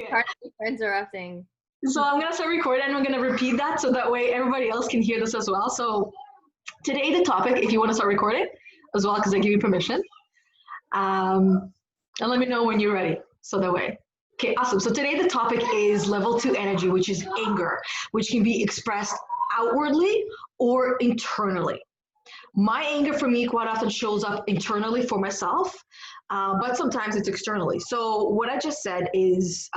Pardon me for interrupting. So I'm gonna start recording and I'm gonna repeat that so that way everybody else can hear this as well. So today the topic, if you want to start recording as well, because I give you permission, and let me know when you're ready. So that way. Okay, awesome. So today the topic is level 2 energy, which is anger, which can be expressed outwardly or internally. My anger for me quite often shows up internally for myself, but sometimes it's externally. So what I just said is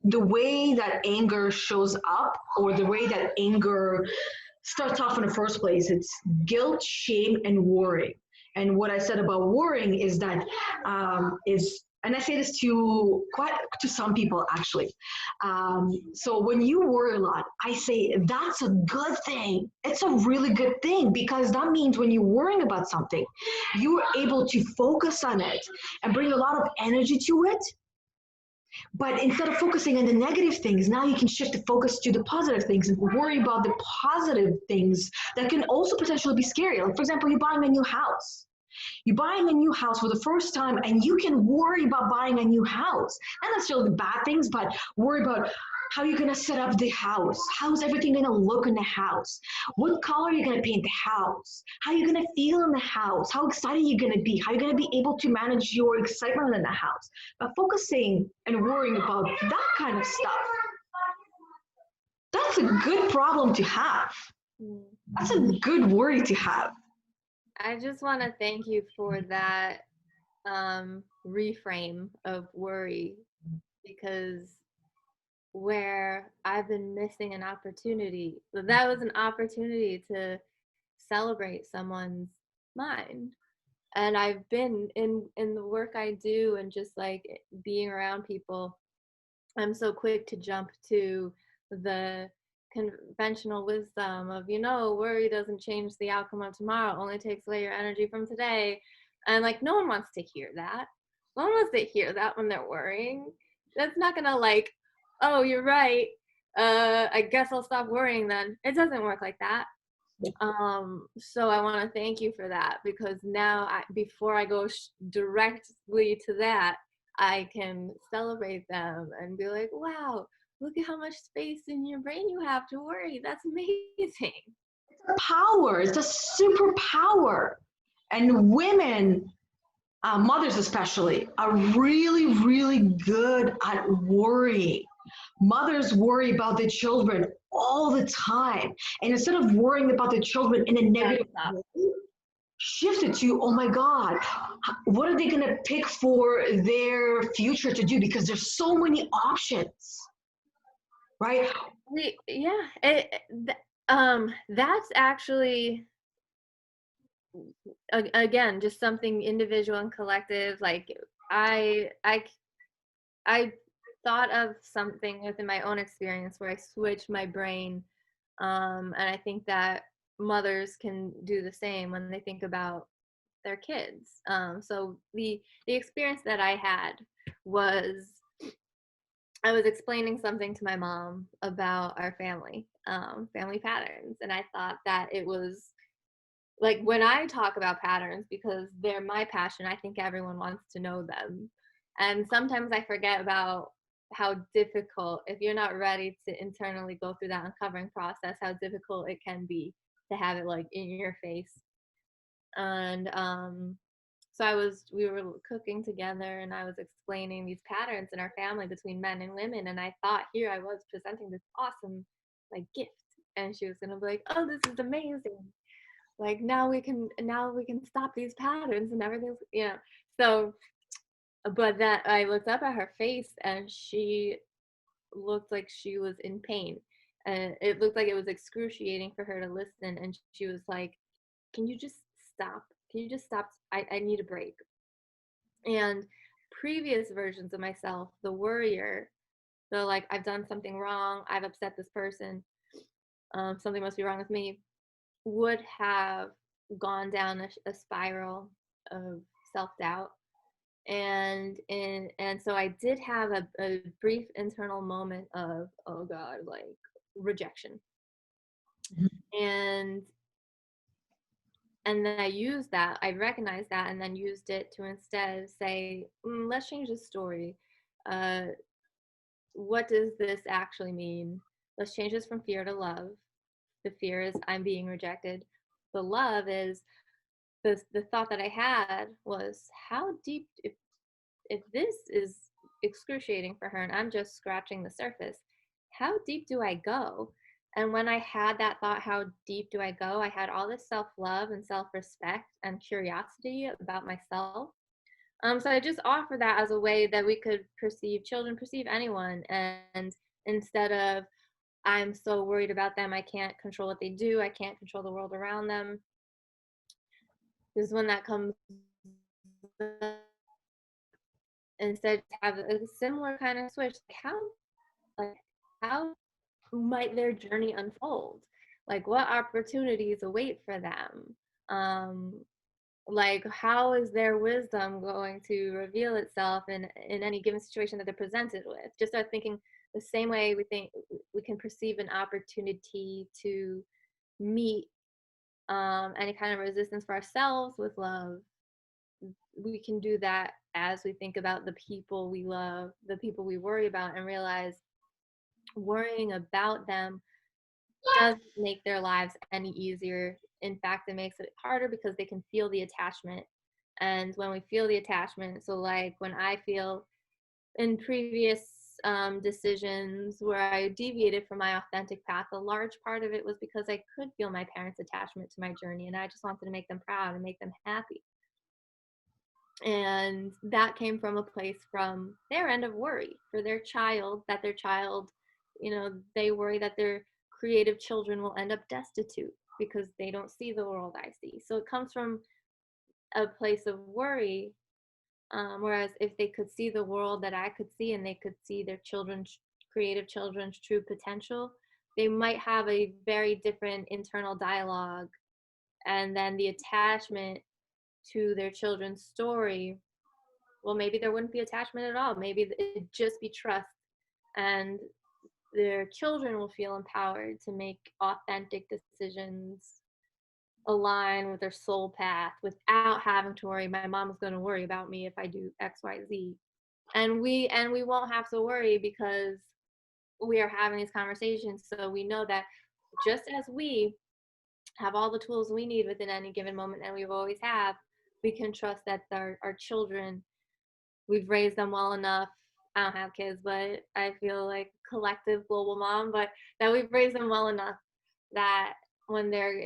the way that anger shows up, or the way that anger starts off in the first place, it's guilt, shame, and worry. And what I said about worrying is that and I say this to some people actually. So when you worry a lot, I say that's a good thing. It's a really good thing, because that means when you're worrying about something, you are able to focus on it and bring a lot of energy to it. But instead of focusing on the negative things, now you can shift the focus to the positive things and worry about the positive things that can also potentially be scary. Like, for example, you're buying a new house. You're buying a new house for the first time, and you can worry about buying a new house. Not necessarily the bad things, but worry about how you're going to set up the house. How's everything going to look in the house? What color are you going to paint the house? How are you going to feel in the house? How excited are you going to be? How are you going to be able to manage your excitement in the house? But focusing and worrying about that kind of stuff, that's a good problem to have. That's a good worry to have. I just want to thank you for that reframe of worry, because where I've been missing an opportunity, that was an opportunity to celebrate someone's mind. And I've been in the work I do and just like being around people, I'm so quick to jump to the conventional wisdom of, worry doesn't change the outcome of tomorrow, only takes away your energy from today. And like, no one wants to hear that. No one wants to hear that when they're worrying. That's not gonna like, oh, you're right. I guess I'll stop worrying then. It doesn't work like that. So I want to thank you for that, because now before I go directly to that, I can celebrate them and be like, wow, look at how much space in your brain you have to worry. That's amazing. Power, it's a superpower. And women, mothers especially, are really, really good at worrying. Mothers worry about their children all the time. And instead of worrying about their children in a negative way, shift it to, oh my God, what are they going to pick for their future to do? Because there's so many options, right? That's actually, again, just something individual and collective. Like I thought of something within my own experience where I switched my brain, and I think that mothers can do the same when they think about their kids. So the experience that I had was, I was explaining something to my mom about our family patterns, and I thought that it was like, when I talk about patterns, because they're my passion, I think everyone wants to know them. And sometimes I forget about how difficult, if you're not ready to internally go through that uncovering process, how difficult it can be to have it like in your face. And so we were cooking together, and I was explaining these patterns in our family between men and women, and I thought, here I was presenting this awesome like gift, and she was gonna be like, oh, this is amazing, like now we can stop these patterns and everything's, so, but that I looked up at her face, and she looked like she was in pain, and it looked like it was excruciating for her to listen, and she was like, can you just stop, I need a break. And previous versions of myself, the worrier, the like, I've done something wrong, I've upset this person, something must be wrong with me, would have gone down a spiral of self-doubt, and so I did have a brief internal moment of, oh God, like rejection. And then I recognized that, and then used it to instead say, let's change the story. what does this actually mean? Let's change this from fear to love. The fear is I'm being rejected. The love is the thought that I had was how deep, if this is excruciating for her and I'm just scratching the surface, how deep do I go? And when I had that thought, how deep do I go? I had all this self-love and self-respect and curiosity about myself. So I just offer that as a way that we could perceive children, perceive anyone. And instead of, I'm so worried about them, I can't control what they do, I can't control the world around them, is when that comes, instead have a similar kind of switch. Like how might their journey unfold? Like what opportunities await for them? Like how is their wisdom going to reveal itself in any given situation that they're presented with? Just start thinking the same way we think we can perceive an opportunity to meet any kind of resistance for ourselves with love. We can do that as we think about the people we love, the people we worry about, and realize worrying about them doesn't make their lives any easier. In fact, it makes it harder because they can feel the attachment. And when we feel the attachment, so like when I feel in previous decisions where I deviated from my authentic path, a large part of it was because I could feel my parents' attachment to my journey and I just wanted to make them proud and make them happy. And that came from a place from their end of worry for their child, that their child, they worry that their creative children will end up destitute because they don't see the world I see. So it comes from a place of worry. Whereas if they could see the world that I could see and they could see their children's, creative children's true potential, they might have a very different internal dialogue. And then the attachment to their children's story, well, maybe there wouldn't be attachment at all. Maybe it'd just be trust. And their children will feel empowered to make authentic decisions, align with their soul path without having to worry, my mom's going to worry about me if I do XYZ. And we won't have to worry because we are having these conversations. So we know that just as we have all the tools we need within any given moment, and we've always have, we can trust that our children, we've raised them well enough. I don't have kids, but I feel like collective global mom, but that we've raised them well enough that when they're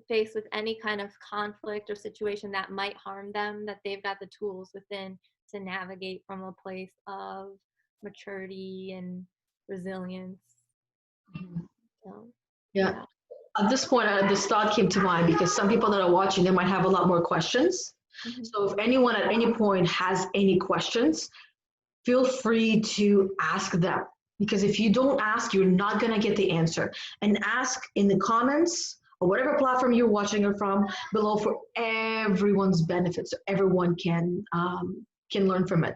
faced with any kind of conflict or situation that might harm them, that they've got the tools within to navigate from a place of maturity and resilience. So, Yeah. At this point, this thought came to mind because some people that are watching, they might have a lot more questions. mm-hmm. So if anyone at any point has any questions, feel free to ask them. Because if you don't ask, you're not going to get the answer. And ask in the comments or whatever platform you're watching it from below for everyone's benefit, so everyone can learn from it.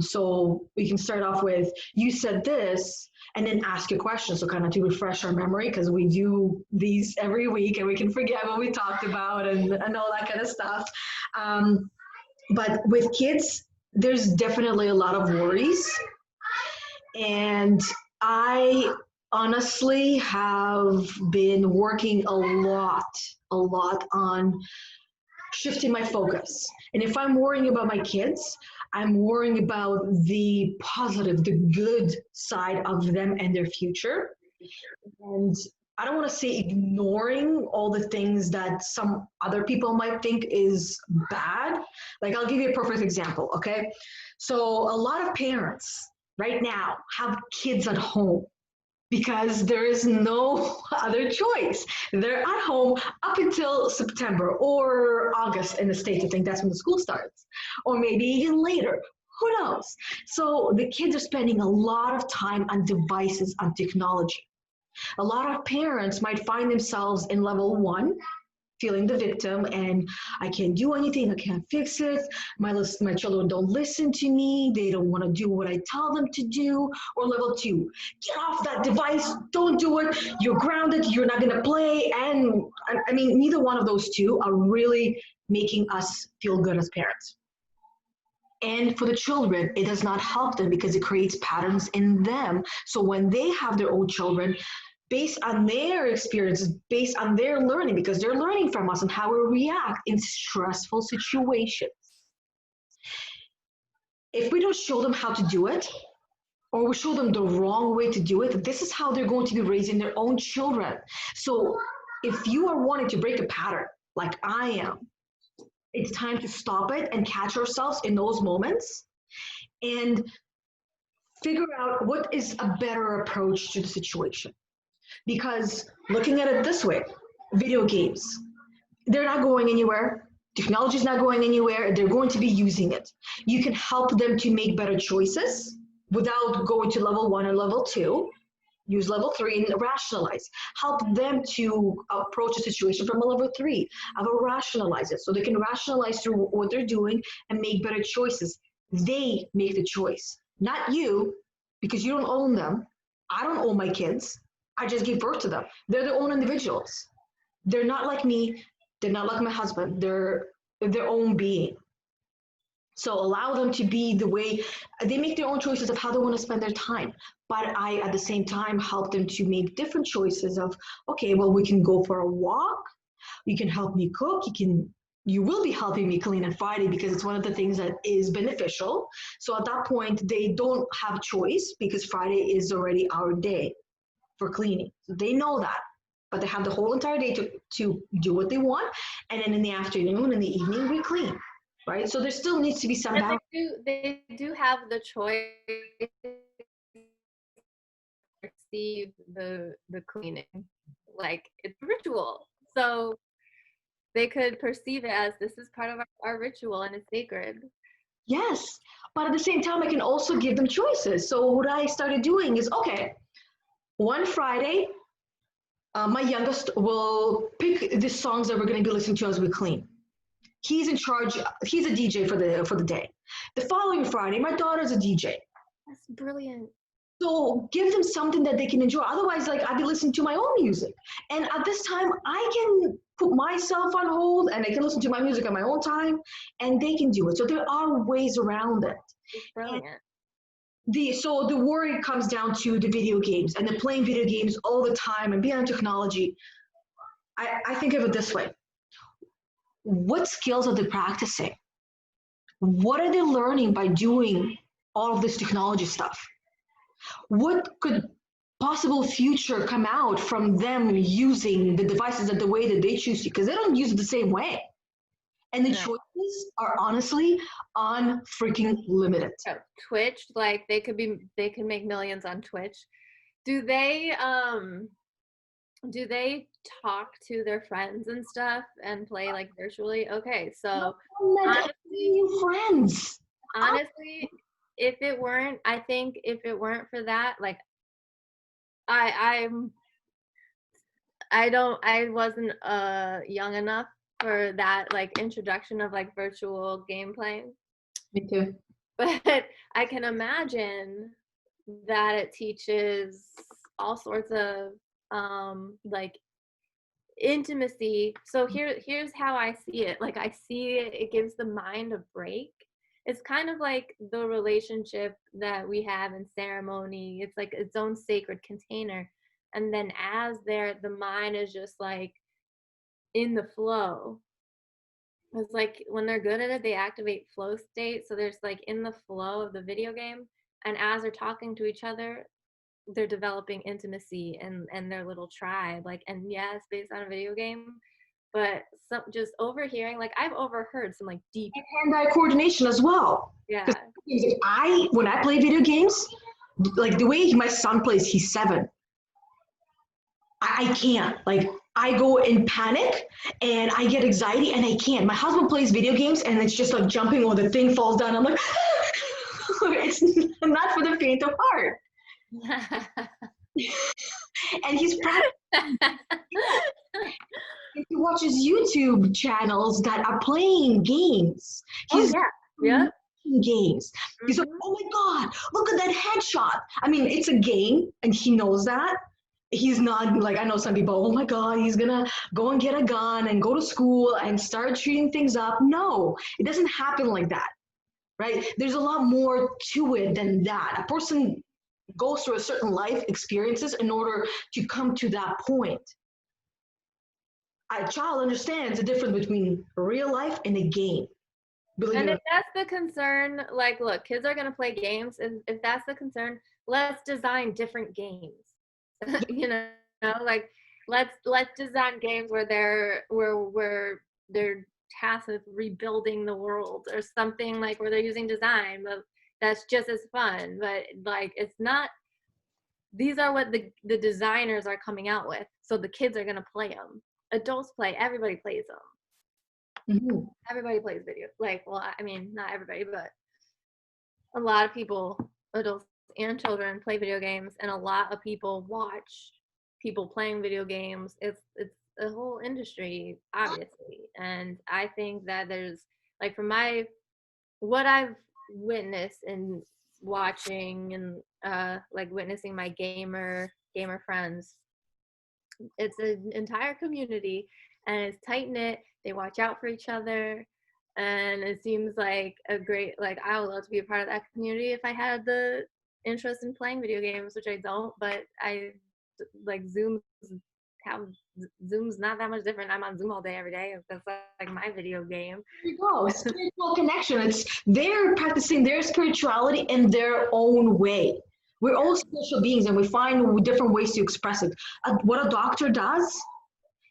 So we can start off with, you said this, and then ask a question. So kind of to refresh our memory, because we do these every week and we can forget what we talked about and all that kind of stuff. But with kids, there's definitely a lot of worries. And I honestly have been working a lot on shifting my focus. And if I'm worrying about my kids, I'm worrying about the positive, the good side of them and their future. And I don't want to say ignoring all the things that some other people might think is bad. Like, I'll give you a perfect example, okay? So a lot of parents right now have kids at home because there is no other choice. They're at home up until September or August in the States. I think that's when the school starts, or maybe even later. Who knows? So the kids are spending a lot of time on devices, on technology. A lot of parents might find themselves in level 1, feeling the victim, and I can't do anything, I can't fix it, my children don't listen to me, they don't want to do what I tell them to do. Or level 2, get off that device, don't do it, you're grounded, you're not going to play. And I mean, neither one of those two are really making us feel good as parents. And for the children, it does not help them because it creates patterns in them. So when they have their own children, based on their experiences, based on their learning, because they're learning from us and how we react in stressful situations. If we don't show them how to do it, or we show them the wrong way to do it, this is how they're going to be raising their own children. So if you are wanting to break a pattern, like I am, it's time to stop it and catch ourselves in those moments and figure out what is a better approach to the situation. Because looking at it this way, video games, they're not going anywhere. Technology is not going anywhere. They're going to be using it. You can help them to make better choices without going to level 1 or level 2. Use level 3 and rationalize. Help them to approach a situation from a level 3. I will rationalize it so they can rationalize through what they're doing and make better choices. They make the choice, not you, because you don't own them. I don't own my kids. I just gave birth to them. They're their own individuals. They're not like me. They're not like my husband. They're their own being. So allow them to be the way they make their own choices of how they want to spend their time. But I, at the same time, help them to make different choices of, okay, well, we can go for a walk. You can help me cook. You will be helping me clean on Friday because it's one of the things that is beneficial. So at that point, they don't have choice because Friday is already our day for cleaning. So they know that, but they have the whole entire day to do what they want. And then in the afternoon and the evening, we clean. Right, so there still needs to be some balance. They do have the choice to receive the cleaning, like it's a ritual. So they could perceive it as this is part of our ritual and it's sacred. Yes, but at the same time, I can also give them choices. So what I started doing is, okay, one Friday, my youngest will pick the songs that we're going to be listening to as we clean. He's in charge. He's a DJ for the day. The following Friday, my daughter's a DJ. That's brilliant. So give them something that they can enjoy. Otherwise, like I'd be listening to my own music. And at this time, I can put myself on hold and I can listen to my music at my own time and they can do it. So there are ways around it. It's brilliant. So the worry comes down to the video games and they're playing video games all the time and being on technology. I think of it this way. What skills are they practicing? What are they learning by doing all of this technology stuff? What could possible future come out from them using the devices the way that they choose to? Because they don't use it the same way. And the choices are honestly unfreaking limited. So Twitch, like they could make millions on Twitch. Do they talk to their friends and stuff and play like virtually? Okay, so honestly, friends. Honestly, if it weren't for that, like I wasn't young enough for that like introduction of like virtual gameplay. Me too. But I can imagine that it teaches all sorts of like intimacy. So here's how I see it. Like I see it gives the mind a break. It's kind of like the relationship that we have in ceremony. It's like its own sacred container. And then as the mind is just like in the flow. It's like when they're good at it, they activate flow state. So there's like in the flow of the video game. And as they're talking to each other, they're developing intimacy and their little tribe. Like, and yeah, it's based on a video game, but some just overhearing, like I've overheard some like deep hand-eye coordination as well. Yeah. When I play video games, like the way my son plays, he's 7. I can't. Like I go in panic and I get anxiety and I can't. My husband plays video games and it's just like jumping or the thing falls down. I'm like, it's not for the faint of heart. And he's practicing. He watches YouTube channels that are playing games. He's games. He's like, oh my God, look at that headshot. I mean, it's a game and he knows that. He's not like, I know some people, oh my God, he's gonna go and get a gun and go to school and start shooting things up. No, it doesn't happen like that. right? There's a lot more to it than that. A person goes through a certain life experiences in order to come to that point. A child understands the difference between real life and a game. Believe And it or if that's the concern, like, look, kids are going to play games. And if that's the concern, let's design different games. you know, like let's design games where they're tasked with rebuilding the world or something, like where they're using design, but that's just as fun. But like, it's not. These are what the designers are coming out with, so the kids are going to play them. Adults play. Everybody plays them. not. Mhm. Everybody plays video. Like, well, I mean, not everybody, but a lot of people, adults and children, play video games, and a lot of people watch people playing video games. It's a whole industry, obviously, and I think that there's, like, from my what I've witnessed and watching and like witnessing my gamer friends, it's an entire community, and it's tight knit. They watch out for each other, and it seems like a great, like, I would love to be a part of that community if I had the interest in playing video games, which I don't. But I like have Zoom's not that much different. I'm on Zoom all day every day. That's like my video game. There you go. Spiritual connection. It's they're practicing their spirituality in their own way. We're Yeah. all spiritual beings and we find different ways to express it. What a doctor does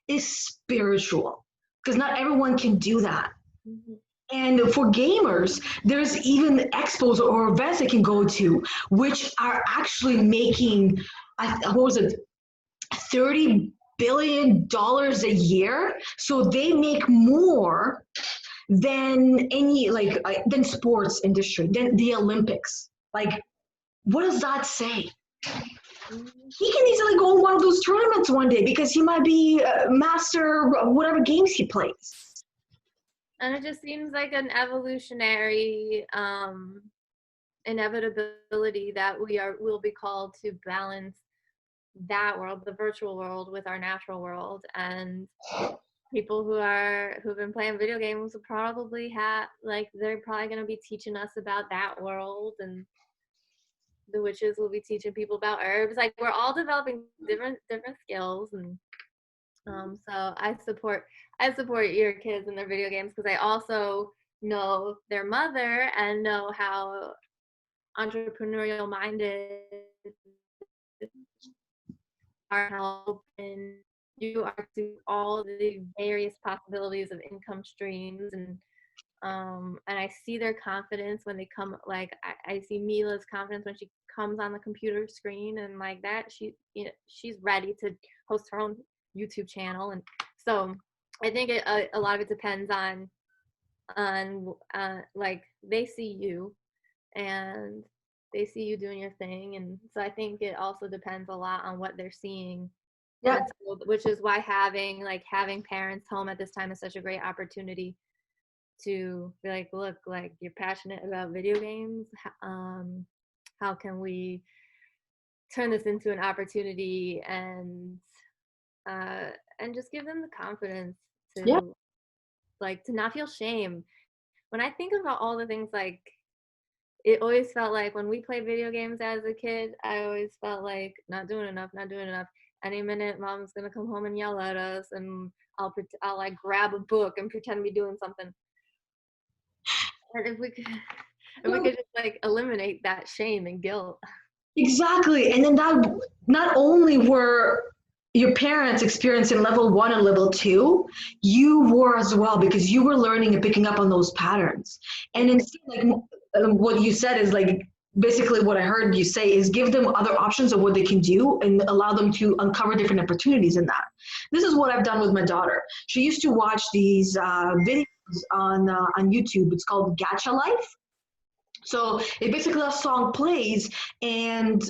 is spiritual because not everyone can do that. Mm-hmm. And for gamers, there's even expos or events they can go to, which are actually making, what was it, $30 billion a year. So they make more than any than sports industry, than the Olympics. Like, what does that say? Mm-hmm. He can easily go in one of those tournaments one day because he might be a master of whatever games he plays. And it just seems like an evolutionary inevitability that will be called to balance that world, the virtual world, with our natural world. And people who've been playing video games will probably have, like, they're probably going to be teaching us about that world, and the witches will be teaching people about herbs. Like, we're all developing different skills. And so I support your kids and their video games, because I also know their mother and know how entrepreneurial minded are, help, and you are to all the various possibilities of income streams. And I see their confidence when they come. Like, I see Mila's confidence when she comes on the computer screen, and like that, she's ready to host her own YouTube channel. And so I think a lot of it depends on like, they see you, and they see you doing your thing. And so I think it also depends a lot on what they're seeing. Yeah, And so, which is why having parents home at this time is such a great opportunity to be like, look, like, you're passionate about video games. How can we turn this into an opportunity, and just give them the confidence yeah. to, like, to not feel shame. When I think about all the things, like, it always felt like when we played video games as a kid, I always felt like not doing enough, not doing enough. Any minute, mom's gonna come home and yell at us, and I'll like grab a book and pretend to be doing something. And if we could just, like, eliminate that shame and guilt. Exactly. And then that not only were your parents experiencing level one and level two, you were as well because you were learning and picking up on those patterns. And instead, like what you said is like basically what I heard you say is give them other options of what they can do and allow them to uncover different opportunities in that. This is what I've done with my daughter. She used to watch these videos on YouTube. It's called Gacha Life. So it basically a song plays and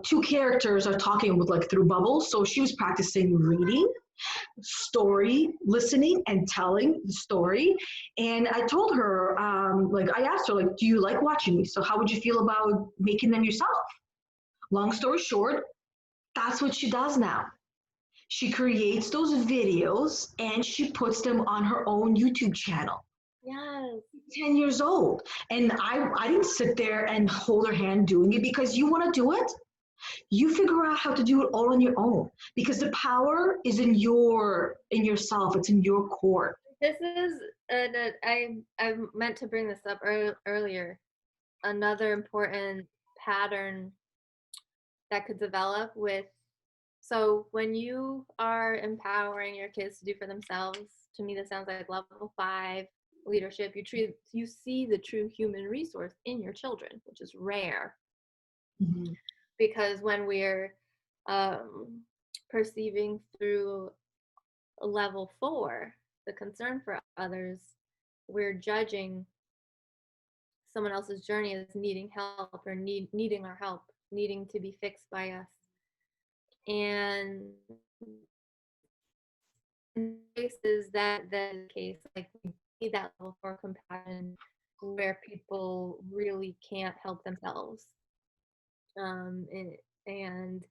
two characters are talking with like through bubbles. So she was practicing reading, story, listening, and telling the story. And I told her, like I asked her, like, do you like watching me? So how would you feel about making them yourself? Long story short, that's what she does now. She creates those videos and she puts them on her own YouTube channel. Yes. 10 years old. And I didn't sit there and hold her hand doing it because you want to do it. You figure out how to do it all on your own because the power is in yourself. It's in your core. This is, I meant to bring this up earlier. Another important pattern that could develop with, so when you are empowering your kids to do for themselves, to me this sounds like level 5 leadership. You see the true human resource in your children, which is rare. Mm-hmm. Because when we're um, perceiving through level 4, the concern for others, we're judging someone else's journey as needing help or needing our help, needing to be fixed by us. And in cases that the case, like we need that level 4 compassion where people really can't help themselves. And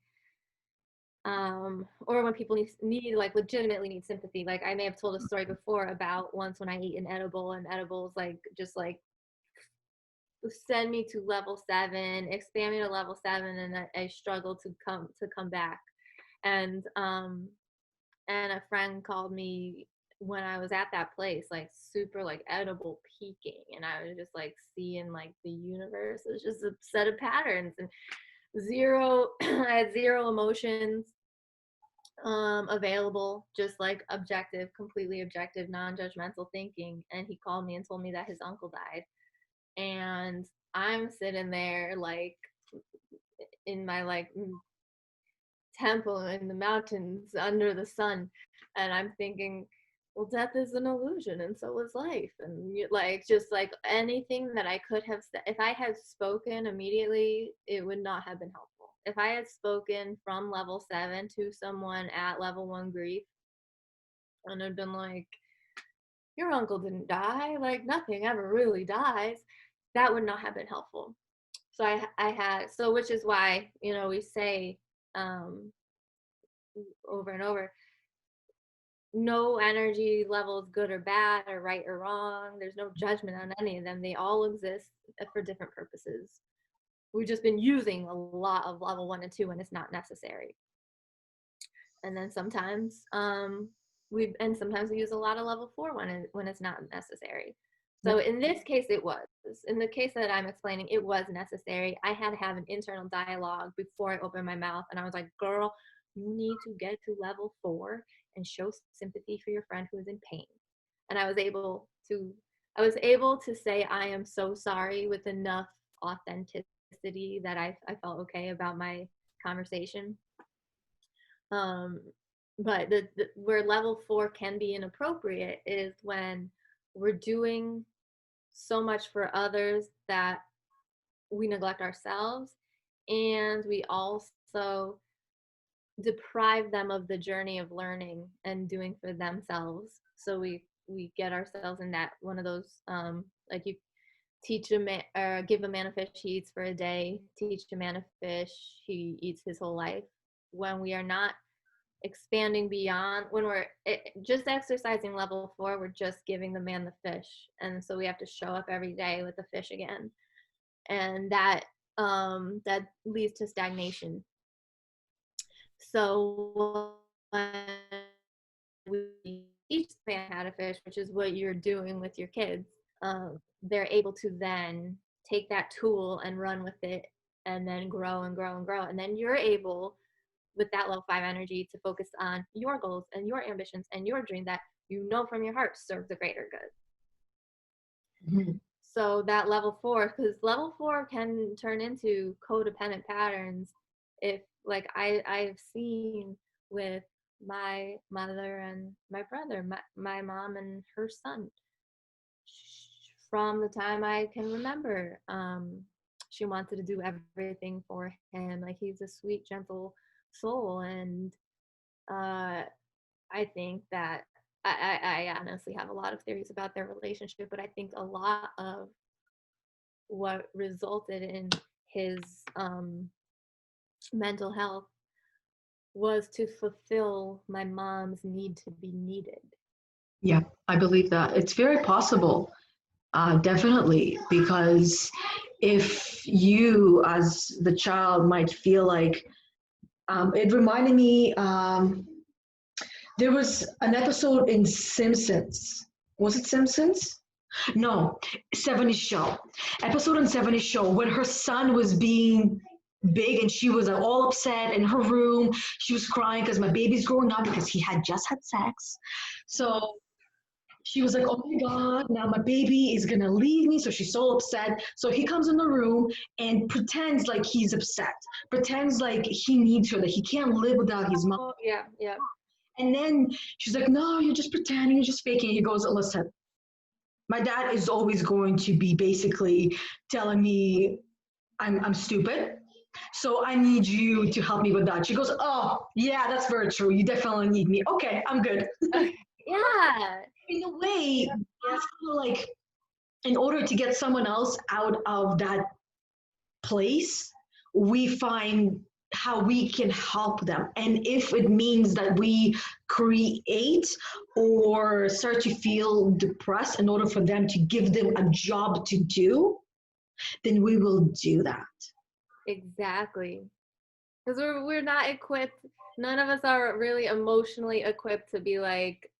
or when people need like legitimately need sympathy. Like I may have told a story before about once when I ate an edible, and edibles like just like send me to level 7, expand me to level 7, and I struggled to come back. And a friend called me when I was at that place, like super like edible peaking, and I was just like seeing like the universe. It was just a set of patterns and zero. I had zero emotions available, just like objective, completely objective, non-judgmental thinking. And he called me and told me that his uncle died, and I'm sitting there like in my like temple in the mountains under the sun, and I'm thinking, well, death is an illusion and so is life. And like just like anything that I could have said, if I had spoken immediately, it would not have been helpful. If I had spoken from level 7 to someone at level 1 grief and had been like, your uncle didn't die, like nothing ever really dies, that would not have been helpful. So I had, so which is why, we say um over and over, no energy level is good or bad or right or wrong. There's no judgment on any of them. They all exist for different purposes. We've just been using a lot of level 1 and 2 when it's not necessary. And then sometimes sometimes we use a lot of level 4 when it's not necessary. So in this case, it was. In the case that I'm explaining, it was necessary. I had to have an internal dialogue before I opened my mouth, and I was like, girl, you need to get to level 4 and show sympathy for your friend who is in pain. And I was able to say I am so sorry with enough authenticity that I felt okay about my conversation. But where level 4 can be inappropriate is when we're doing so much for others that we neglect ourselves, and we also deprive them of the journey of learning and doing for themselves. So we get ourselves in that one of those like you teach a man or give a man a fish, he eats for a day. Teach a man a fish, he eats his whole life. When we are not expanding beyond, when we're just exercising level 4, we're just giving the man the fish, and so we have to show up every day with the fish again, and that leads to stagnation. So when we teach the man how to fish, which is what you're doing with your kids, they're able to then take that tool and run with it, and then grow and grow and grow, and then you're able with that level 5 energy to focus on your goals and your ambitions and your dream that from your heart serve the greater good. Mm-hmm. So that level 4, because level 4 can turn into codependent patterns. If like I've seen with my mother and my brother, my mom and her son, from the time I can remember, she wanted to do everything for him. Like he's a sweet, gentle soul, and I think that I honestly have a lot of theories about their relationship, but I think a lot of what resulted in his mental health was to fulfill my mom's need to be needed. Yeah, I believe that. It's very possible. Definitely, because if you, as the child, might feel like it reminded me. There was an episode in Simpsons. Was it Simpsons? No, 70s Show. Episode on 70s Show when her son was being big and she was all upset in her room. She was crying because my baby's growing up because he had just had sex. So she was like, oh my God, now my baby is gonna leave me. So she's so upset. So he comes in the room and pretends like he's upset, pretends like he needs her, that he can't live without his mom. Oh, yeah, yeah. And then she's like, no, you're just pretending, you're just faking. He goes, listen, my dad is always going to be basically telling me I'm stupid. So I need you to help me with that. She goes, oh, yeah, that's very true. You definitely need me. Okay, I'm good. Yeah. In a way, Yeah. that's kind of like in order to get someone else out of that place, we find how we can help them. And if it means that we create or start to feel depressed in order for them to give them a job to do, then we will do that. Exactly. Because we're not equipped. None of us are really emotionally equipped to be like,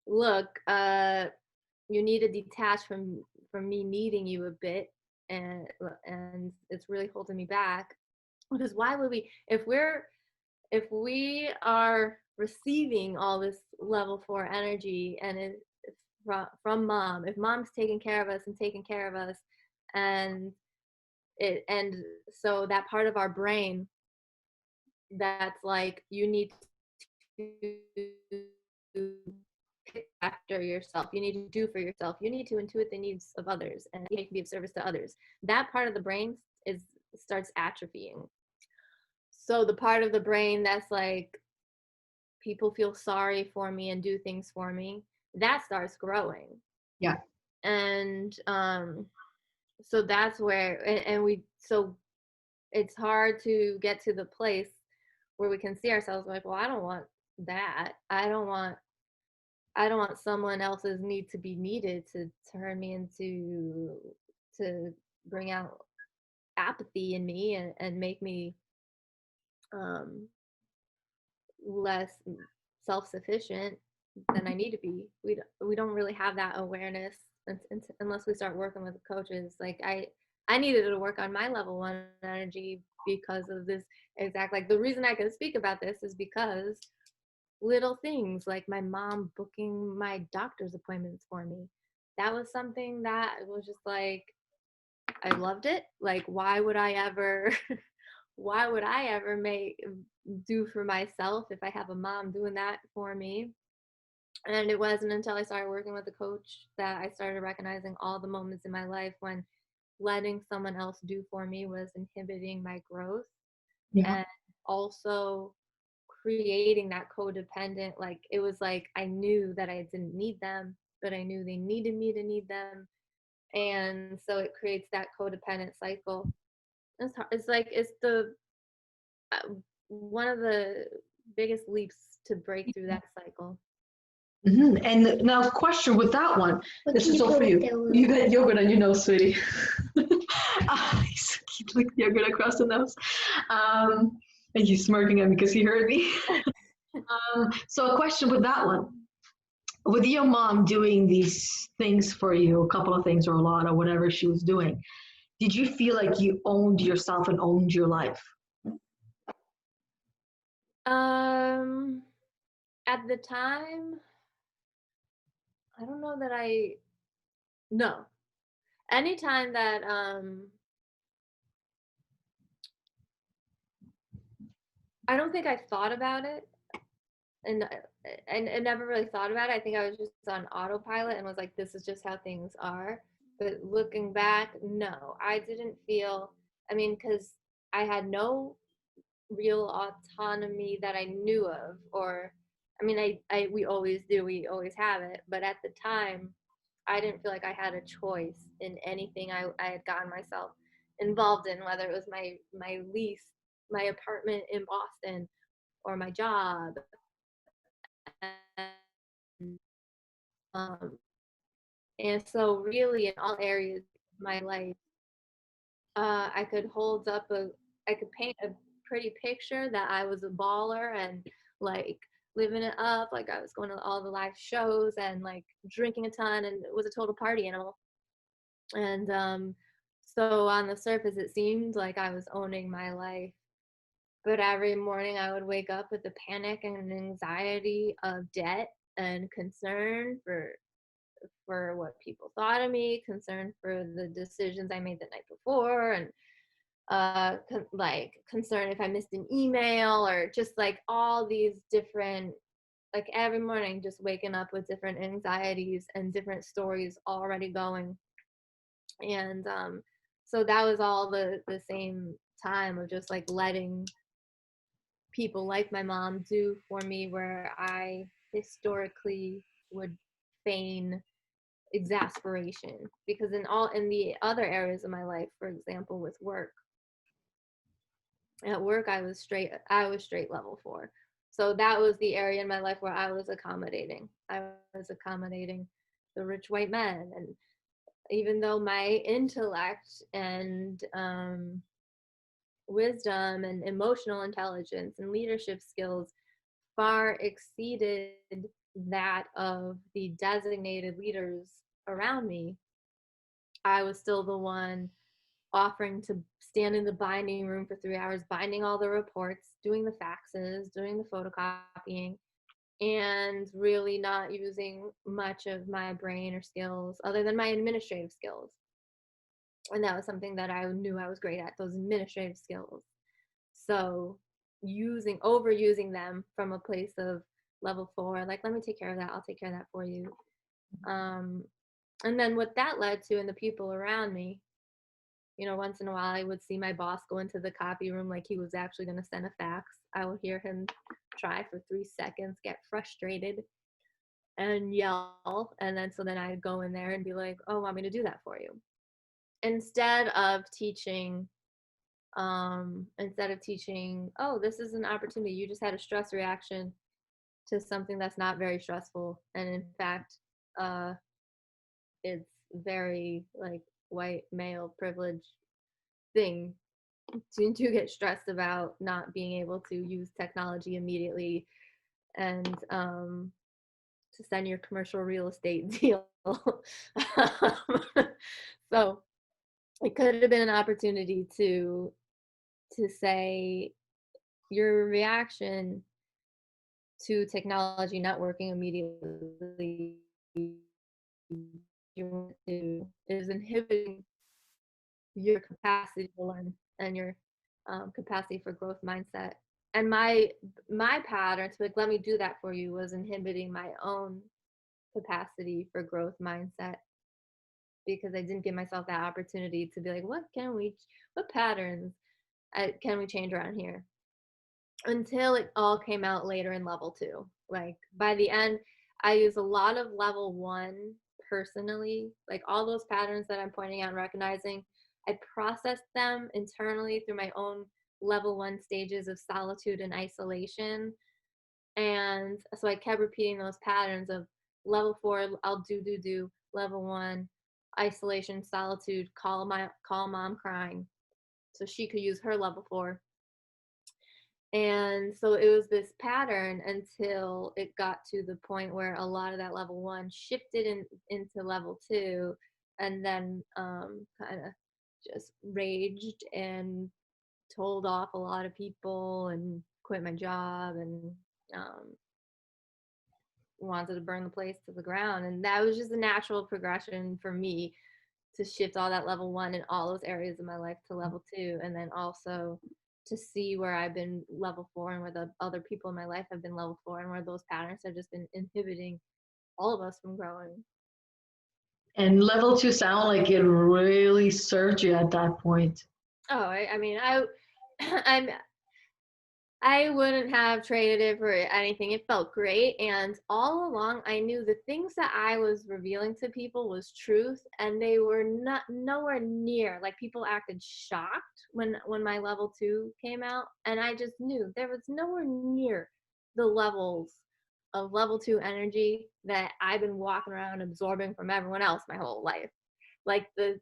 look, you need to detach from me needing you a bit, and it's really holding me back. Because why would we, if we are receiving all this level 4 energy, and from mom, if mom's taking care of us and taking care of us, and and so that part of our brain that's like, you need to pick after yourself, you need to do for yourself, you need to intuit the needs of others, and you can be of service to others, that part of the brain is starts atrophying. So the part of the brain that's like, people feel sorry for me and do things for me, that starts growing. Yeah. And so that's where, and we, so it's hard to get to the place where we can see ourselves like, well, I don't want that. I don't want someone else's need to be needed to turn me into, to bring out apathy in me, and make me um less self-sufficient than I need to be. We don't really have that awareness unless we start working with the coaches. Like I needed to work on my level 1 energy because of this exact, like, the reason I can speak about this is because little things like my mom booking my doctor's appointments for me. That was something that was just like, I loved it. Like, why would I ever why would I ever make do for myself if I have a mom doing that for me? And it wasn't until I started working with a coach that I started recognizing all the moments in my life when letting someone else do for me was inhibiting my growth, Yeah. and also creating that codependent, like, it was like I knew that I didn't need them, but I knew they needed me to need them. And so it creates that codependent cycle. It's like, it's the uh, one of the biggest leaps to break through that cycle. And now, question with that one. This is all for you. You got yogurt on your nose, sweetie. He licked yogurt across the nose. And he's smirking at me because he heard me. So, a question with that one. With your mom doing these things for you, a couple of things or a lot or whatever she was doing, did you feel like you owned yourself and owned your life? Um, at the time, I don't know that no. Anytime that I don't think I thought about it, and I never really thought about it. I think I was just on autopilot and was like, this is just how things are. But looking back, no, I didn't feel, I mean, because I had no real autonomy that I knew of, or I mean, we always do, we always have it, but at the time, I didn't feel like I had a choice in anything I had gotten myself involved in, whether it was my lease, my apartment in Boston, or my job. And, um, And so really in all areas of my life, I could hold up I could paint a pretty picture that I was a baller and like living it up, like I was going to all the live shows and like drinking a ton and was a total party animal. And so on the surface, it seemed like I was owning my life. But every morning I would wake up with the panic and anxiety of debt and concern for what people thought of me, concern for the decisions I made the night before, and like concern if I missed an email or just like all these different, like every morning just waking up with different anxieties and different stories already going. And so that was all the same time of just like letting people like my mom do for me where I historically would feign exasperation, because in the other areas of my life, for example with work, at work I was straight level 4. So that was the area in my life where I was accommodating the rich white men. And even though my intellect and wisdom and emotional intelligence and leadership skills far exceeded that of the designated leaders around me, I was still the one offering to stand in the binding room for 3 hours, binding all the reports, doing the faxes, doing the photocopying, and really not using much of my brain or skills other than my administrative skills. And that was something that I knew I was great at, those administrative skills. So overusing them from a place of level 4, like, let me take care of that, I'll take care of that for you. Um, and then what that led to in the people around me, once in a while I would see my boss go into the copy room like he was actually going to send a fax. I would hear him try for 3 seconds, get frustrated, and yell. And then I'd go in there and be like, oh, want me to do that for you? Instead of teaching, oh, this is an opportunity. You just had a stress reaction to something that's not very stressful. And in fact, uh, it's very like white male privilege thing to get stressed about not being able to use technology immediately and to send your commercial real estate deal. So it could have been an opportunity to say your reaction to technology not working immediately is inhibiting your capacity to learn and your capacity for growth mindset. And my pattern to like, let me do that for you, was inhibiting my own capacity for growth mindset, because I didn't give myself that opportunity to be like, what patterns can we change around here? Until it all came out later in level 2. Like by the end, I use a lot of level 1 personally, like all those patterns that I'm pointing out and recognizing. I processed them internally through my own level 1 stages of solitude and isolation. And so I kept repeating those patterns of level 4, I'll do, level 1, isolation, solitude, call mom crying so she could use her level 4. And so it was this pattern until it got to the point where a lot of that level 1 shifted into level 2, and then kind of just raged and told off a lot of people and quit my job and um, wanted to burn the place to the ground. And that was just a natural progression for me to shift all that level 1 in all those areas of my life to level 2, and then also to see where I've been level 4 and where the other people in my life have been level 4 and where those patterns have just been inhibiting all of us from growing. And level 2 sound like it really served you at that point. Oh, I mean, I'm I wouldn't have traded it for anything. It felt great. And all along, I knew the things that I was revealing to people was truth. And they were not nowhere near, like, people acted shocked when my level 2 came out. And I just knew there was nowhere near the levels of level 2 energy that I've been walking around absorbing from everyone else my whole life. Like the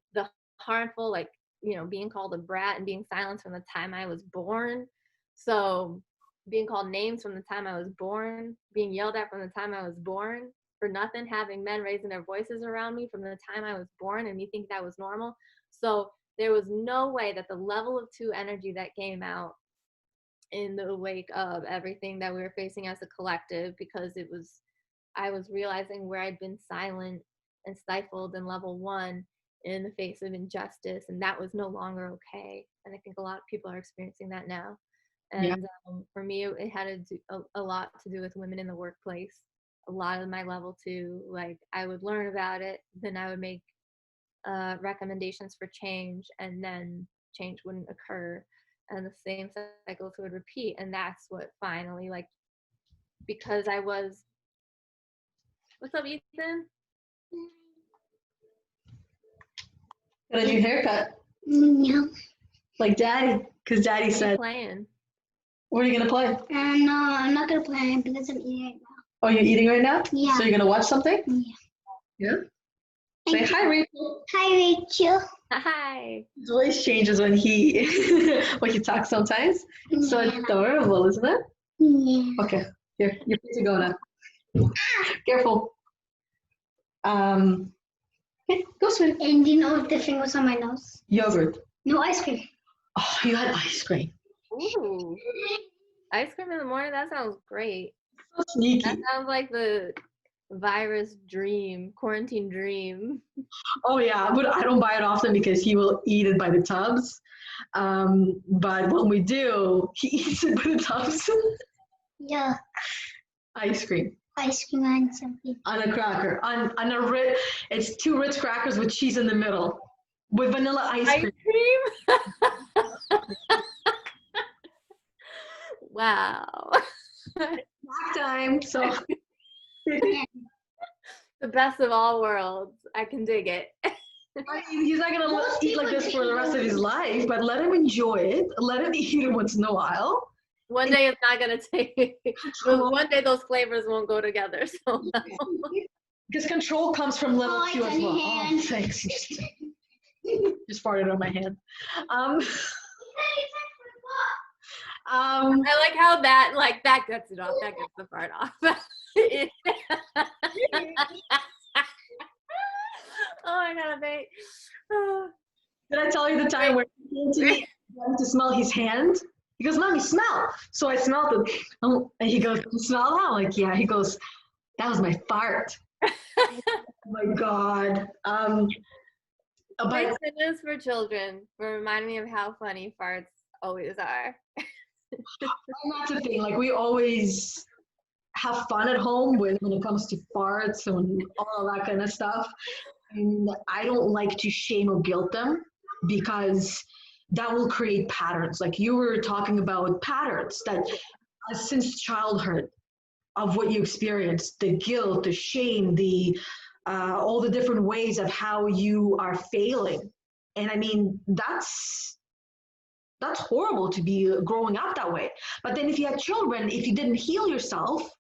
harmful, like, you know, being called a brat and being silenced from the time I was born. So being called names from the time I was born, being yelled at from the time I was born for nothing, having men raising their voices around me from the time I was born, and me think that was normal. So there was no way that the level of 2 energy that came out in the wake of everything that we were facing as a collective, because I was realizing where I'd been silent and stifled in level 1 in the face of injustice, and that was no longer okay. And I think a lot of people are experiencing that now. Yeah. And for me, it had a lot to do with women in the workplace. A lot of my level 2, like, I would learn about it, then I would make recommendations for change, and then change wouldn't occur, and the same cycles would repeat. And that's what finally, like, because I was, what's up, Ethan? Got a new haircut, No. like daddy, because daddy What are you said, playing? what are you gonna play? No, I'm not gonna play because I'm eating right now. Oh, you're eating right now? Yeah. So you're gonna watch something? Yeah. Yeah. Say hi, Rachel. Hi, Rachel. Hi. His voice changes when he when he talks sometimes. So Yeah. adorable, isn't it? Yeah. Okay, here, you're free to go now. Careful. Okay, go sweetie. And do you know if the thing was on my nose? Yogurt. No ice cream. Oh, you had ice cream. Ooh, ice cream in the morning? That sounds great. So sneaky. That sounds like the virus dream, quarantine dream. Oh yeah, but I don't buy it often because he will eat it by the tubs. But when we do, he eats it by the tubs. Yeah. Ice cream Ice cream and something. on a cracker, on a Ritz. It's 2 Ritz crackers with cheese in the middle, with vanilla ice Ice cream. cream? Wow. Snack time. So The best of all worlds. I can dig it. I mean, he's not gonna Most eat like people this for the do. rest of his life, but let him enjoy it. Let him eat it once in a while. One day it's not gonna take. One day those flavors won't go together. So Because control comes from level Oh, 2 as it's well. on Oh, hand. thanks. Just farted on my hand. I like how that gets it off. That gets the part off. Oh, I gotta think. Did I tell you the time where he came to me wanted to smell his hand? He goes, "Mommy, smell." So I smelled it. And he goes, "You smell that?" I'm like, "Yeah." He goes, "That was my fart." Oh my God. But Thanks for this for children for reminding me of how funny farts always are. that's the thing. Like we always have fun at home when it comes to farts and all that kind of stuff. And I don't like to shame or guilt them because that will create patterns. Like you were talking about patterns that since childhood of what you experienced, the guilt, the shame, the all the different ways of how you are failing. And I mean, that's horrible to be growing up that way. But then if you had children, if you didn't heal yourself,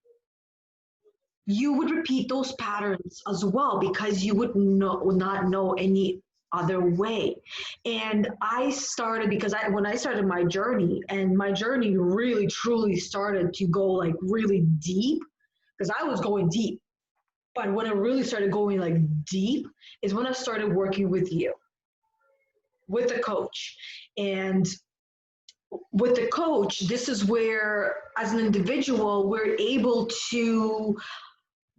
you would repeat those patterns as well because you would not know any other way. And I started because when I started my journey, and my journey really truly started to go like really deep, because I was going deep. But when I really started going like deep is when I started working with you, with the coach. And with the coach, this is where, as an individual, we're able to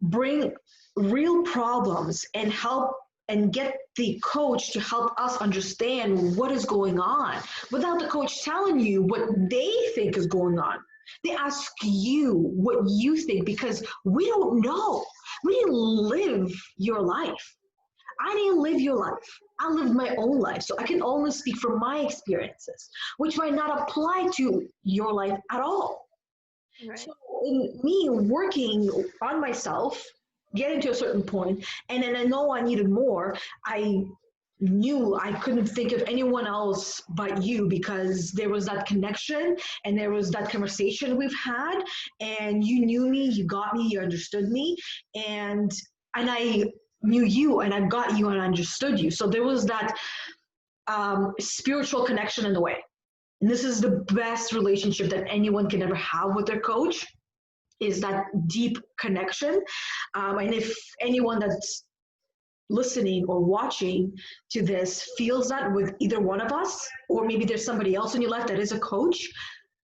bring real problems and help and get the coach to help us understand what is going on without the coach telling you what they think is going on. They ask you what you think because we don't know. We didn't live your life. I didn't live your life. I lived my own life. So I can only speak from my experiences, which might not apply to your life at all. Right. So in me working on myself, getting to a certain point, and then I know I needed more, I knew I couldn't think of anyone else but you, because there was that connection and there was that conversation we've had, and you knew me, you got me, you understood me, and I knew you and I got you and I understood you. So there was that spiritual connection in a way. And this is the best relationship that anyone can ever have with their coach, is that deep connection. And if anyone that's listening or watching to this feels that with either one of us, or maybe there's somebody else in your life that is a coach,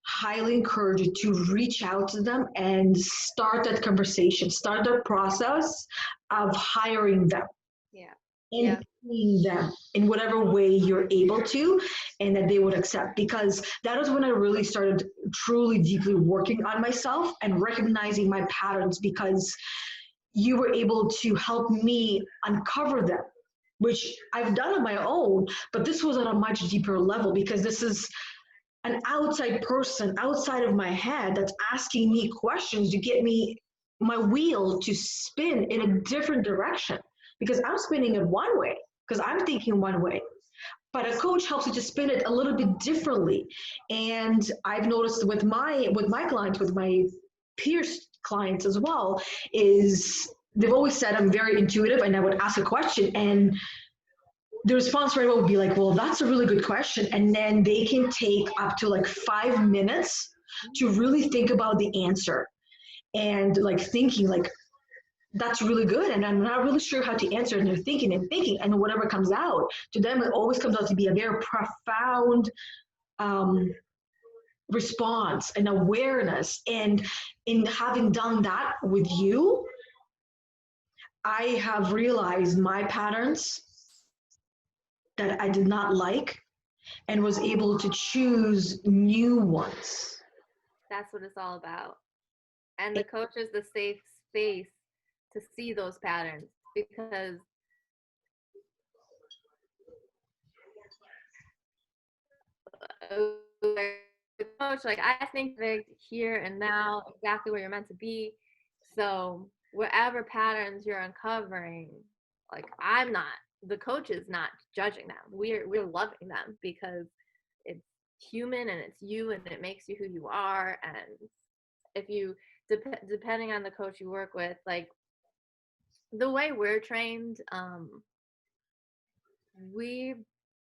highly encourage you to reach out to them and start that conversation, start the process of hiring them Yeah. and Yeah. paying them in whatever way you're able to, and that they would accept. Because that was when I really started truly deeply working on myself and recognizing my patterns, because you were able to help me uncover them, which I've done on my own, but this was at a much deeper level, because this is an outside person outside of my head that's asking me questions to get me my wheel to spin in a different direction, because I'm spinning it one way because I'm thinking one way, but a coach helps you to spin it a little bit differently. And I've noticed with my clients, with my peers clients as well, is they've always said I'm very intuitive, and I would ask a question and the response right away would be like, well, that's a really good question. And then they can take up to like 5 minutes to really think about the answer, and like thinking like, that's really good. And I'm not really sure how to answer. And they're thinking and thinking, and whatever comes out to them, it always comes out to be a very profound um, response and awareness. And in having done that with you, I have realized my patterns that I did not like, and was able to choose new ones. That's what it's all about. And the coach is the safe space to see those patterns, because coach, like, I think they're here and now, exactly where you're meant to be. So whatever patterns you're uncovering, like, I'm not, the coach is not judging them. We're loving them, because it's human and it's you and it makes you who you are. And if you depending on the coach you work with, like the way we're trained, we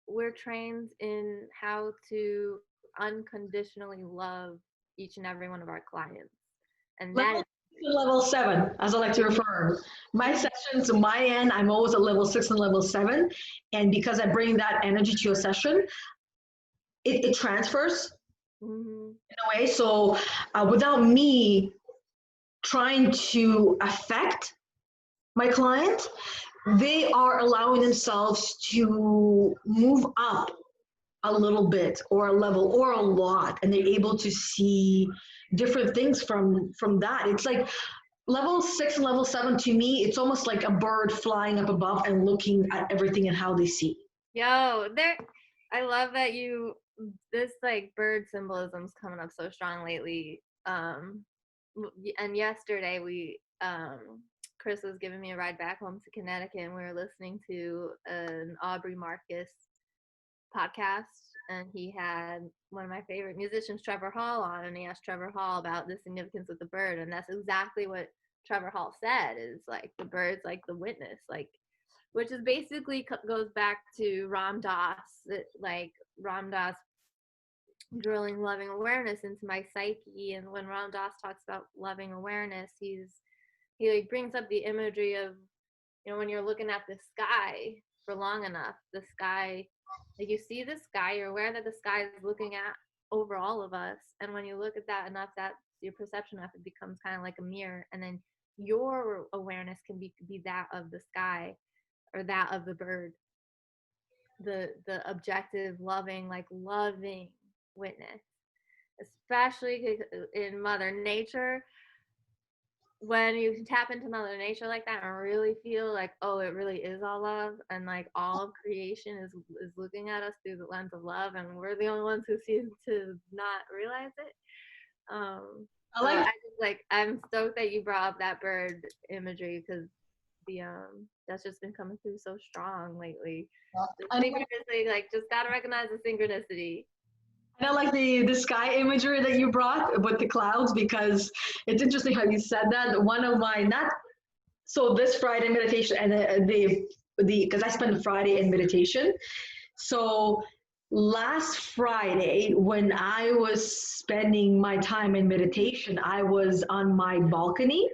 we're trained in how to unconditionally love each and every one of our clients, and that Level is level 7, as I like to refer. My sessions, my end, I'm always at level 6 and level 7. And because I bring that energy to a session, it transfers mm-hmm. in a way. So without me trying to affect my client, they are allowing themselves to move up a little bit or a level or a lot, and they're able to see different things from that. It's like level 6 and level 7, to me, it's almost like a bird flying up above and looking at everything and how they see. Yo, there, I love that this like bird symbolism's coming up so strong lately. And yesterday Chris was giving me a ride back home to Connecticut, and we were listening to an Aubrey Marcus podcast, and he had one of my favorite musicians, Trevor Hall, on, and he asked Trevor Hall about the significance of the bird, and that's exactly what Trevor Hall said, is like the bird's like the witness, like, which is basically goes back to Ram Dass, like Ram Dass drilling loving awareness into my psyche. And when Ram Dass talks about loving awareness, he like brings up the imagery of, when you're looking at the sky for long enough, the sky, like you see the sky, you're aware that the sky is looking at over all of us, and when you look at that enough, that your perception of it becomes kind of like a mirror, and then your awareness can be that of the sky or that of the bird, the objective loving witness, especially in Mother Nature. When you tap into Mother Nature like that and really feel like, oh, it really is all love, and like all of creation is looking at us through the lens of love, and we're the only ones who seem to not realize it. I like I'm stoked that you brought up that bird imagery, because the that's just been coming through so strong lately. The And synchronicity, like just gotta recognize the synchronicity. I like the sky imagery that you brought with the clouds, because it's interesting how you said that. One of my not so this Friday meditation and the because I spent Friday in meditation. So last Friday, when I was spending my time in meditation, I was on my balcony.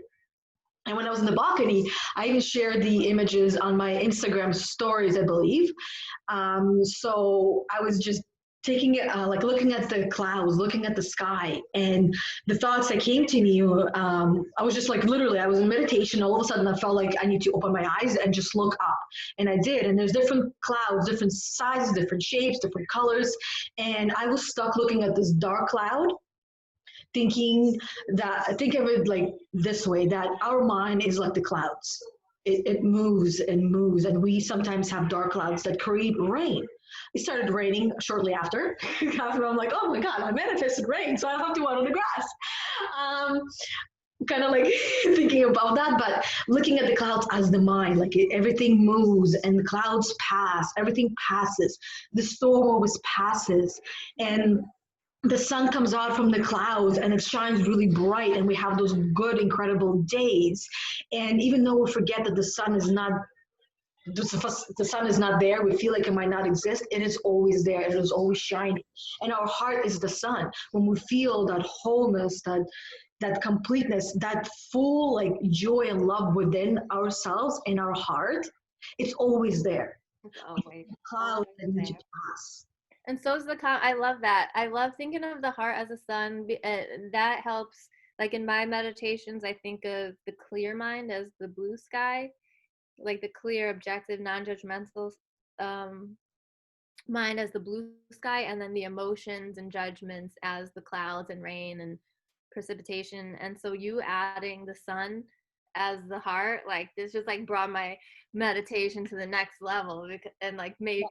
And when I was in the balcony, I even shared the images on my Instagram stories, I believe. So I was just taking it, like looking at the clouds, looking at the sky, and the thoughts that came to me. I was just like, literally, I was in meditation. All of a sudden, I felt like I need to open my eyes and just look up, and I did. And there's different clouds, different sizes, different shapes, different colors, and I was stuck looking at this dark cloud, thinking that, think of it like this way, that our mind is like the clouds. It moves and moves, and we sometimes have dark clouds that create rain. It started raining shortly after. I'm like, oh my god, I manifested rain, so I don't have to water the grass. um, Kind of like thinking about that, but looking at the clouds as the mind, like everything moves and the clouds pass, everything passes, the storm always passes, and the sun comes out from the clouds and it shines really bright, and we have those good incredible days. And even though we forget that the sun is not, the sun is not there, we feel like it might not exist, it is always there, it is always shining. And our heart is the sun. When we feel that wholeness, that completeness, that full like joy and love within ourselves, in our heart, it's always there. It's always, Clouds always that need to there. pass. And so is the I love that. I love thinking of the heart as a sun. That helps. Like in my meditations, I think of the clear mind as the blue sky, like the clear, objective, non-judgmental um, mind as the blue sky, and then the emotions and judgments as the clouds and rain and precipitation. And so you adding the sun as the heart, like this just like brought my meditation to the next level, and like made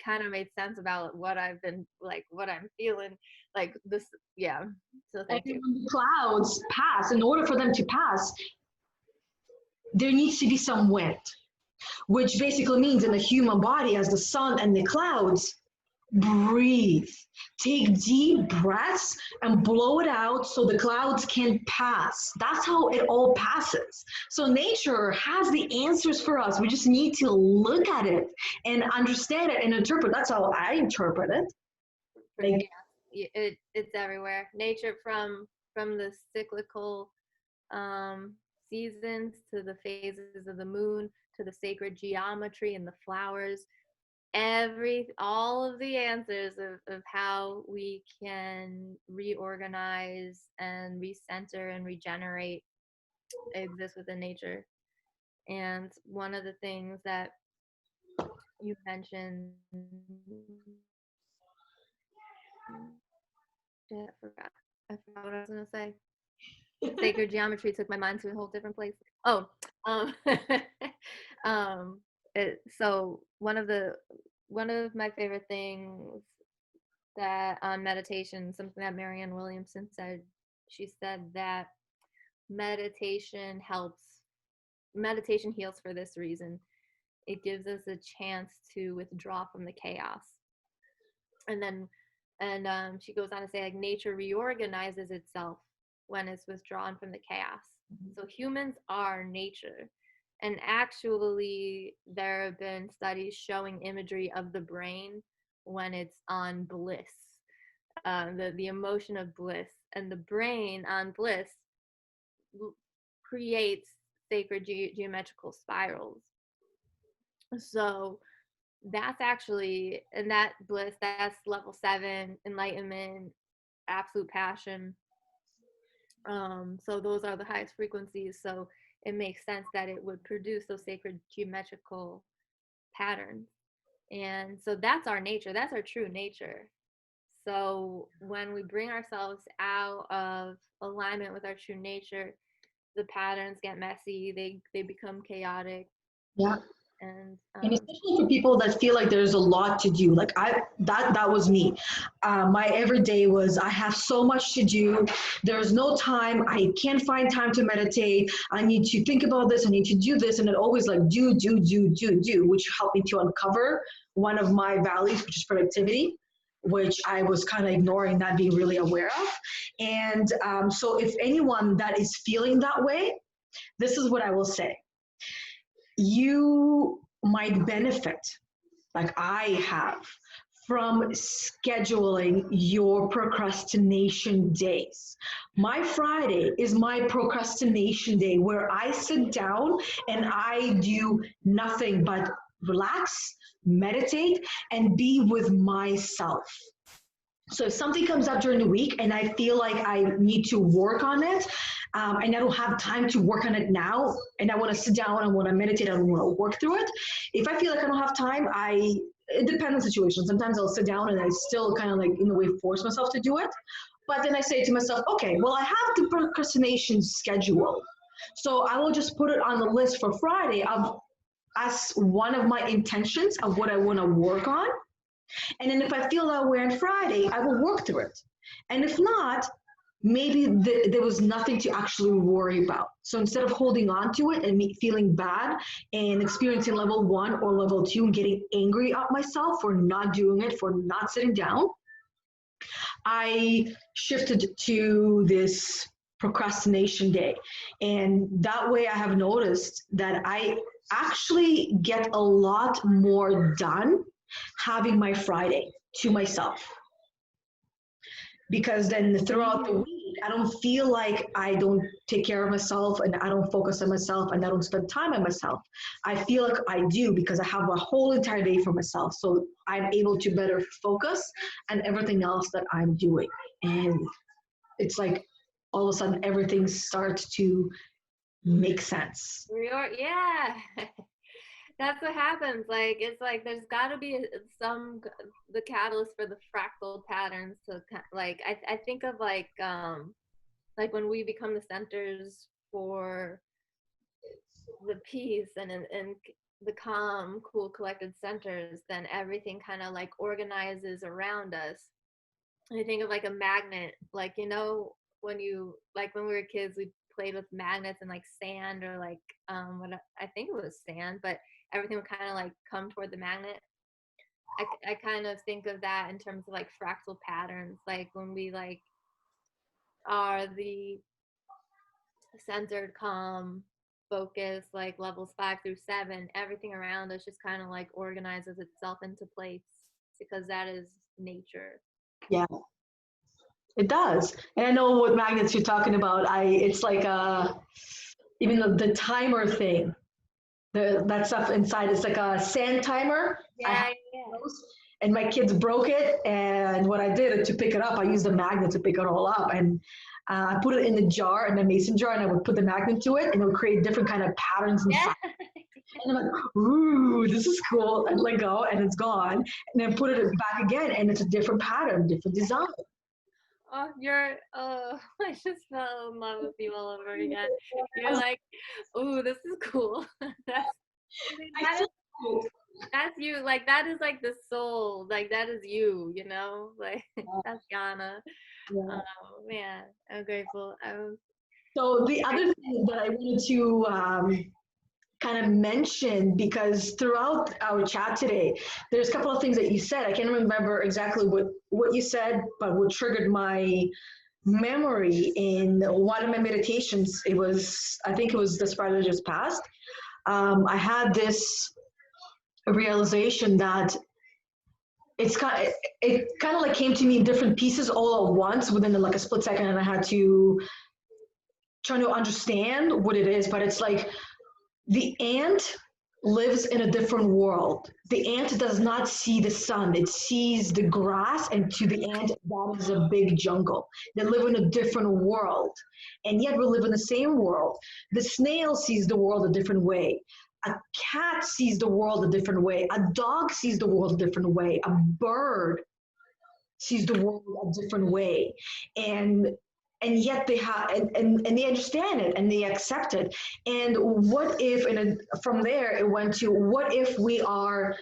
sense about what I've been like, what I'm feeling like this. Yeah. So And thank you. when the clouds pass, in order for them to pass, there needs to be some wind, which basically means in the human body, as the sun and the clouds, breathe. Take deep breaths and blow it out so the clouds can pass. That's how it all passes. So nature has the answers for us. We just need to look at it and understand it and interpret. That's how I interpret it. Like, It's everywhere. Nature, from the cyclical um, seasons to the phases of the moon to the sacred geometry and the flowers, all of the answers of how we can reorganize and recenter and regenerate exist within nature. And one of the things that you mentioned, I forgot. I forgot what I was gonna say. Sacred geometry took my mind to a whole different place. Oh, um, so one of my favorite things that on meditation, something that Marianne Williamson said, she said that meditation helps, meditation heals for this reason. It gives us a chance to withdraw from the chaos. And then, and she goes on to say, like, nature reorganizes itself when it's withdrawn from the chaos. So humans are nature. And actually, there have been studies showing imagery of the brain when it's on bliss, the emotion of bliss. And the brain on bliss creates sacred geometrical spirals. So that's actually, and that bliss, that's level 7, enlightenment, absolute passion. So those are the highest frequencies. So it makes sense that it would produce those sacred geometrical patterns. And so that's our nature. That's our true nature. So when we bring ourselves out of alignment with our true nature, the patterns get messy. They become chaotic. yeah. And And especially for people that feel like there's a lot to do, like that was me. My everyday was I have so much to do. There's no time. I can't find time to meditate. I need to think about this. I need to do this, and it always like do, which helped me to uncover one of my values, which is productivity, which I was kind of ignoring, not being really aware of. And so, if anyone that is feeling that way, this is what I will say: you might benefit, like I have, from scheduling your procrastination days. My Friday is my procrastination day where I sit down and I do nothing but relax, meditate, and be with myself. So if something comes up during the week and I feel like I need to work on it, and I don't have time to work on it now, and I want to sit down and want to meditate and want to work through it, if I feel like I don't have time, it depends on the situation. Sometimes I'll sit down and I still kind of like in a way force myself to do it. But then I say to myself, okay, well, I have the procrastination schedule. So I will just put it on the list for Friday of as one of my intentions of what I want to work on. And then if I feel that way on Friday, I will work through it. And if not, maybe there was nothing to actually worry about. So instead of holding on to it and me feeling bad and experiencing level 1 or level 2 and getting angry at myself for not doing it, for not sitting down, I shifted to this procrastination day. And that way I have noticed that I actually get a lot more done having my Friday to myself. Because then throughout the week, I don't feel like I don't take care of myself and I don't focus on myself and I don't spend time on myself. I feel like I do because I have a whole entire day for myself. So I'm able to better focus on everything else that I'm doing. And it's like all of a sudden everything starts to make sense. yeah. That's what happens. Like it's like there's got to be the catalyst for the fractal patterns to like I think of like when we become the centers for the peace and the calm, cool, collected centers, then everything kind of like organizes around us. I think of like a magnet, like when we were kids, we played with magnets and like sand or like what I think it was sand, but everything would kind of like come toward the magnet. I kind of think of that in terms of like fractal patterns, like when we like are the centered, calm, focus, like levels 5 through 7, everything around us just kind of like organizes itself into place because that is nature. Yeah, it does. And I know what magnets you're talking about. It's like even the timer thing. That stuff inside is like a sand timer. I have those, and my kids broke it. And what I did to pick it up, I used a magnet to pick it all up, and I put it in the jar, in a mason jar, and I would put the magnet to it, and it would create different kind of patterns inside. And I'm like, ooh, this is cool, and let go, and it's gone, and then put it back again, and it's a different pattern, different design. I just fell in love with you all over again. You're like, ooh, this is cool. That's you. Like, that is like the soul. Like, that is you, Like, that's Yana. Yeah. Oh, man. I'm grateful. So the other thing that I wanted to kind of mention, because throughout our chat today, there's a couple of things that you said. I can't remember exactly what you said, but what triggered my memory in one of my meditations, I think it was this Friday just passed. I had this realization that it kind of like came to me in different pieces all at once within like a split second, and I had to try to understand what it is. But it's like the ant lives in a different world. The ant does not see the sun. It sees the grass, and to the ant, that is a big jungle. They live in a different world, and yet we live in the same world. The snail sees the world a different way. A cat sees the world a different way. A dog sees the world a different way. A bird sees the world a different way. And and yet they have and they understand it and they accept it. And what if from there it went to what if we are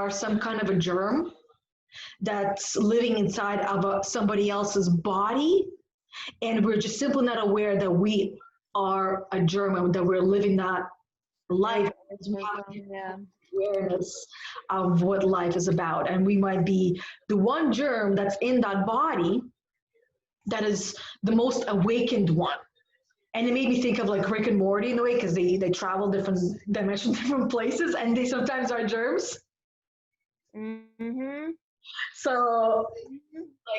some kind of a germ that's living inside of somebody else's body, and we're just simply not aware that we are a germ and that we're living that life. We have Yeah. awareness of what life is about, and we might be the one germ that's in that body that is the most awakened one. And it made me think of like Rick and Morty in a way, because they travel different dimensions, different places, and they sometimes are germs. Mm-hmm. So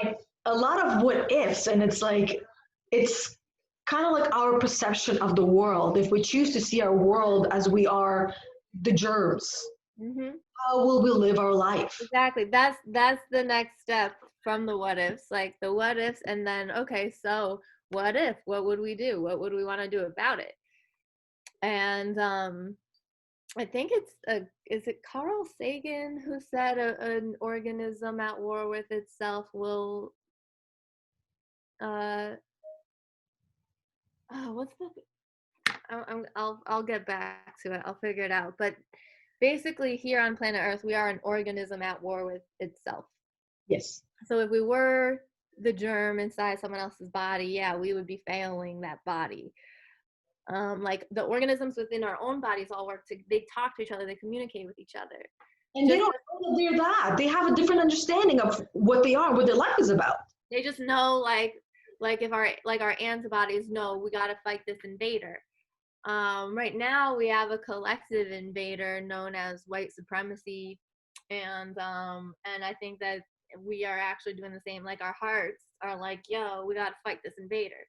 like a lot of what ifs, and it's like it's kind of like our perception of the world. If we choose to see our world as we are the germs, Mm-hmm. how will we live our life? Exactly. That's the next step from the what ifs, like the what ifs, and then okay, so what if? What would we do? What would we want to do about it? And I think is it Carl Sagan who said an organism at war with itself will uh oh, what's the I'll get back to it. I'll figure it out. But basically, here on planet Earth, we are an organism at war with itself. Yes. So if we were the germ inside someone else's body, yeah, we would be failing that body. Like the organisms within our own bodies all work they talk to each other, they communicate with each other. And they don't know that they're that. They have a different understanding of what they are, what their life is about. They just know like if our antibodies know we got to fight this invader. Right now we have a collective invader known as white supremacy, and I think that we are actually doing the same. Like our hearts are like, yo, we got to fight this invader.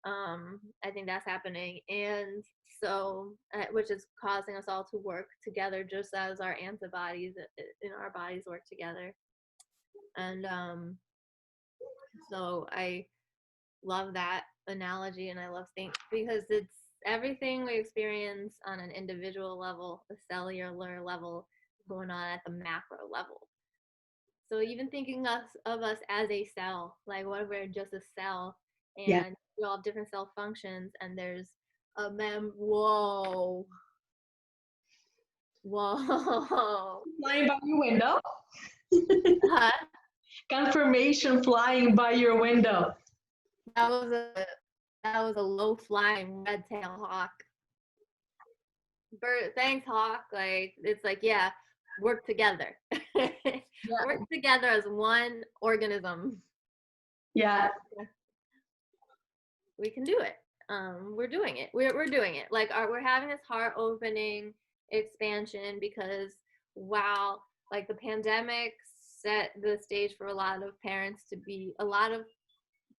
I think that's happening, and so which is causing us all to work together, just as our antibodies in our bodies work together. And so I love that analogy, and I love think because it's everything we experience on an individual level, a cellular level, going on at the macro level. So even thinking of us as a cell, like what if we're just a cell Yeah. and we all have different cell functions, and there's a whoa, whoa, Flying by your window. huh? Confirmation flying by your window. That was a low flying red tail hawk. Bird, thanks hawk. Like it's like, yeah, work together. Yeah. Work together as one organism. Yeah. We can do it. We're doing it. We're doing it. Like we're having this heart opening expansion because wow, like the pandemic set the stage for a lot of parents a lot of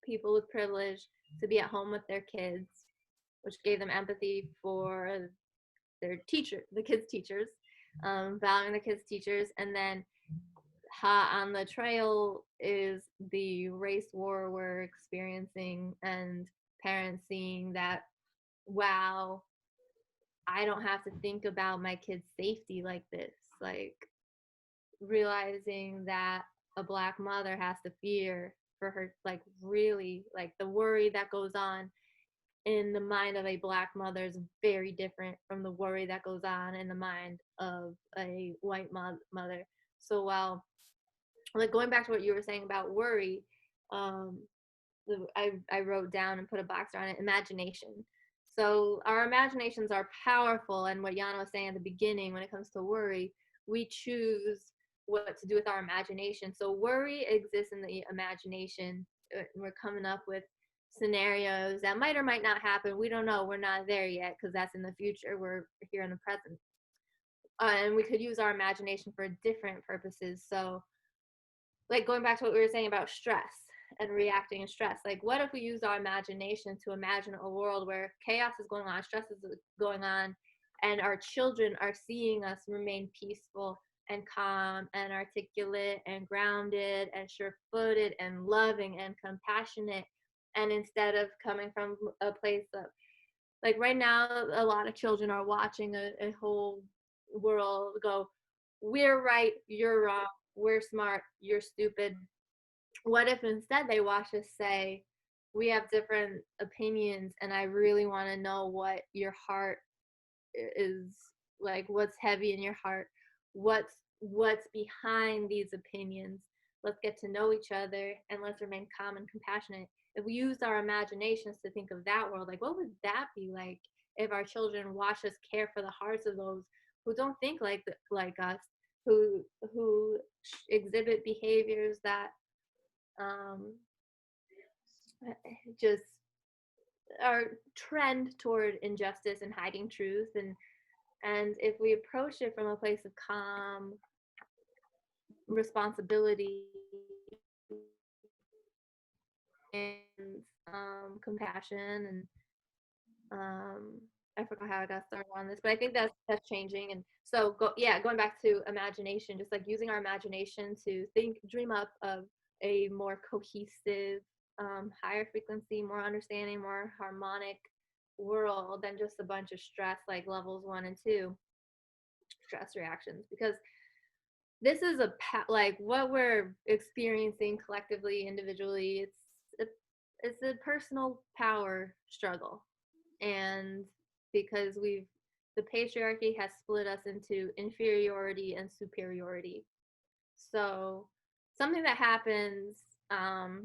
people with privilege to be at home with their kids, which gave them empathy for their the kids' teachers, valuing the kids' teachers, and then hot on the trail is the race war we're experiencing, and parents seeing that, wow, I don't have to think about my kids' safety like this. Like realizing that a Black mother has to fear for her, like really, like the worry that goes on in the mind of a Black mother is very different from the worry that goes on in the mind of a white mother. So while, like going back to what you were saying about worry, um, I wrote down and put a box around it, imagination. So our imaginations are powerful, and what Yana was saying at the beginning, when it comes to worry, we choose what to do with our imagination. So worry exists in the imagination. We're coming up with scenarios that might or might not happen. We don't know. We're not there yet because that's in the future. We're here in the present. And we could use our imagination for different purposes. So like going back to what we were saying about stress and reacting in stress, like what if we use our imagination to imagine a world where chaos is going on, stress is going on, and our children are seeing us remain peaceful and calm and articulate and grounded and sure-footed and loving and compassionate, and instead of coming from a place of, like right now a lot of children are watching a whole world go, we're right, you're wrong, we're smart, you're stupid, what if instead they watch us say, we have different opinions, and I really want to know what your heart is like, what's heavy in your heart, what's behind these opinions. Let's get to know each other, and let's remain calm and compassionate. If we used our imaginations to think of that world, like, what would that be like if our children watch us care for the hearts of those who don't think like us, who exhibit behaviors that um, just are trend toward injustice and hiding truth. And if we approach it from a place of calm responsibility and compassion, and I forgot how I got started on this, but I think that's changing. And so going back to imagination, just like using our imagination to dream up of a more cohesive, higher frequency, more understanding, more harmonic world than just a bunch of stress, like levels 1 and 2 stress reactions. Because this is like what we're experiencing collectively, individually. It's a personal power struggle, and because the patriarchy has split us into inferiority and superiority. So something that happens, and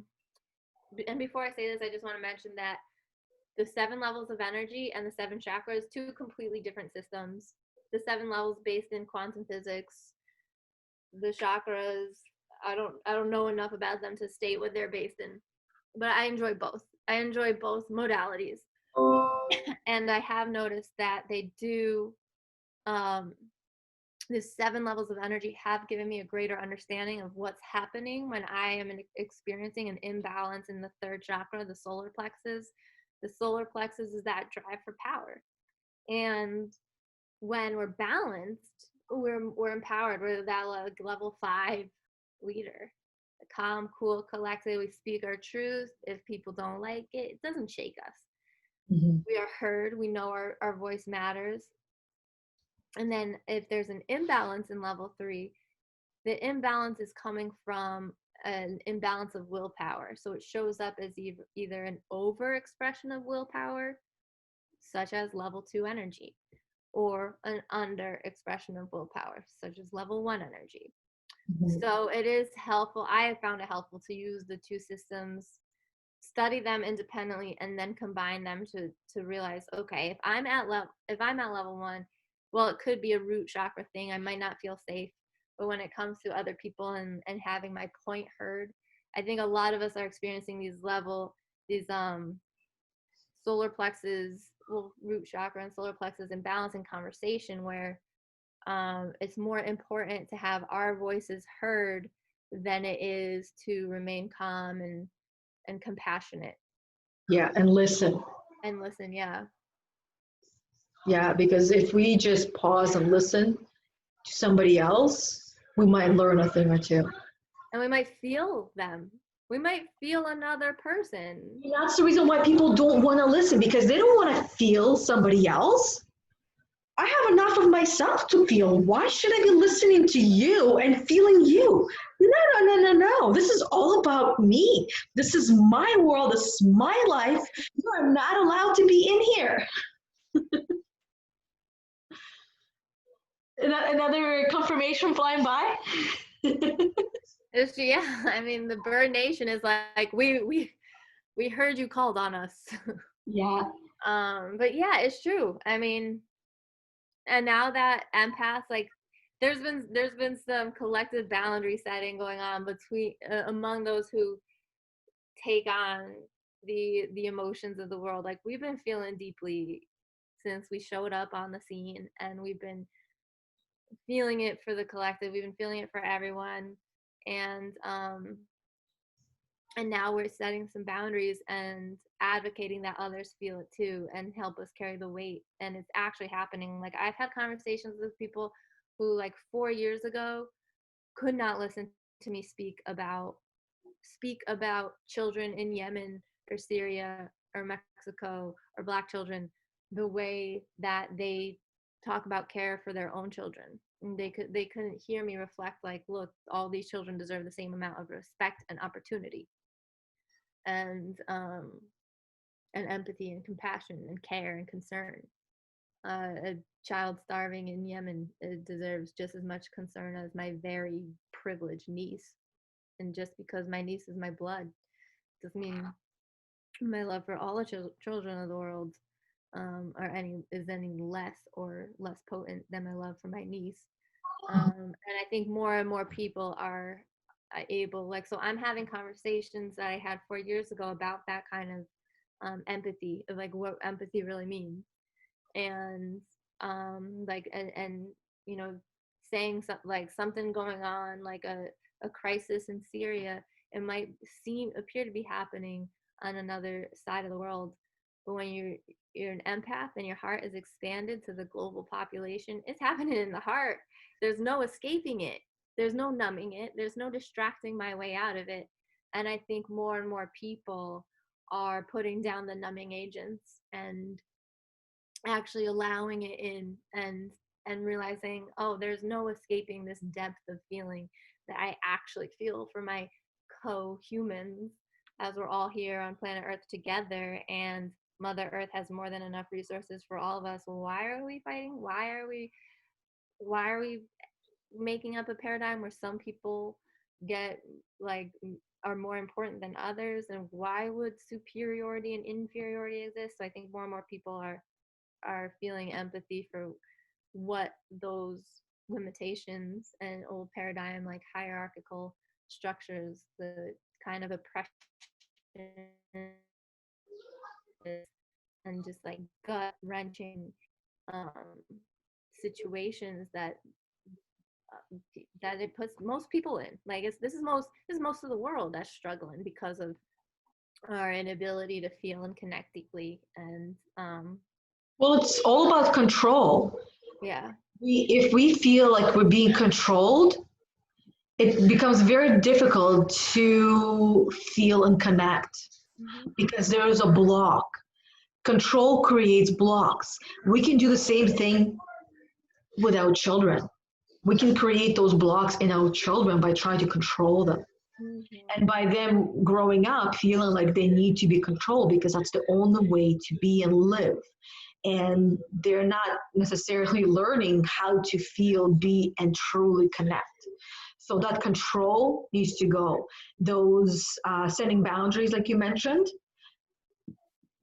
before I say this, I just want to mention that the 7 levels of energy and the 7 chakras, 2 completely different systems. The 7 levels based in quantum physics. The chakras, I don't know enough about them to state what they're based in, but I enjoy both. I enjoy both modalities. And I have noticed that they do, the 7 levels of energy have given me a greater understanding of what's happening when I am experiencing an imbalance in the 3rd chakra, the solar plexus. The solar plexus is that drive for power. And when we're balanced, we're empowered. We're that like level 5 leader, calm, cool, collected. We speak our truth. If people don't like it, it doesn't shake us. Mm-hmm. We are heard. We know our voice matters. And then if there's an imbalance in level 3, the imbalance is coming from an imbalance of willpower. So it shows up as either an overexpression of willpower, such as level 2 energy, or an under expression of willpower, such as level 1 energy. Mm-hmm. So it is helpful. I have found it helpful to use the 2 systems, study them independently, and then combine them to realize, okay, if I'm at level 1, well, it could be a root chakra thing. I might not feel safe. But when it comes to other people and having my point heard, I think a lot of us are experiencing these solar plexus, well, root chakra and solar plexus imbalance in conversation, where it's more important to have our voices heard than it is to remain calm and compassionate. Yeah, and listen. And listen, yeah. Yeah, because if we just pause and listen to somebody else, we might learn a thing or two. And we might feel them. We might feel another person. And that's the reason why people don't want to listen, because they don't want to feel somebody else. I have enough of myself to feel. Why should I be listening to you and feeling you? No. This is all about me. This is my world. This is my life. You are not allowed to be in here. Another confirmation flying by. Yeah, I mean, the Bird Nation is like we heard you called on us. Yeah. But yeah, it's true. I mean, and now that empaths, like, there's been some collective boundary setting going on between among those who take on the emotions of the world. Like, we've been feeling deeply since we showed up on the scene, and we've been feeling it for the collective. We've been feeling it for everyone, and now we're setting some boundaries and advocating that others feel it too and help us carry the weight. And it's actually happening. Like, I've had conversations with people who, like, 4 years ago, could not listen to me speak about children in Yemen or Syria or Mexico or Black children the way that they talk about care for their own children. they couldn't hear me reflect like, look, all these children deserve the same amount of respect and opportunity, and empathy and compassion and care and concern. A child starving in Yemen deserves just as much concern as my very privileged niece. And just because my niece is my blood doesn't mean my love for all the children of the world is any less or less potent than my love for my niece. And I think more and more people are able, like, so I'm having conversations that I had 4 years ago about that kind of empathy, of like what empathy really means, and like, and you know, saying something like something going on, like a crisis in Syria, it might appear to be happening on another side of the world, but when you're an empath and your heart is expanded to the global population, it's happening in the heart. There's no escaping it. There's no numbing it. There's no distracting my way out of it. And I think more and more people are putting down the numbing agents and actually allowing it in, and realizing, oh, there's no escaping this depth of feeling that I actually feel for my co-humans, as we're all here on planet Earth together, and Mother Earth has more than enough resources for all of us. Why are we fighting? Why are we making up a paradigm where some people get like are more important than others? And why would superiority and inferiority exist? So I think more and more people are feeling empathy for what those limitations and old paradigm, like hierarchical structures, the kind of oppression and just like gut wrenching um, situations that it puts most people in. Like, this is most of the world that's struggling because of our inability to feel and connect deeply. And Well, it's all about control. yeah. If we feel like we're being controlled, it becomes very difficult to feel and connect Mm-hmm. because there is a block. Control creates blocks. We can do the same thing with our children. We can create those blocks in our children by trying to control them. Mm-hmm. And by them growing up feeling like they need to be controlled because that's the only way to be and live. And they're not necessarily learning how to feel, be, and truly connect. So that control needs to go. Those setting boundaries, like you mentioned,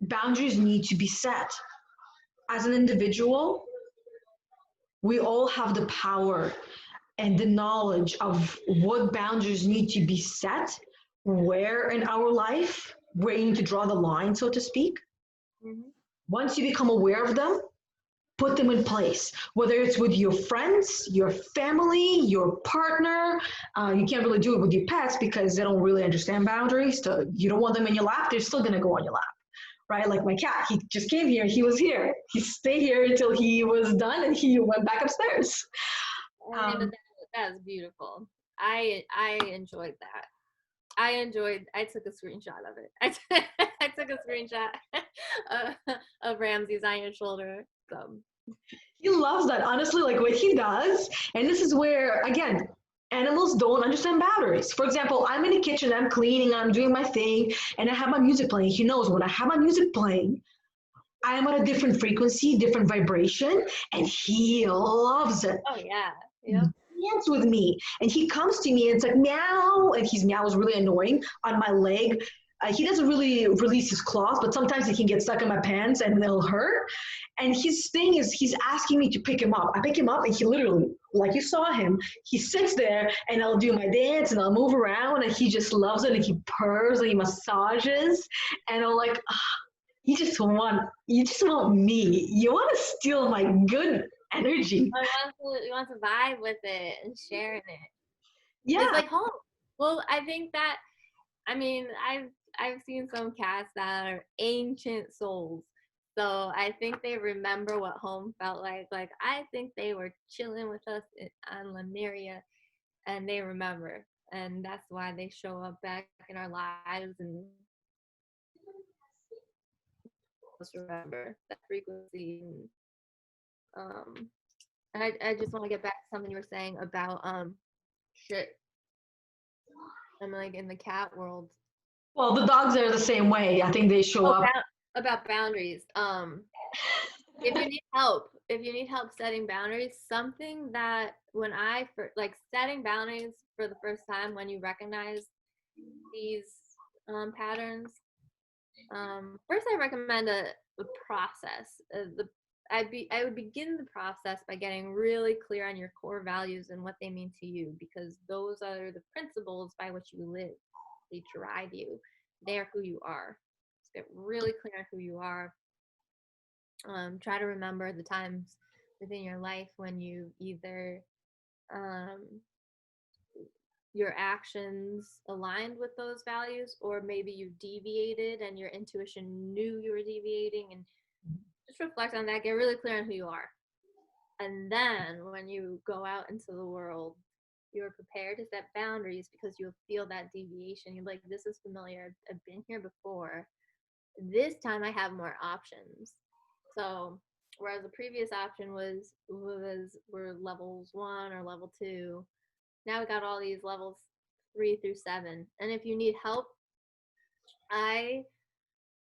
boundaries need to be set. As an individual, we all have the power and the knowledge of what boundaries need to be set, where in our life, where you need to draw the line, so to speak. Mm-hmm. Once you become aware of them, put them in place, whether it's with your friends, your family, your partner. You can't really do it with your pets because they don't really understand boundaries. So you don't want them in your lap, they're still going to go on your lap, right? Like my cat, he just came here, he was here. He stayed here until he was done and he went back upstairs. I mean, that's beautiful. I enjoyed that. I took a screenshot of it. I took a screenshot of Ramsey's on your shoulder. So He loves that. Honestly, like what he does, and this is where, again, animals don't understand boundaries. For example, I'm in the kitchen, I'm cleaning, I'm doing my thing, and I have my music playing. He knows when I have my music playing, I am at a different frequency, different vibration, and he loves it. oh yeah. He Yep. dance with me, and he comes to me and it's like meow, and his meow is really annoying on my leg. He doesn't really release his claws, but sometimes he can get stuck in my pants and it'll hurt. And his thing is, he's asking me to pick him up. I pick him up, and he literally, like you saw him, he sits there, and I'll do my dance, and I'll move around, and he just loves it, and he purrs, and he massages, and I'm like, you just want me. You want to steal my good energy. You want to vibe with it and sharing it. It's Yeah. like home. Well, I think that, I mean, I've seen some cats that are ancient souls. So I think they remember what home felt like. Like, I think they were chilling with us on Lemuria, and they remember. And that's why they show up back in our lives and just remember that frequency. And, And I just want to get back to something you were saying about shit. I'm like in the cat world. Well, the dogs are the same way. I think they show Oh, up. about boundaries. If you need help setting boundaries, something that when like setting boundaries for the first time, when you recognize these patterns, first I recommend a process. I would begin the process by getting really clear on your core values and what they mean to you, because those are the principles by which you live. They drive you. They are who you are. So get really clear on who you are. Try to remember the times within your life when you either um, your actions aligned with those values, or maybe you deviated and your intuition knew you were deviating, and just reflect on that, get really clear on who you are. And then when you go out into the world, you're prepared to set boundaries because you'll feel that deviation. You're like, this is familiar. I've been here before. This time I have more options. So whereas the previous option were levels 1 or level 2, now we got all these levels 3 through 7. And if you need help, I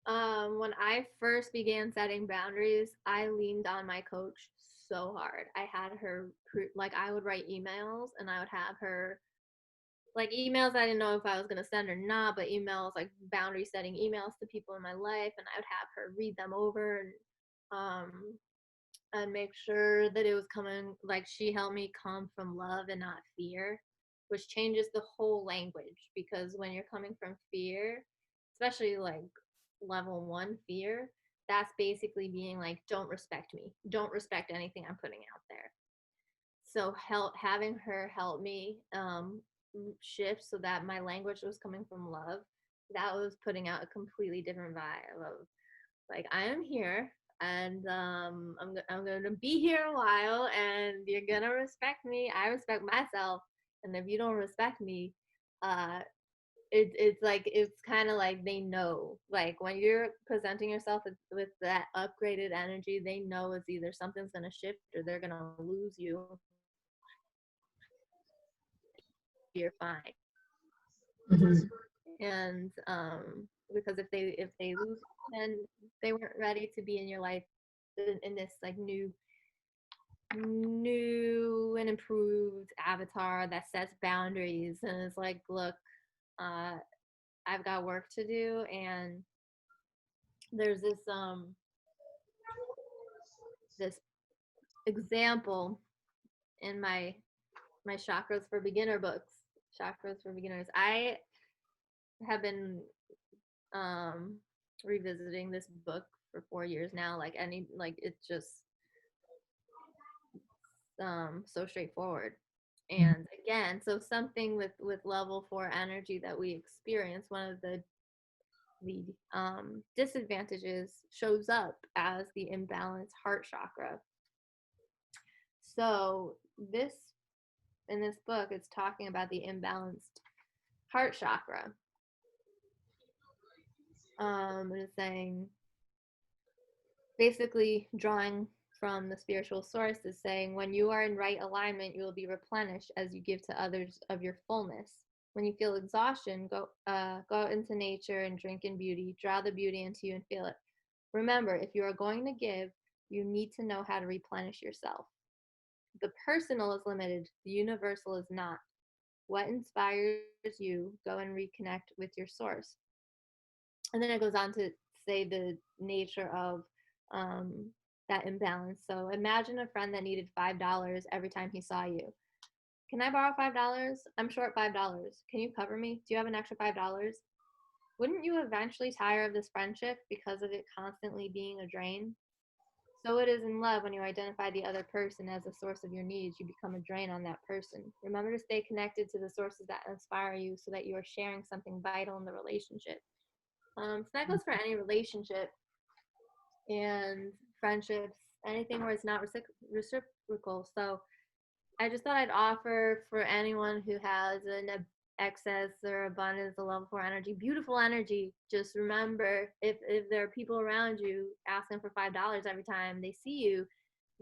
when I first began setting boundaries, I leaned on my coach so hard. I had her like I would write emails and I would have her like emails I didn't know if I was gonna send or not, but emails like boundary setting emails to people in my life, and I would have her read them over um and make sure that it was coming, like she helped me come from love and not fear, which changes the whole language, because when you're coming from fear, especially like level 1 fear, that's basically being like, don't respect me, don't respect anything I'm putting out there. So having her help me shift so that my language was coming from love, that was putting out a completely different vibe of like, I am here, and I'm gonna be here a while, and you're gonna respect me. I respect myself, and if you don't respect me, uh, it's kind of like they know, like when you're presenting yourself with that upgraded energy, they know it's either something's gonna shift or they're gonna lose you. You're fine. Mhm. And because if they lose, then they weren't ready to be in your life in this like new and improved avatar that sets boundaries and is like, look, uh I've got work to do. And there's this example in my chakras for beginner books, chakras for beginners. I have been um revisiting this book for 4 years now, like any, like it's just so straightforward. And again, so something with level 4 energy that we experience, one of the disadvantages shows up as the imbalanced heart chakra. So this in this book, it's talking about the imbalanced heart chakra. It's saying, basically drawing from the spiritual source, is saying, when you are in right alignment, you will be replenished as you give to others of your fullness. When you feel exhaustion, go out into nature and drink in beauty. Draw the beauty into you and feel it. Remember, if you are going to give, you need to know how to replenish yourself. The personal is limited, the universal is not. What inspires you? Go and reconnect with your source. And then it goes on to say the nature of that imbalance. So imagine a friend that needed $5 every time he saw you. Can I borrow $5? I'm short $5. Can you cover me? Do you have an extra $5? Wouldn't you eventually tire of this friendship because of it constantly being a drain? So it is in love. When you identify the other person as the source of your needs, you become a drain on that person. Remember to stay connected to the sources that inspire you so that you are sharing something vital in the relationship. So that goes for any relationship and friendships, anything where it's not reciprocal. So I just thought I'd offer for anyone who has an excess or abundance of level 4 energy, beautiful energy. Just remember, if there are people around you asking for $5 every time they see you,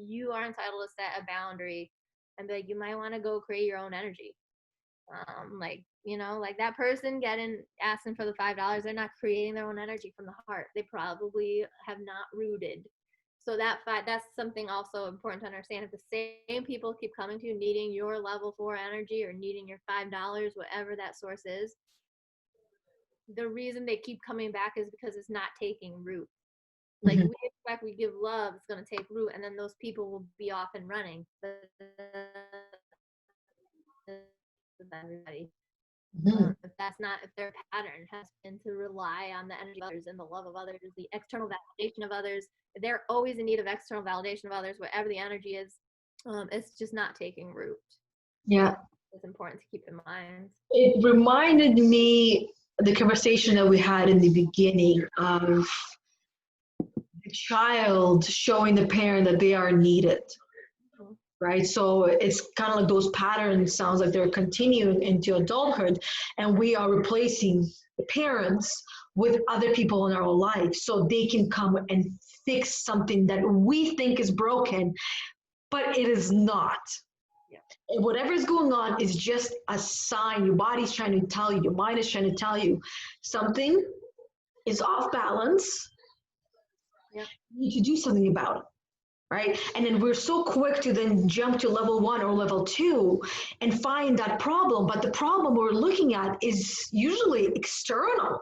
you are entitled to set a boundary and be like, you might want to go create your own energy. Like, you know, like that person asking for the $5, they're not creating their own energy from the heart. They probably have not rooted. So that's something also important to understand. If the same people keep coming to you needing your level 4 energy or needing your $5, whatever that source is, the reason they keep coming back is because it's not taking root. Like we expect, we give love, it's going to take root, and then those people will be off and running. But everybody, if their pattern has been to rely on the energy of others and the love of others, the external validation of others, they're always in need of external validation of others, whatever the energy is. It's just not taking root. Yeah. It's important to keep in mind. It reminded me the conversation that we had in the beginning of the child showing the parent that they are needed, right? So it's kind of like those patterns sounds like they're continuing into adulthood, and we are replacing the parents with other people in our life so they can come and fix something that we think is broken, but it is not. Whatever is going on is just a sign. Your body's trying to tell you, your mind is trying to tell you something is off balance. Yep. You need to do something about it, right? And then we're so quick to then jump to level 1 or level 2 and find that problem. But the problem we're looking at is usually external.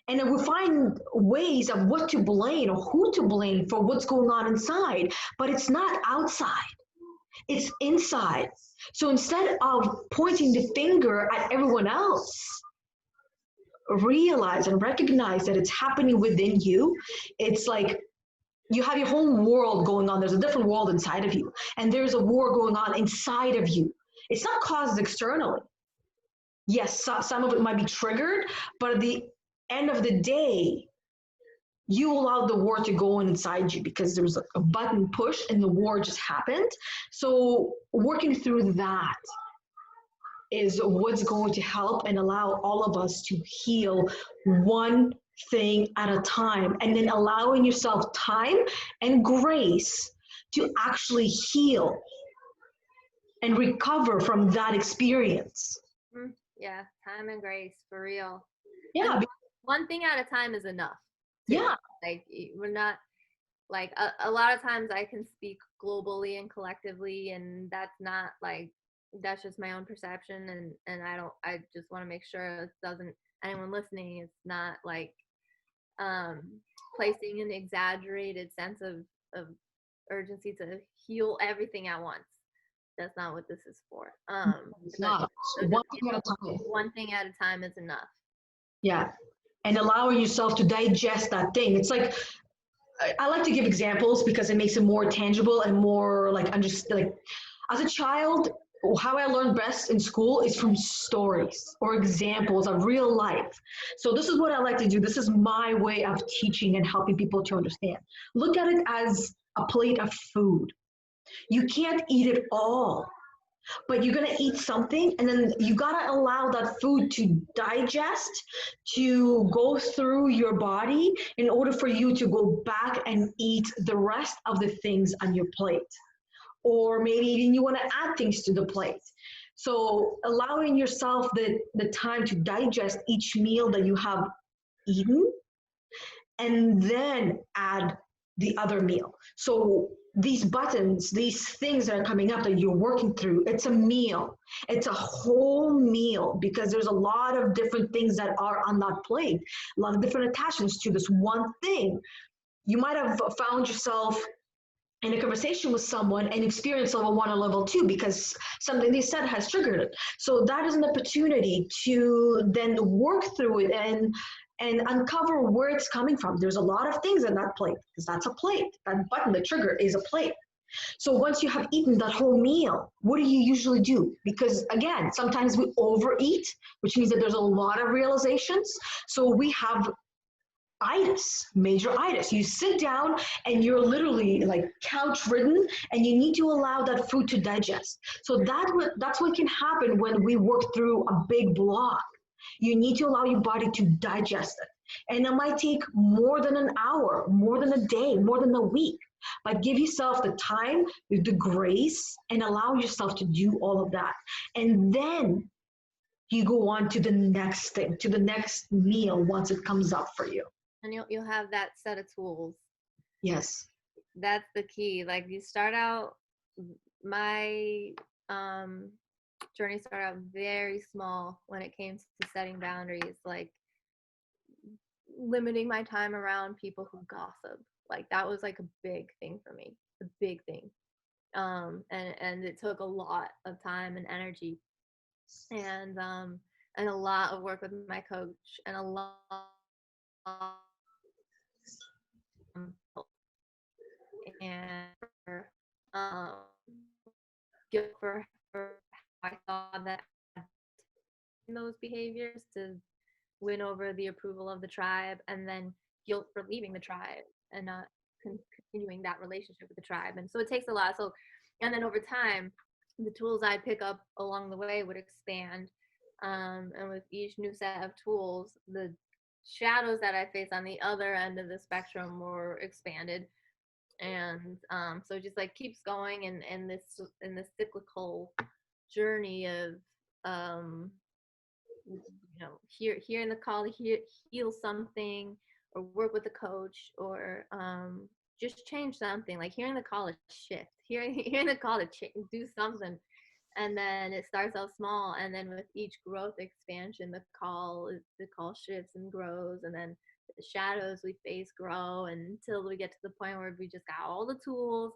And then we find ways of what to blame or who to blame for what's going on inside, but it's not outside. It's inside. So instead of pointing the finger at everyone else, realize and recognize that it's happening within you. It's like you have your whole world going on. There's a different world inside of you, and there's a war going on inside of you. It's not caused externally. Yes, some of it might be triggered, but at the end of the day, you allowed the war to go on inside you because there was a button push and the war just happened. So working through that is what's going to help and allow all of us to heal one thing at a time, and then allowing yourself time and grace to actually heal and recover from that experience. Yeah, time and grace, for real. Yeah. And one thing at a time is enough. Yeah. Like, we're not, like, a lot of times I can speak globally and collectively, and that's not, like, that's just my own perception, and I just want to make sure it doesn't, anyone listening, it's not, like, placing an exaggerated sense of urgency to heal everything at once. That's not what this is for. It's not. One thing at a time is enough. Yeah. And allowing yourself to digest that thing. It's like, I like to give examples because it makes it more tangible and more like understood. Like, as a child, how I learned best in school is from stories or examples of real life. So this is what I like to do. This is my way of teaching and helping people to understand. Look at it as a plate of food. You can't eat it all, but you're going to eat something, and then you got to allow that food to digest, to go through your body in order for you to go back and eat the rest of the things on your plate. Or maybe even you want to add things to the plate. So allowing yourself the time to digest each meal that you have eaten, and then add the other meal. So these buttons, these things that are coming up that you're working through, it's a meal. It's a whole meal because there's a lot of different things that are on that plate, a lot of different attachments to this one thing. You might have found yourself in a conversation with someone and experience level 1 or level 2 because something they said has triggered it. So that is an opportunity to then work through it and uncover where it's coming from. There's a lot of things in that plate because that's a plate. That button, the trigger, is a plate. So once you have eaten that whole meal, what do you usually do? Because again, sometimes we overeat, which means that there's a lot of realizations. So we have major itis. You sit down and you're literally like couch ridden, and you need to allow that food to digest. So that's what can happen when we work through a big block. You need to allow your body to digest it. And it might take more than an hour, more than a day, more than a week. But give yourself the time, the grace, and allow yourself to do all of that. And then you go on to the next thing, to the next meal once it comes up for you. And you'll have that set of tools. Yes. That's the key. Like you start out, my journey started out very small when it came to setting boundaries, like limiting my time around people who gossip. Like that was like a big thing for me, a big thing. And it took a lot of time and energy, and a lot of work with my coach, and a lot and um guilt for how I thought that those behaviors to win over the approval of the tribe, and then guilt for leaving the tribe and not continuing that relationship with the tribe. And so it takes a lot. So, and then over time, the tools I pick up along the way would expand. And with each new set of tools, the shadows that I face on the other end of the spectrum were expanded. And so it just like keeps going in this cyclical journey of hearing the call to heal something, or work with a coach, or just change something, like hearing the call to shift, hearing the call to do something. And then it starts out small, and then with each growth expansion, the call shifts and grows, and then the shadows we face grow until we get to the point where we just got all the tools.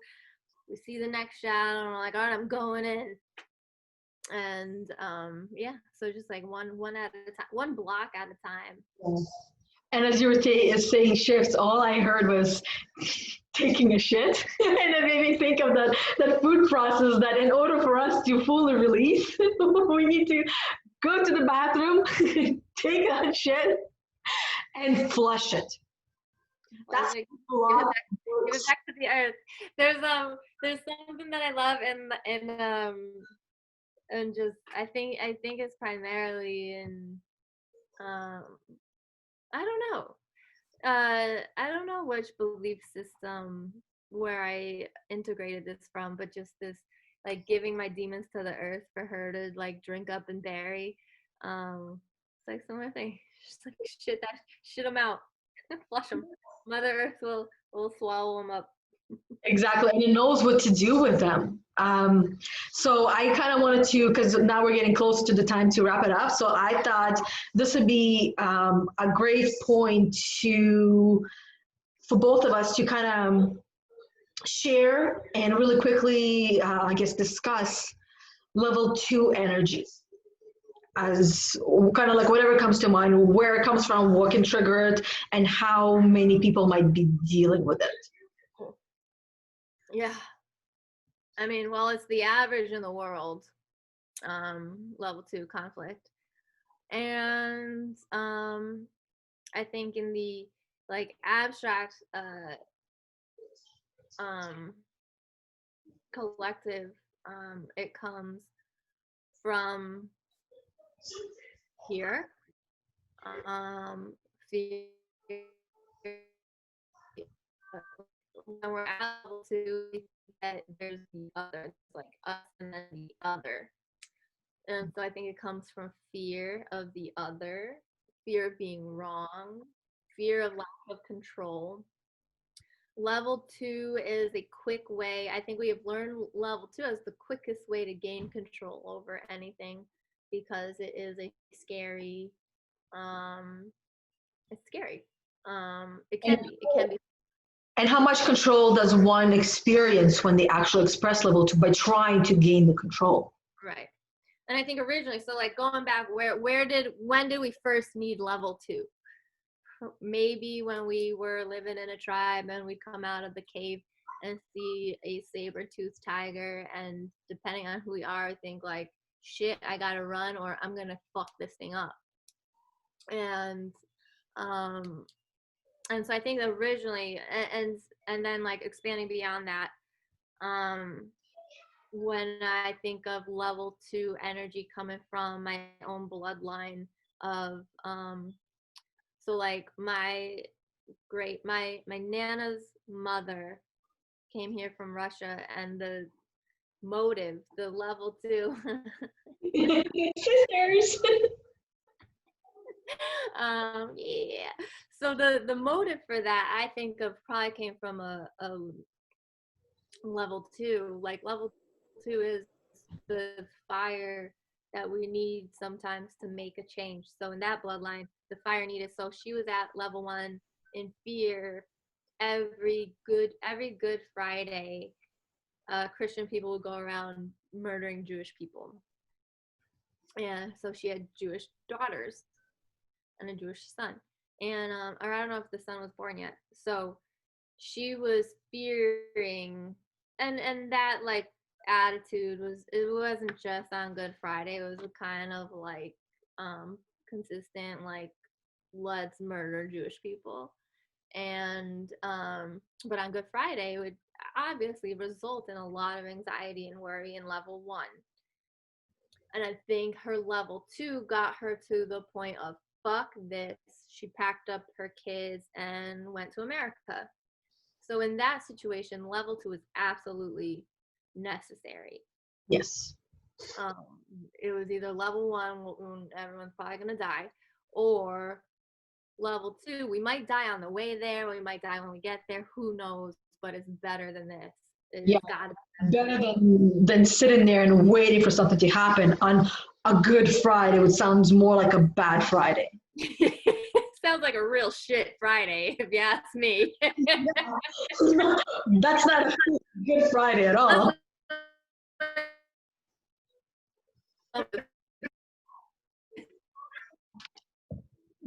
We see the next shadow and we're like, all right, I'm going in. And yeah, so just like one at a time, one block at a time. And as you were saying shifts, all I heard was taking a shit. And it made me think of that food process, that in order for us to fully release, we need to go to the bathroom, take a shit, and flush it. That's like, give it back to the earth. There's something that I love and just I think it's primarily in I don't know which belief system where I integrated this from, but just this like giving my demons to the earth for her to like drink up and bury. It's like similar thing. Just like shit them out, flush them. Mother Earth will swallow them up. Exactly, and it knows what to do with them. So I kind of wanted to, because now we're getting close to the time to wrap it up. So I thought this would be a great point for both of us to kind of share and really quickly, I guess, discuss level 2 energies, as kind of like whatever comes to mind, where it comes from, what can trigger it, and how many people might be dealing with it. Yeah. I mean, well, it's the average in the world, level 2 conflict. And I think in the like abstract collective, it comes from fear, fear when we're able to that there's the other, it's like us and then the other. And so I think it comes from fear of the other, fear of being wrong, fear of lack of control. Level 2 is a quick way. I think we have learned level 2 as the quickest way to gain control over anything, because it is a scary, it's scary. It can be. And how much control does one experience when they actually express level 2 by trying to gain the control? Right. And I think originally, so like going back, when did we first need level 2? Maybe when we were living in a tribe and we'd come out of the cave and see a saber-toothed tiger, and depending on who we are, think like, shit, I gotta run or I'm gonna fuck this thing up. And so I think originally, and then like expanding beyond that, when I think of level 2 energy coming from my own bloodline of so like my nana's mother came here from Russia, and the motive, the level 2. Sisters. Yeah. So the motive for that, I think of, probably came from a level 2. Like level 2 is the fire that we need sometimes to make a change. So in that bloodline, the fire needed. So she was at level 1 in fear. Every Good Friday, Christian people would go around murdering Jewish people. And so she had Jewish daughters and a Jewish son. And or I don't know if the son was born yet. So she was fearing, and that like attitude was, it wasn't just on Good Friday. It was a kind of like consistent, like, let's murder Jewish people. And but on Good Friday, it would obviously result in a lot of anxiety and worry in level 1. And I think her level 2 got her to the point of, fuck this. She packed up her kids and went to America. So in that situation, level 2 is absolutely necessary. Yes. Um, it was either level 1, when everyone's probably gonna die, or level 2, we might die on the way there, we might die when we get there, who knows, but it's better than this. Yeah. It's gotta Better than sitting there and waiting for something to happen on a Good Friday, which sounds more like a bad Friday. Sounds like a real shit Friday, if you ask me. That's not a Good Friday at all.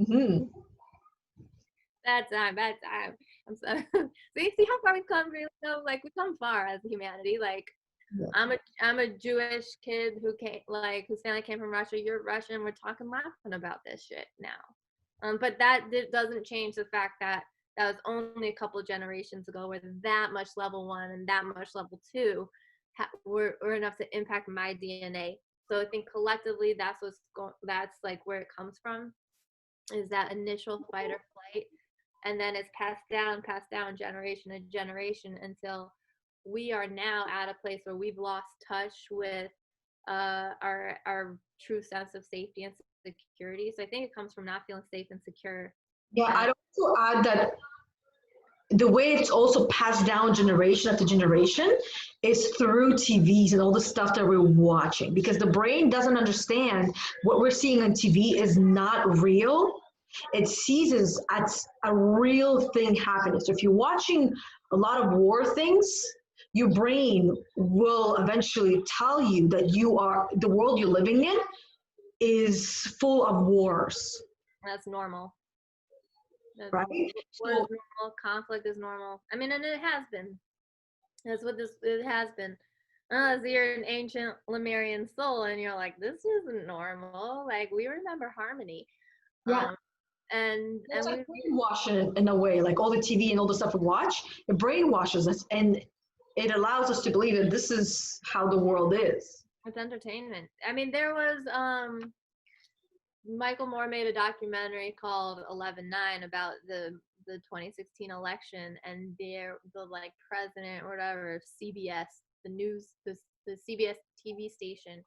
Mm-hmm. Bad time. I'm so see how far we've come, really though? Like, we've come far as a humanity. Like, Yeah. I'm a Jewish kid who came, like, whose family came from Russia. You're Russian. We're talking, laughing about this shit now. But that doesn't change the fact that that was only a couple of generations ago, where that much level 1 and that much level 2 were enough to impact my DNA. So I think collectively, that's that's like where it comes from, is that initial fight or flight, and then it's passed down generation to generation, until we are now at a place where we've lost touch with our true sense of safety and security. So I think it comes from not feeling safe and secure. Yeah, I'd also add that the way it's also passed down generation after generation is through TVs and all the stuff that we're watching, because the brain doesn't understand what we're seeing on TV is not real. It seizes as a real thing happening. So if you're watching a lot of war things, your brain will eventually tell you that the world you're living in is full of wars. That's normal. Right? War is normal. Conflict is normal. I mean, and it has been. That's what it has been. Unless you're an ancient Lemurian soul and you're like, this isn't normal. Like, we remember harmony. Yeah. And It's we like brainwashing in a way, like all the TV and all the stuff we watch, it brainwashes us and it allows us to believe that this is how the world is. It's entertainment. I mean, there was Michael Moore made a documentary called 11/9 about the 2016 election, and the like president or whatever, CBS, the CBS TV station,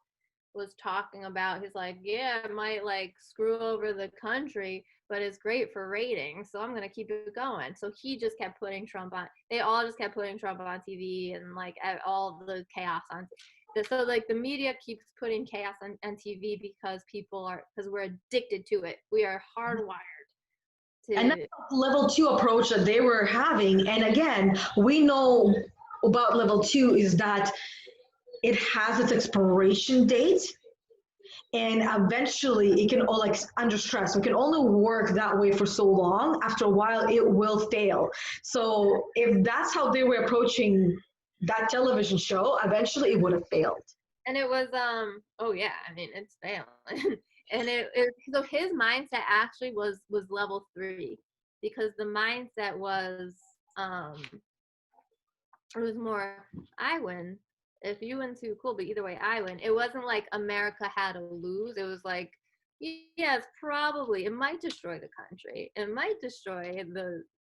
was talking about, he's like, yeah, it might like screw over the country, but it's great for ratings, so I'm gonna keep it going. So he just kept putting Trump on. They all just kept putting Trump on TV, and like all the chaos on. So like the media keeps putting chaos on TV because we're addicted to it. We are hardwired to. And that's the level 2 approach that they were having. And again, we know about level 2 is that it has its expiration date, and eventually it can, all like under stress, it can only work that way for so long. After a while it will fail. So if that's how they were approaching that television show, eventually it would have failed. And it was oh yeah, I mean, it's failing. And so his mindset actually was level 3, because the mindset was it was more, I win. If you win too, cool, but either way I win. It wasn't like America had to lose. It was like, yes, probably it might destroy the country, it might destroy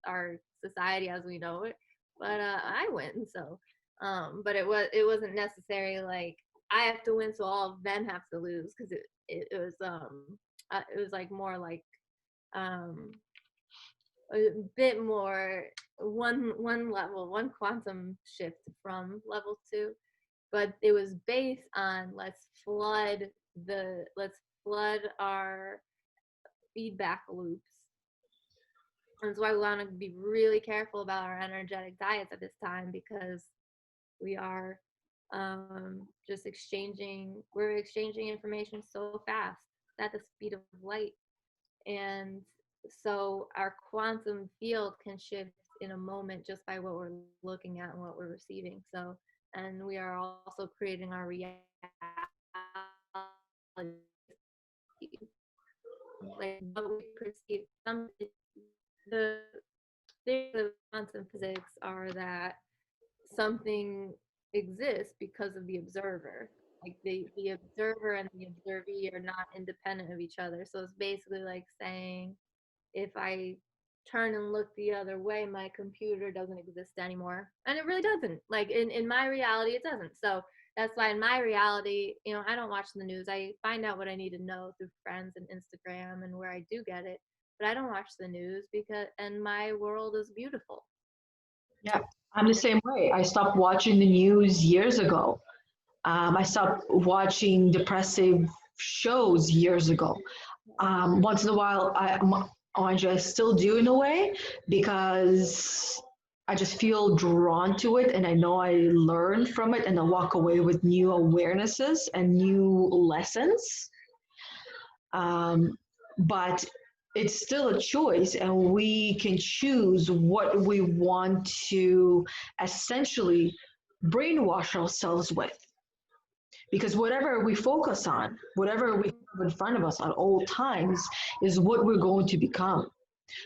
our society as we know it, but I win. So, but it wasn't necessarily like I have to win, so all of them have to lose, because it was like more like um a bit more one quantum shift from level two, but it was based on let's flood our feedback loops. And that's why we want to be really careful about our energetic diets at this time, because we are we're exchanging information so fast at the speed of light. And so our quantum field can shift in a moment just by what we're looking at and what we're receiving. So, and we are also creating our reality. Like what we perceive, the theories of quantum physics are that something exists because of the observer. Like the observer and the observee are not independent of each other. So it's basically like saying, if I turn and look the other way, my computer doesn't exist anymore. And it really doesn't. Like in my reality, it doesn't. So that's why in my reality, I don't watch the news. I find out what I need to know through friends and Instagram and where I do get it. But I don't watch the news, and my world is beautiful. Yeah, I'm the same way. I stopped watching the news years ago. I stopped watching depressive shows years ago. Once in a while, I still do in a way, because I just feel drawn to it and I know I learn from it and I walk away with new awarenesses and new lessons. Um, but it's still a choice, and we can choose what we want to essentially brainwash ourselves with. Because whatever we focus on, whatever we have in front of us at all times, is what we're going to become.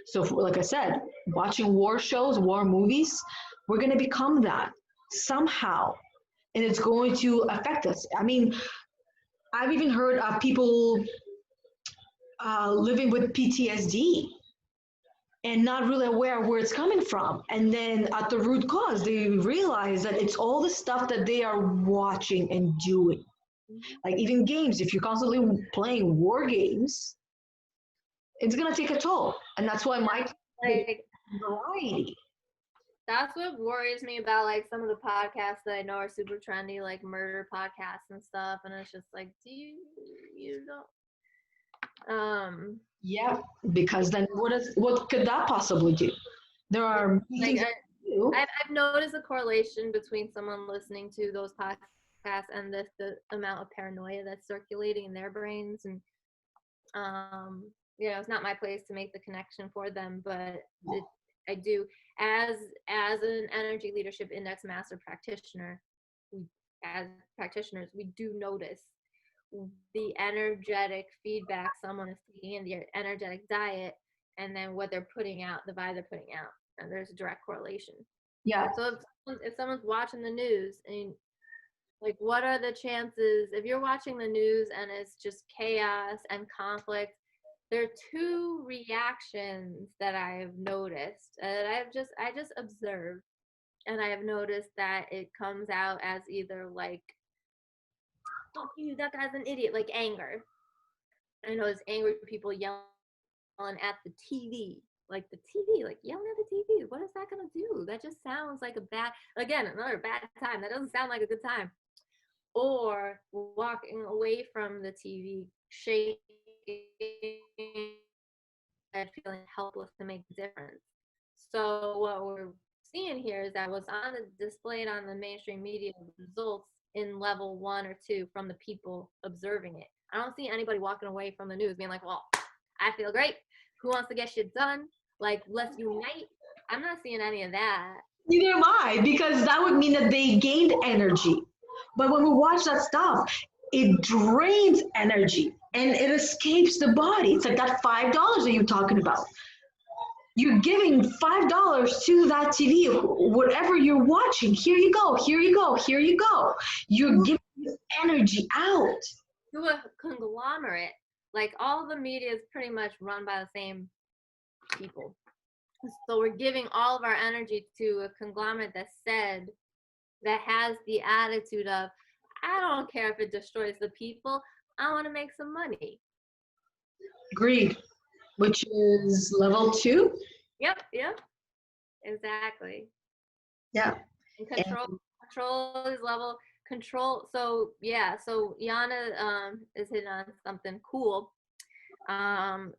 So, like I said, watching war shows, war movies, we're going to become that somehow, and it's going to affect us. I mean, I've even heard of people living with PTSD and not really aware of where it's coming from. And then at the root cause, they realize that it's all the stuff that they are watching and doing. Like even games, if you're constantly playing war games, it's gonna take a toll. And that's why my Like variety. that's what worries me about like some of the podcasts that I know are super trendy, like murder podcasts and stuff. And it's just like, you don't Yeah, because then what could that possibly do? There are like things that you do. I've noticed a correlation between someone listening to those podcasts and the amount of paranoia that's circulating in their brains. And it's not my place to make the connection for them, but I do, as an energy leadership index master practitioner. As practitioners, we do notice the energetic feedback someone is taking in, the energetic diet, and then what they're putting out, the vibe they're putting out, and there's a direct correlation. Yeah. So if someone's watching the news, and like, what are the chances if you're watching the news and it's just chaos and conflict? There are two reactions that I've noticed, and I just observed, and I have noticed that it comes out as either like, fuck you, that guy's an idiot, like anger. I know it's angry people yelling at the TV, like the TV, like yelling at the TV. What is that gonna do? That just sounds like another bad time. That doesn't sound like a good time. Or walking away from the TV, shaking and feeling helpless to make a difference. So what we're seeing here is that what's on the displayed on the mainstream media results in level 1 or 2 from the people observing it. I don't see anybody walking away from the news being like, well, I feel great. Who wants to get shit done? Like, let's unite. I'm not seeing any of that. Neither am I, because that would mean that they gained energy. But when we watch that stuff, it drains energy and it escapes the body. It's like that $5 that you're talking about. You're giving $5 to that TV, whatever you're watching. Here you go, here you go, here you go. You're giving this energy out. To a conglomerate. Like, all the media is pretty much run by the same people. So we're giving all of our energy to a conglomerate that has the attitude of, I don't care if it destroys the people, I want to make some money. Greed, which is level 2. Yep, yep, exactly. Yeah. And And control is level control. So yeah, so Yana is hitting on something cool. At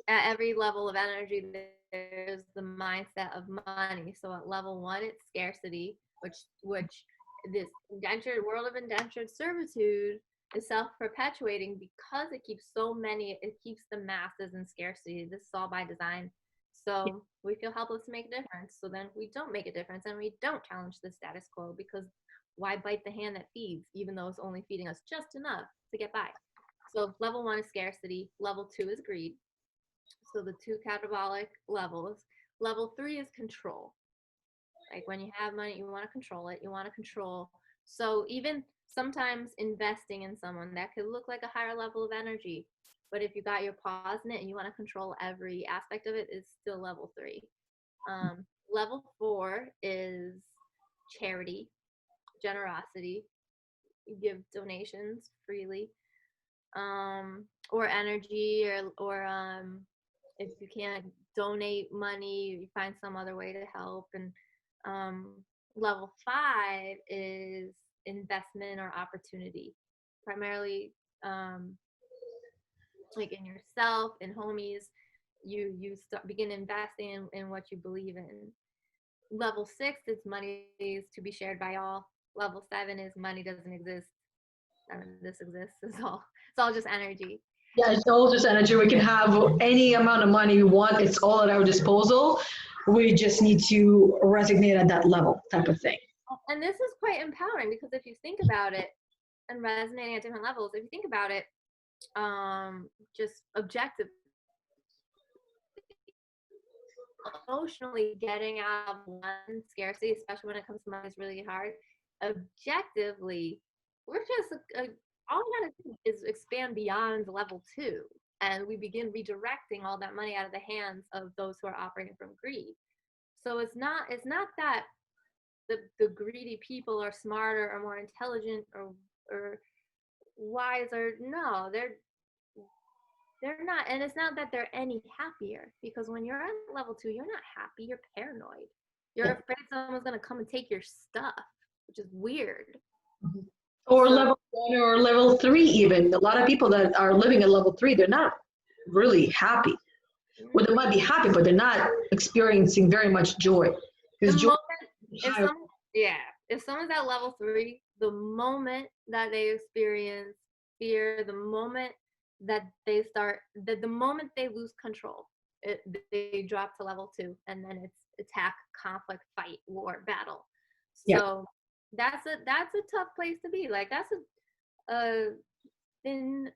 every level of energy, there's the mindset of money. So at level 1, it's scarcity, which this indentured world of indentured servitude is self-perpetuating because it keeps the masses in scarcity. This is all by design. So we feel helpless to make a difference. So then we don't make a difference and we don't challenge the status quo, because why bite the hand that feeds, even though it's only feeding us just enough to get by? So level 1 is scarcity. Level 2 is greed. So the two catabolic levels. Level 3 is control. Like when you have money, you want to control it. You want to control. So even sometimes investing in someone, that could look like a higher level of energy. But if you got your paws in it and you want to control every aspect of it, it's still level 3. Level 4 is charity, generosity. You give donations freely, or energy, or if you can't donate money, you find some other way to help. And level 5 is investment or opportunity, primarily like in yourself, in homies. You begin investing in what you believe in. Level 6 is money is to be shared by all. Level 7 is money doesn't exist. None of this exists. It's all just energy. yeah, it's all just energy. We can have any amount of money we want. It's all at our disposal. We just need to resonate at that level, type of thing. And this is quite empowering, because if you think about it, and resonating at different levels, if you think about it, just objective, emotionally getting out of one scarcity, especially when it comes to money, is really hard. Objectively, we're just all we gotta do is expand beyond level 2, and we begin redirecting all that money out of the hands of those who are operating from greed. So it's not that the greedy people are smarter or more intelligent or wiser. No, they're not. And it's not that they're any happier, because when you're at level 2, you're not happy, you're paranoid. You're afraid someone's going to come and take your stuff, which is weird. Or So, level 1 or level 3 even. A lot of people that are living at level 3, they're not really happy. Well, they might be happy, but they're not experiencing very much joy. the Because joy moment, is higher. if someone's at level 3, the moment that they experience fear, the moment that the moment they lose control, they drop to level 2, and then it's attack, conflict, fight, war, battle. Yeah. So that's a tough place to be. Like, that's a thin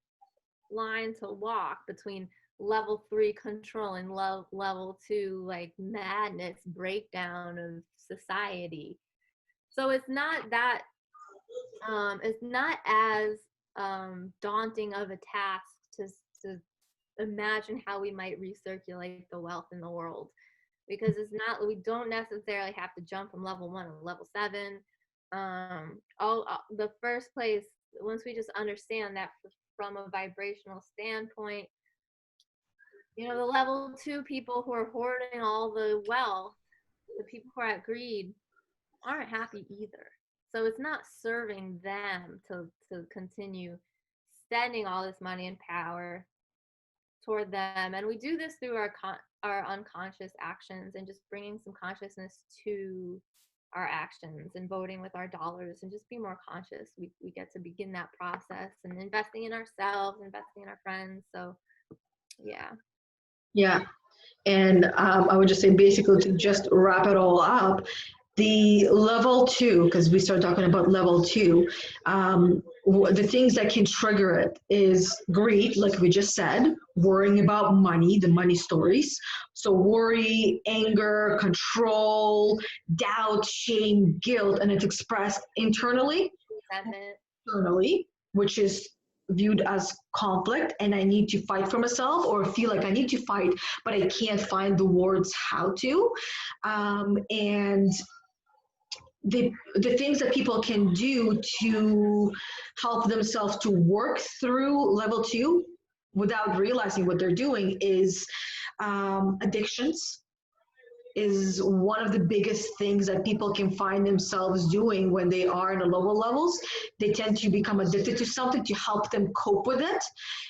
line to walk between level 3 control and level 2 like madness, breakdown of society. So it's not as daunting of a task to imagine how we might recirculate the wealth in the world, because we don't necessarily have to jump from level 1 to level 7. The first place, once we just understand that from a vibrational standpoint, the level 2 people who are hoarding all the wealth, the people who are at greed, aren't happy either. So it's not serving them to continue sending all this money and power toward them. And we do this through our unconscious actions, and just bringing some consciousness to our actions, and voting with our dollars, and just be more conscious. We get to begin that process, and investing in ourselves, investing in our friends. So yeah. Yeah. And I would just say, basically, to just wrap it all up, the level 2, because we started talking about level 2, the things that can trigger it is greed, like we just said, worrying about money, the money stories. So worry, anger, control, doubt, shame, guilt, and it's expressed internally, Resentment. externally, which is viewed as conflict and I need to fight for myself or feel like I need to fight, but I can't find the words how to. And the things that people can do to help themselves to work through level two without realizing what they're doing is addictions is one of the biggest things that people can find themselves doing when they are in the lower levels. They tend to become addicted to something to help them cope with it,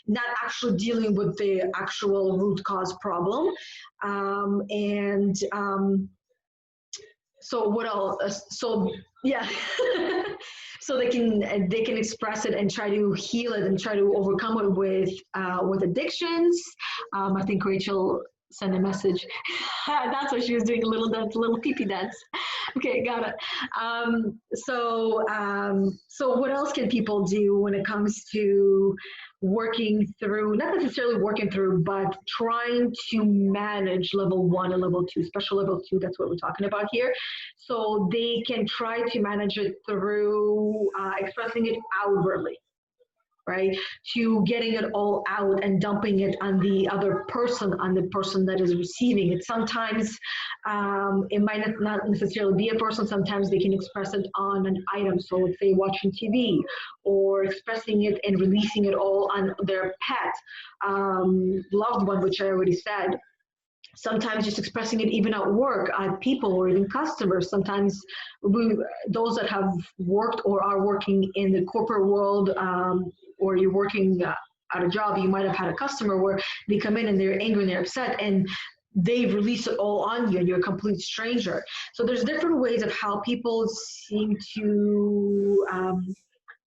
not actually dealing with the actual root cause problem. And so what else? So yeah. So they can express it and try to heal it and try to overcome it with addictions. I think Rachel sent a message. That's what she was doing, a little dance, a little pee-pee dance. Okay, got it. So what else can people do when it comes to working through, not necessarily working through, but trying to manage level one and level two, special level two, that's what we're talking about here. So they can try to manage it through expressing it outwardly, right? To getting it all out and dumping it on the other person, on the person that is receiving it. Sometimes it might not necessarily be a person. Sometimes they can express it on an item. So let's say watching TV or expressing it and releasing it all on their pet, loved one, which I already said. Sometimes just expressing it even at work, at people or even customers. Sometimes those that have worked or are working in the corporate world, or you're working at a job, you might have had a customer where they come in and they're angry and they're upset and they release it all on you and you're a complete stranger. So there's different ways of how people seem to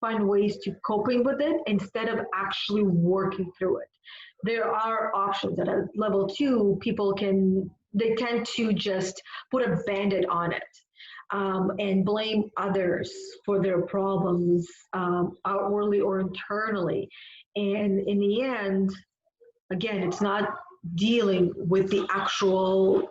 find ways to coping with it instead of actually working through it. There are options that at level two, they tend to just put a band-aid on it, and blame others for their problems, outwardly or internally. And in the end, again, it's not dealing with the actual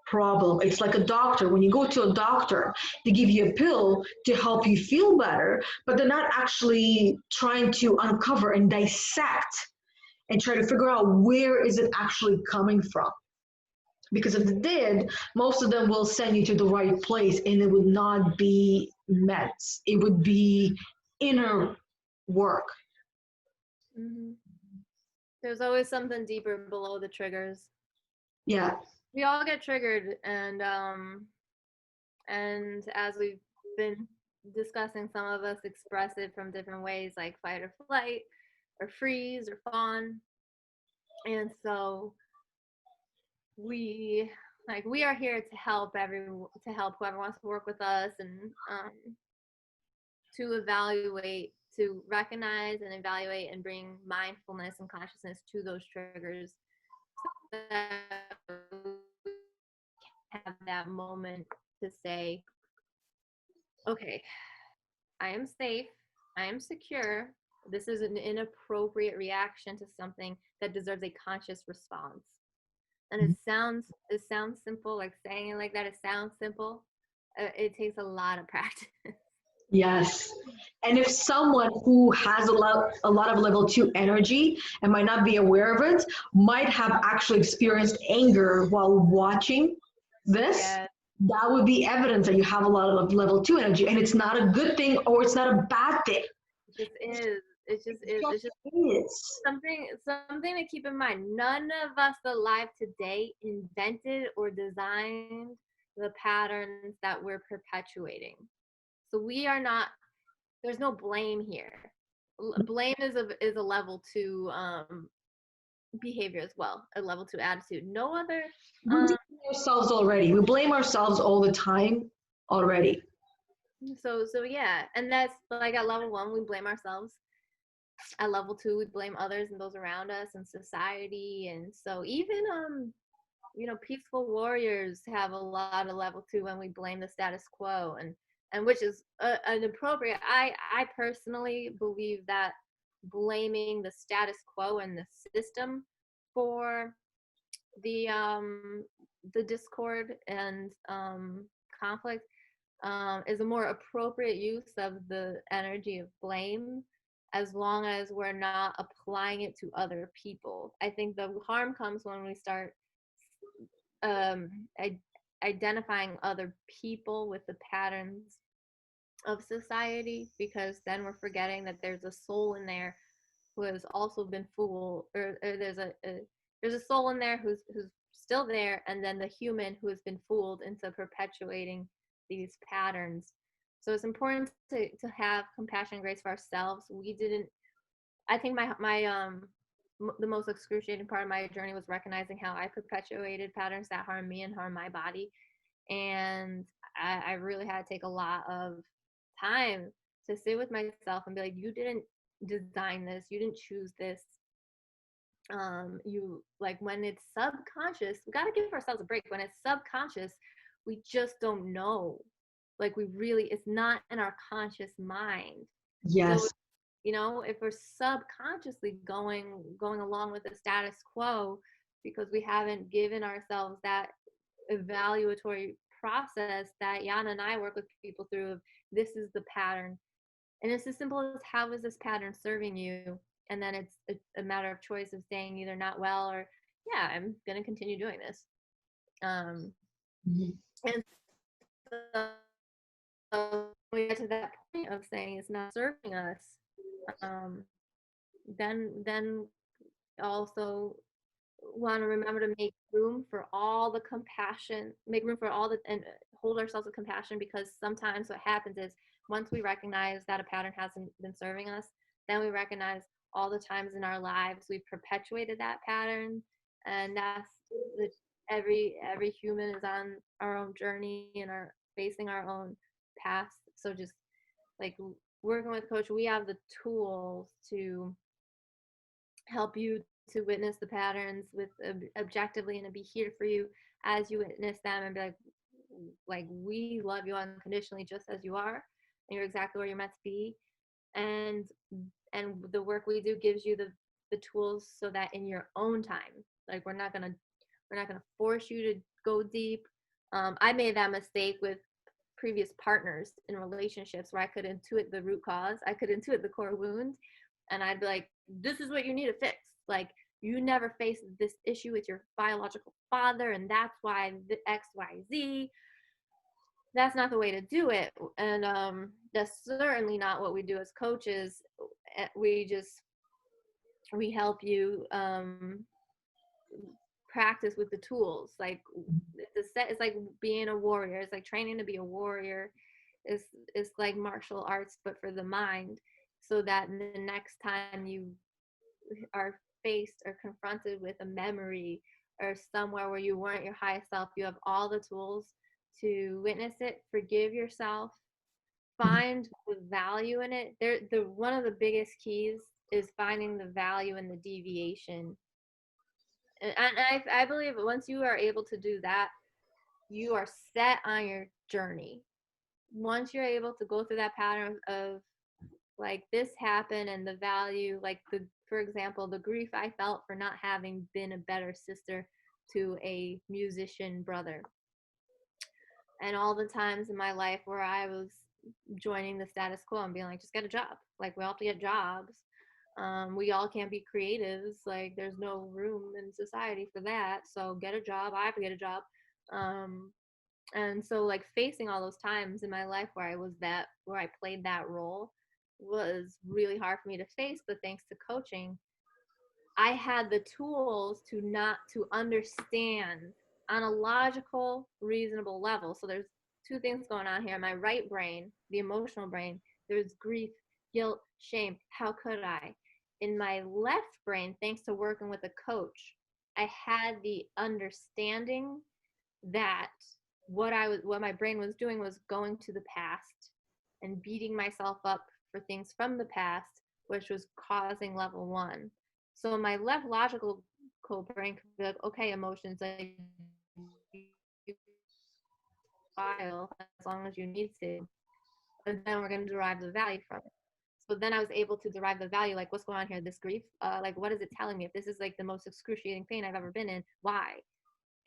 problem. It's like a doctor. When you go to a doctor, they give you a pill to help you feel better, but they're not actually trying to uncover and dissect and try to figure out where is it actually coming from. Because if they did, most of them will send you to the right place and it would not be meds. It would be inner work. Mm-hmm. There's always something deeper below the triggers. Yeah. We all get triggered, and as we've been discussing, some of us express it from different ways, like fight or flight, or freeze or fawn. And so we are here to help whoever wants to work with us, and to evaluate, to recognize and evaluate and bring mindfulness and consciousness to those triggers, so that we have that moment to say, okay, I am safe, I am secure, this is an inappropriate reaction to something that deserves a conscious response. And it sounds simple, like saying it like that, it sounds simple. It takes a lot of practice. Yes. And if someone who has a lot of level two energy and might not be aware of it, might have actually experienced anger while watching this, Yes. that would be evidence that you have a lot of level two energy. And it's not a good thing or it's not a bad thing. It just is. It just is. It's just is. something to keep in mind. None of us alive today invented or designed the patterns that we're perpetuating. So we are not, there's no blame here. Blame is a level two behavior as well, a level two attitude. No other. We blame ourselves already. We blame ourselves all the time already. So yeah, and that's like at level one, we blame ourselves. At level two, we blame others and those around us and society. And so even peaceful warriors have a lot of level two when we blame the status quo, and which is an appropriate. I personally believe that blaming the status quo and the system for the discord and conflict is a more appropriate use of the energy of blame, as long as we're not applying it to other people. I think the harm comes when we start um, identifying other people with the patterns of society, because then we're forgetting that there's a soul in there who has also been fooled, or there's a soul in there who's still there, and then the human who has been fooled into perpetuating these patterns. So it's important to have compassion and grace for ourselves. We didn't. I think the most excruciating part of my journey was recognizing how I perpetuated patterns that harm me and harm my body, and I really had to take a lot of time to sit with myself and be like, you didn't design this, you didn't choose this. You like, when it's subconscious, we got to give ourselves a break. When it's subconscious, we just don't know. Like, we really, it's not in our conscious mind. So Yes. if we're subconsciously going along with the status quo because we haven't given ourselves that evaluatory process that Yana and I work with people through, of this is the pattern, and it's as simple as, how is this pattern serving you? And then it's a matter of choice of saying either not well, or yeah, I'm gonna continue doing this. Mhm. And so when we get to that point of saying it's not serving us, um, then also want to remember to make room for all the compassion, make room for all the, and hold ourselves with compassion, because sometimes what happens is, once we recognize that a pattern hasn't been serving us, then we recognize all the times in our lives we've perpetuated that pattern. And that's the, every human is on our own journey and are facing our own path. So just like working with coach, we have the tools to help you to witness the patterns with objectively, and to be here for you as you witness them, and be like we love you unconditionally just as you are, and you're exactly where you're meant to be. and and the work we do gives you the tools, so that in your own time, like we're not gonna force you to go deep. I made that mistake with previous partners in relationships, where I could intuit the root cause, I could intuit the core wound, and I'd be like, this is what you need to fix. Like, you never faced this issue with your biological father, and that's why the XYZ. That's not the way to do it. And that's certainly not what we do as coaches. We help you practice with the tools. Like, it's like being a warrior. It's like training to be a warrior. It's like martial arts, but for the mind, so that the next time you are faced or confronted with a memory or somewhere where you weren't your highest self, you have all the tools to witness it, forgive yourself, find the value in it. The one of the biggest keys is finding the value in the deviation. And I believe that once you are able to do that, you are set on your journey. Once you're able to go through that pattern of like, this happened, and the value, like, for example, the grief I felt for not having been a better sister to a musician brother, and all the times in my life where I was joining the status quo and being like, just get a job. Like, we all have to get jobs. We all can't be creatives. Like, there's no room in society for that. So get a job. I have to get a job. And so, like, facing all those times in my life where I played that role was really hard for me to face. But thanks to coaching, I had the tools to understand on a logical, reasonable level. So there's two things going on here. My right brain, the emotional brain, there's grief, guilt, shame. How could I? In my left brain, thanks to working with a coach, I had the understanding that what my brain was doing was going to the past and beating myself up for things from the past, which was causing level 1. So my left logical brain could be like, okay, emotions, like, you file as long as you need to, and then we're going to derive the value from it. So then I was able to derive the value, like, what's going on here, this grief, like, what is it telling me? If this is like the most excruciating pain I've ever been in, why?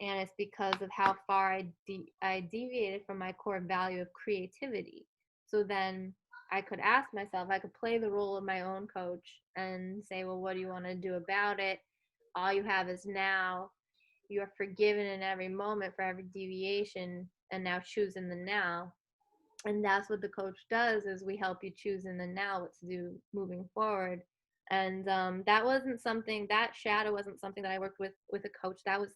And it's because of how far I deviated from my core value of creativity. So then I could ask myself, I could play the role of my own coach and say, well, what do you want to do about it? All you have is now. You are forgiven in every moment for every deviation, and now choose in the now. And that's what the coach does, is we help you choose in the now what to do moving forward. And that wasn't something, that shadow wasn't something that I worked with a coach. That was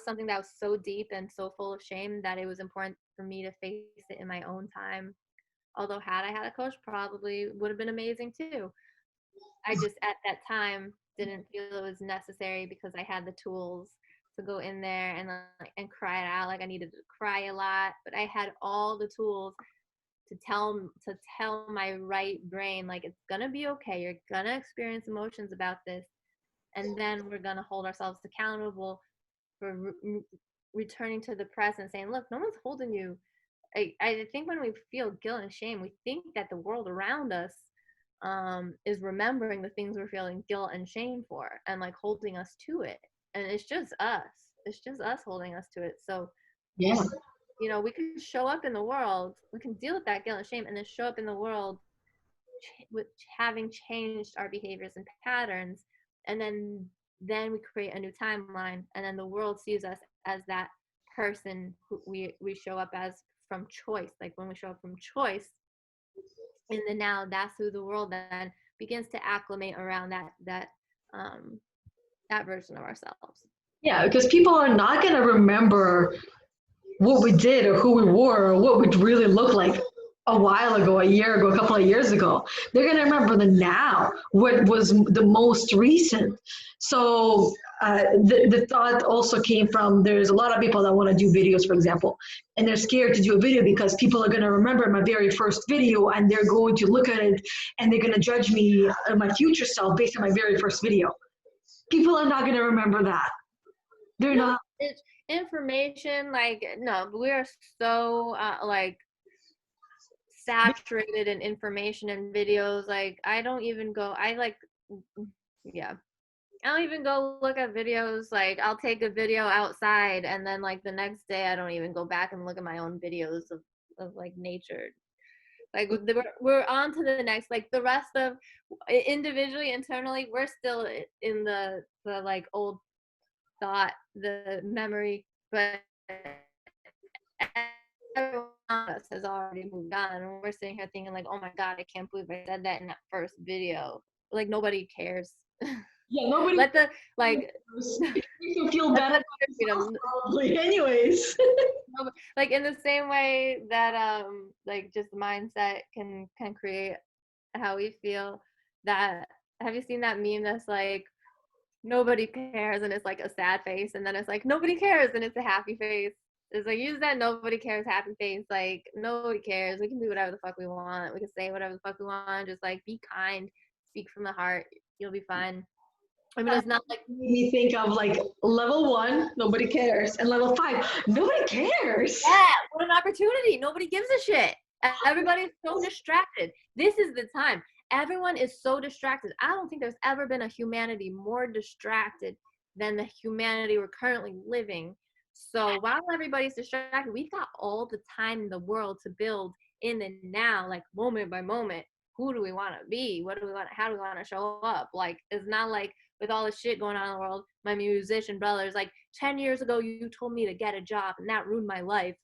something that was so deep and so full of shame that it was important for me to face it in my own time. Although had I had a coach, probably would have been amazing too. I just at that time didn't feel it was necessary because I had the tools to go in there and cry it out. Like I needed to cry a lot, but I had all the tools to tell my right brain, like, it's gonna be okay. You're gonna experience emotions about this, and then we're gonna hold ourselves accountable for returning to the present, saying, look, no one's holding you. I think when we feel guilt and shame, we think that the world around us is remembering the things we're feeling guilt and shame for, and like holding us to it. And it's just us. It's just us holding us to it. So, Yeah. we can show up in the world. We can deal with that guilt and shame, and then show up in the world with having changed our behaviors and patterns, and then we create a new timeline, and then the world sees us as that person who we show up as from choice. Like when we show up from choice in the now, that's who the world then begins to acclimate around um that version of ourselves. Yeah, because people are not going to remember what we did or who we were or what we really looked like a while ago, a year ago, a couple of years ago. They're going to remember the now, what was the most recent. So the thought also came from, there's a lot of people that want to do videos, for example, and they're scared to do a video because people are going to remember my very first video and they're going to look at it and they're going to judge me, my future self, based on my very first video. People are not going to remember that. They're No, not. it's information. Like, no, we're so like saturated in information and videos. Like, I don't even go, yeah, I don't even go look at videos. Like, I'll take a video outside, and then like the next day I don't even go back and look at my own videos of like nature. Like we're on to the next. Like the rest of individually, internally, we're still in the like old thought, the memory, but everyone around us has already moved on, and we're sitting here thinking like, oh my god, I can't believe I said that in that first video. Like nobody cares. Yeah, nobody. Let the like You can feel let better the freedom. probably, anyways. Like in the same way that like just mindset can create how we feel. That, have you seen that meme that's like nobody cares and it's like a sad face, and then it's like nobody cares and it's a happy face? It's like, use that nobody cares happy face. Like nobody cares. We can do whatever the fuck we want. We can say whatever the fuck we want. Just like be kind, speak from the heart. You'll be fine. I mean, it's not like Made me think of like level 1, nobody cares, and level 5, nobody cares. yeah, what an opportunity. Nobody gives a shit. Everybody's so distracted. This is the time. Everyone is so distracted. I don't think there's ever been a humanity more distracted than the humanity we're currently living. So while everybody's distracted, we've got all the time in the world to build in the now, like moment by moment. Who do we want to be? What do we want? How do we want to show up? Like, it's not like with all the shit going on in the world, my musician brother's like, 10 years ago, you told me to get a job and that ruined my life.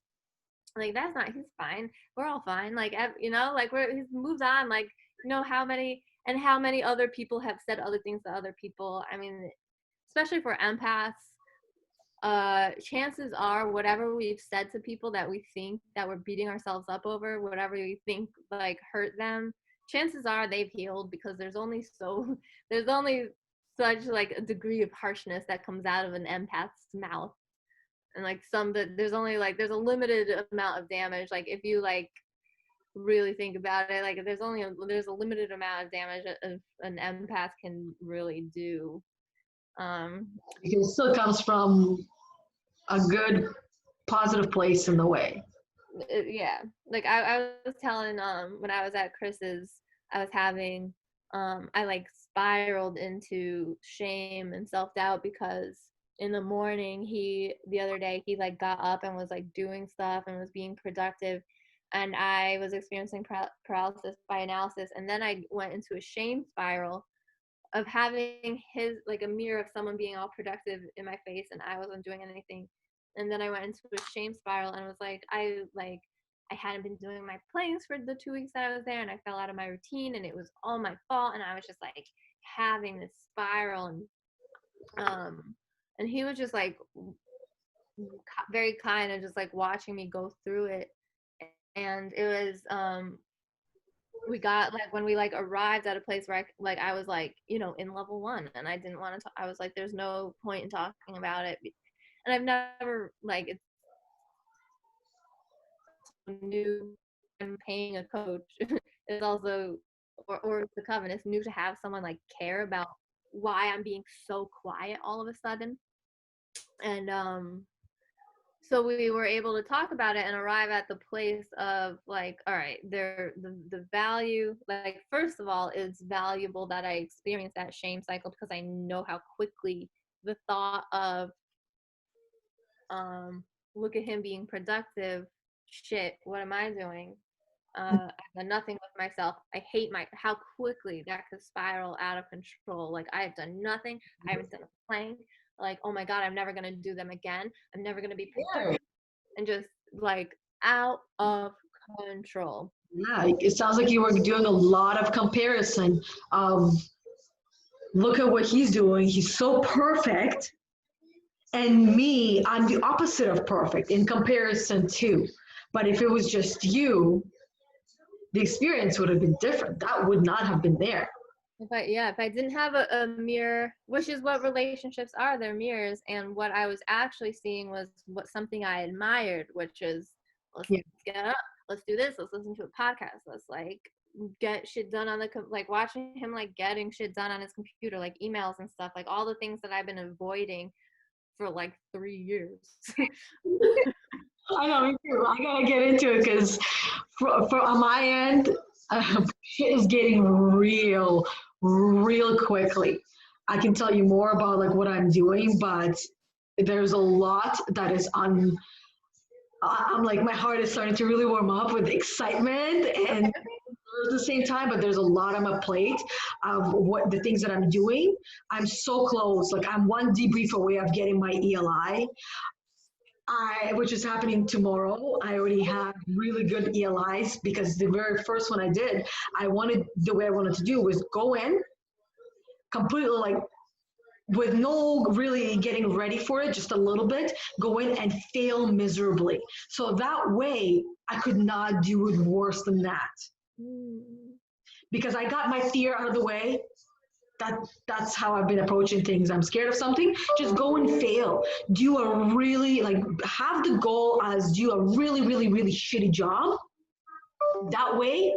Like, that's not, he's fine. We're all fine. Like, like he's moved on. Like, how many other people have said other things to other people. I mean, especially for empaths, chances are whatever we've said to people that we think that we're beating ourselves up over, whatever we think like hurt them, chances are they've healed, because there's only such like a degree of harshness that comes out of an empath's mouth. And like there's a limited amount of damage. Like if you like really think about it, like there's a limited amount of damage that an empath can really do. It still comes from a good, positive place in the way. Yeah, like I was telling when I was at Chris's, I was having I like spiraled into shame and self-doubt because in the morning the other day he like got up and was like doing stuff and was being productive, and I was experiencing paralysis by analysis, and then I went into a shame spiral of having his, like, a mirror of someone being all productive in my face and I wasn't doing anything. And then I went into a shame spiral and was like, I hadn't been doing my plays for the 2 weeks that I was there, and I fell out of my routine, and it was all my fault, and I was just like having this spiral. And he was just like very kind and just like watching me go through it. And it was we got, like, when we like arrived at a place where I was like, in level 1, and I didn't want to I was like, there's no point in talking about it. And I've never, like, it's new. I'm paying a coach. It's also, or the covenant, it's new to have someone like care about why I'm being so quiet all of a sudden. And so we were able to talk about it and arrive at the place of, like, all right, the value, like, first of all, it's valuable that I experienced that shame cycle, because I know how quickly the thought of look at him being productive, shit, what am I doing? I've done nothing with myself. I hate how quickly that could spiral out of control. Like, I've done nothing. I haven't done a plank. Like, oh my God, I'm never gonna do them again. I'm never gonna be productive. And just like out of control. Yeah, it sounds like you were doing a lot of comparison of look at what he's doing. He's so perfect. And me, I'm the opposite of perfect in comparison to. But if it was just you, the experience would have been different. That would not have been there. If I didn't have a mirror, which is what relationships are, they're mirrors, and what I was actually seeing was something I admired, which is, let's Yeah. get up, let's do this, let's listen to a podcast, let's like get shit done on like watching him like getting shit done on his computer, like emails and stuff, like all the things that I've been avoiding for like 3 years. I know, me too. I gotta get into it because for on my end, shit is getting real quickly. I can tell you more about like what I'm doing, but there's a lot that is on. I'm like my heart is starting to really warm up with excitement and at the same time, but there's a lot on my plate of what the things that I'm doing. I'm so close. Like I'm one debrief away of getting my ELI. Which is happening tomorrow. I already have really good ELIs because the very first one I did, the way I wanted to do was go in completely like with no really getting ready for it, just a little bit, go in and fail miserably. So that way I could not do it worse than that. Because I got my fear out of the way. That's how I've been approaching things. I'm scared of something, just go and fail. Do a really like have the goal as do a really shitty job. That way,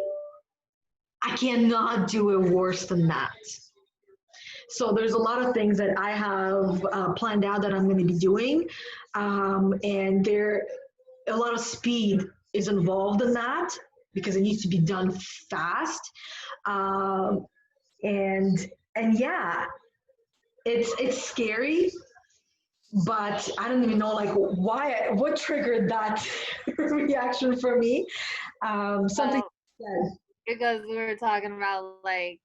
I cannot do it worse than that. So there's a lot of things that I have planned out that I'm going to be doing, and there a lot of speed is involved in that because it needs to be done fast. And yeah, it's scary, but I don't even know like what triggered that reaction for me. Something Because we were talking about like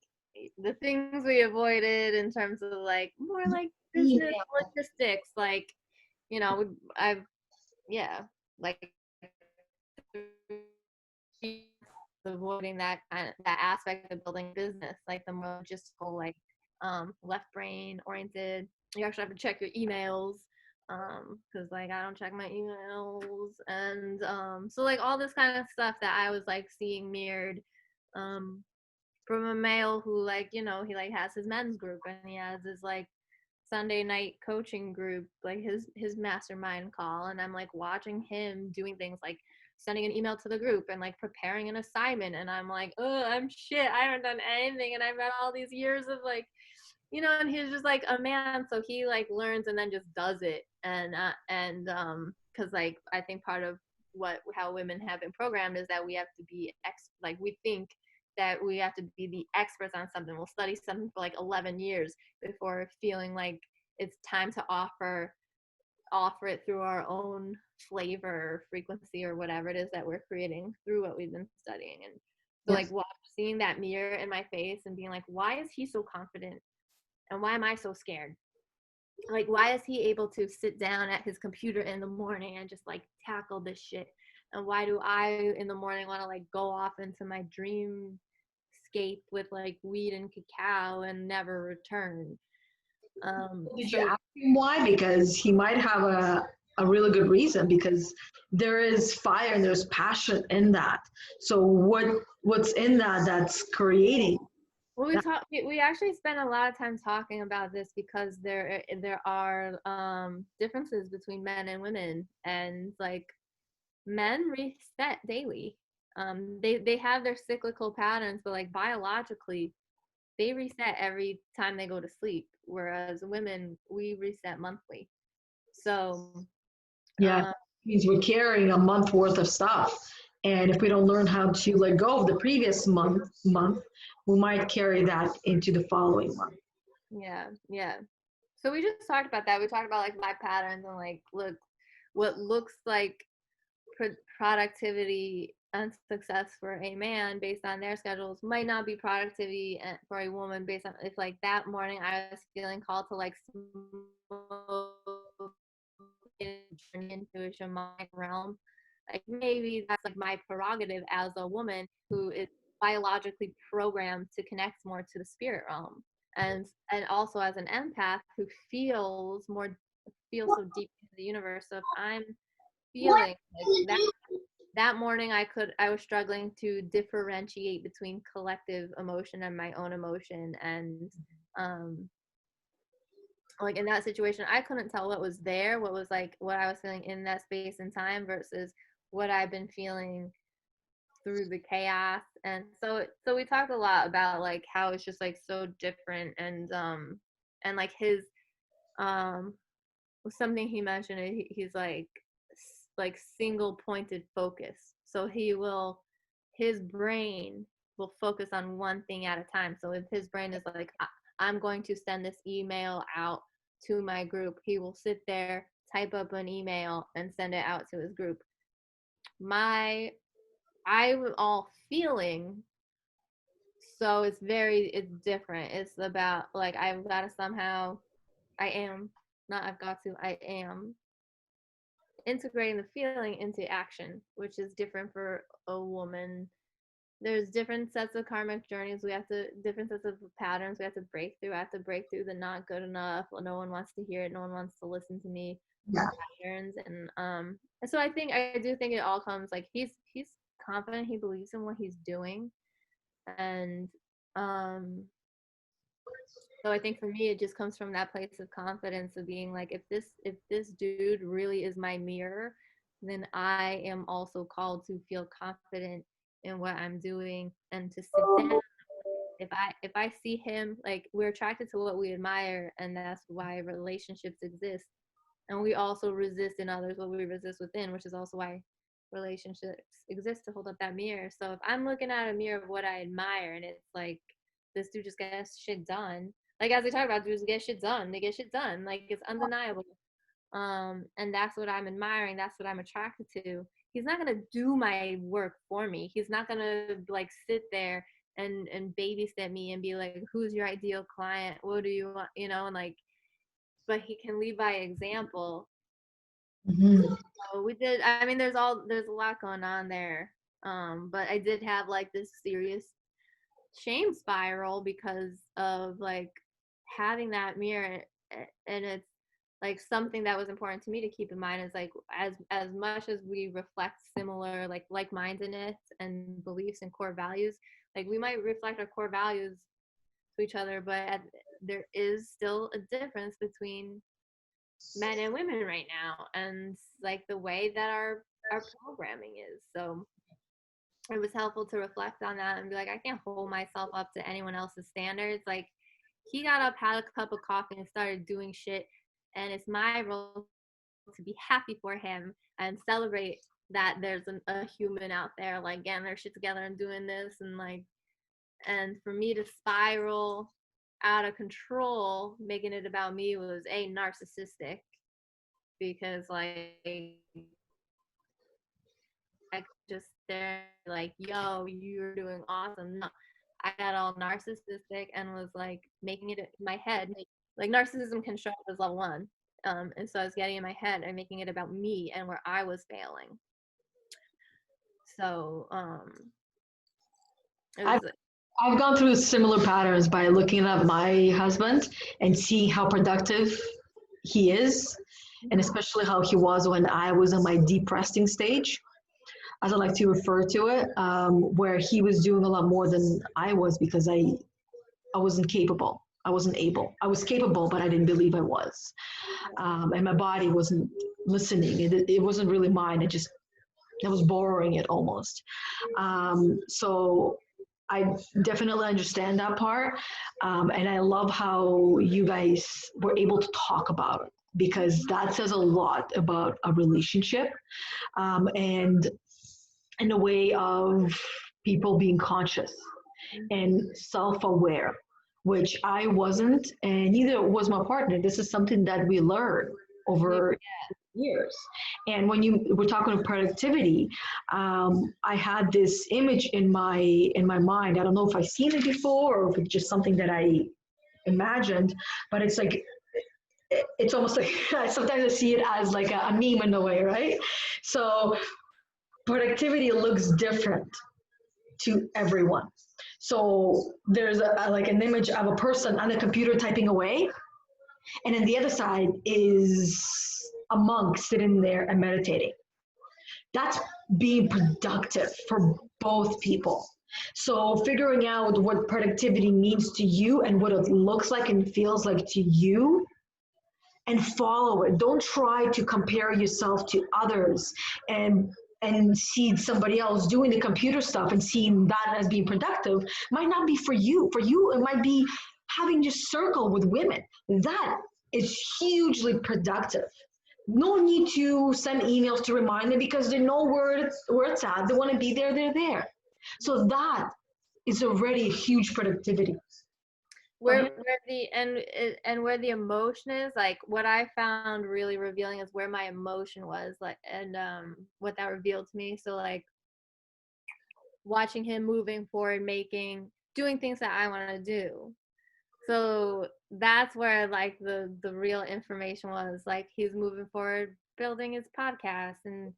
the things we avoided in terms of like more like business logistics, like I've like avoiding that that aspect of building business, like the more just like left brain oriented. You actually have to check your emails because like I don't check my emails, and so like all this kind of stuff that I was like seeing mirrored from a male who like he like has his men's group and he has his like Sunday night coaching group, like his mastermind call, and I'm like watching him doing things like sending an email to the group and like preparing an assignment, and I'm like, oh, I'm shit, I haven't done anything, and I've had all these years of like and he's just like a man, so he like learns and then just does it. And because like I think part of how women have been programmed is that we have to be like we think that we have to be the experts on something. We'll study something for like 11 years before feeling like it's time to offer it through our own flavor, frequency, or whatever it is that we're creating through what we've been studying. And so like Yes. seeing that mirror in my face and being like, why is he so confident and why am I so scared? Like, why is he able to sit down at his computer in the morning and just like tackle this shit, and why do I in the morning want to like go off into my dreamscape with like weed and cacao and never return? Did you So ask him why? Because he might have a really good reason, because there is fire and there's passion in that. So what's in that that's creating well, that? we actually spent a lot of time talking about this because there are differences between men and women, and like men reset daily. They have their cyclical patterns, but like biologically, they reset every time they go to sleep, whereas women, we reset monthly. So Yeah, it um, means we're carrying a month worth of stuff. And if we don't learn how to let go of the previous month, we might carry that into the following month. yeah, yeah. So we just talked about that. We talked about like my patterns and like look what looks like productivity and success for a man based on their schedules might not be productivity for a woman based on if like that morning I was feeling called to like smoke journey into a shamanic realm. Like maybe that's like my prerogative as a woman who is biologically programmed to connect more to the spirit realm, and also as an empath who feels so deep into the universe. So if I'm feeling like that morning I was struggling to differentiate between collective emotion and my own emotion, and um like in that situation I couldn't tell what was there, what was like what I was feeling in that space and time versus what I've been feeling through the chaos. And so we talked a lot about like how it's just like so different, and like his um something he mentioned, he's like single pointed focus, so his brain will focus on one thing at a time. So if his brain is like, I'm going to send this email out to my group, he will sit there, type up an email and send it out to his group. I'm all feeling, so it's different. It's about like I've got to somehow, I am not I've got to I am integrating the feeling into action, which is different for a woman. There's different sets of karmic journeys. Different sets of patterns we have to break through. I have to break through the not good enough. No one wants to hear it. No one wants to listen to me. Yeah. Patterns. And so I do think it all comes like he's confident. He believes in what he's doing. And um, so I think for me, it just comes from that place of confidence of being like, if this dude really is my mirror, then I am also called to feel confident in what I'm doing and to sit down. If I see him, like we're attracted to what we admire, and that's why relationships exist. And we also resist in others what we resist within, which is also why relationships exist, to hold up that mirror. So if I'm looking at a mirror of what I admire and it's like this dude just gets shit done, like as we talk about, dudes get shit done, they get shit done, like it's undeniable. And that's what I'm admiring, that's what I'm attracted to. He's not gonna do my work for me. He's not gonna like sit there and babysit me and be like, who's your ideal client, what do you want, and like, but he can lead by example. Mhm. So I mean, there's a lot going on there. But I did have like this serious shame spiral because of like having that mirror, and it's like something that was important to me to keep in mind is like as much as we reflect similar like-mindedness and beliefs and core values, like we might reflect our core values to each other, but there is still a difference between men and women right now, and like the way that our programming is. So it was helpful to reflect on that and be like, I can't hold myself up to anyone else's standards. Like he got up, had a cup of coffee and started doing shit, and it's my role to be happy for him and celebrate that there's a human out there like getting their shit together and doing this, and like, and for me to spiral out of control making it about me was narcissistic, because like just there like, yo, you're doing awesome. No, I got all narcissistic and was like making it in my head. Like narcissism can show up as level 1. And so I was getting in my head and making it about me and where I was failing. So it was I've gone through similar patterns by looking at my husband and seeing how productive he is, and especially how he was when I was in my deep resting stage, as I like to refer to it, where he was doing a lot more than I was because I wasn't capable. I wasn't able. I was capable, but I didn't believe I was. And my body wasn't listening. It wasn't really mine. I was borrowing it almost. So I definitely understand that part. And I love how you guys were able to talk about it because that says a lot about a relationship, and in a way of people being conscious and self-aware, which I wasn't, and neither was my partner. This is something that we learn over years. And when you were talking about productivity, I had this image in my mind. I don't know if I've seen it before or if it's just something that I imagined, but it's like it's almost like sometimes I see it as like a meme in a way, right? So productivity looks different to everyone. So there's like an image of a person on a computer typing away, and then the other side is a monk sitting there and meditating. That's being productive for both people. So figuring out what productivity means to you and what it looks like and feels like to you, and follow it. Don't try to compare yourself to others and see somebody else doing the computer stuff and seeing that as being productive. Might not be for you. For you, it might be having your circle with women. That is hugely productive. No need to send emails to remind them because they know where it's at. They want to be there, they're there. So that is already a huge productivity. Where the emotion is, like what I found really revealing is where my emotion was, like, and what that revealed to me. So like watching him moving forward, doing things that I want to do. So that's where like the real information was. Like he's moving forward, building his podcast and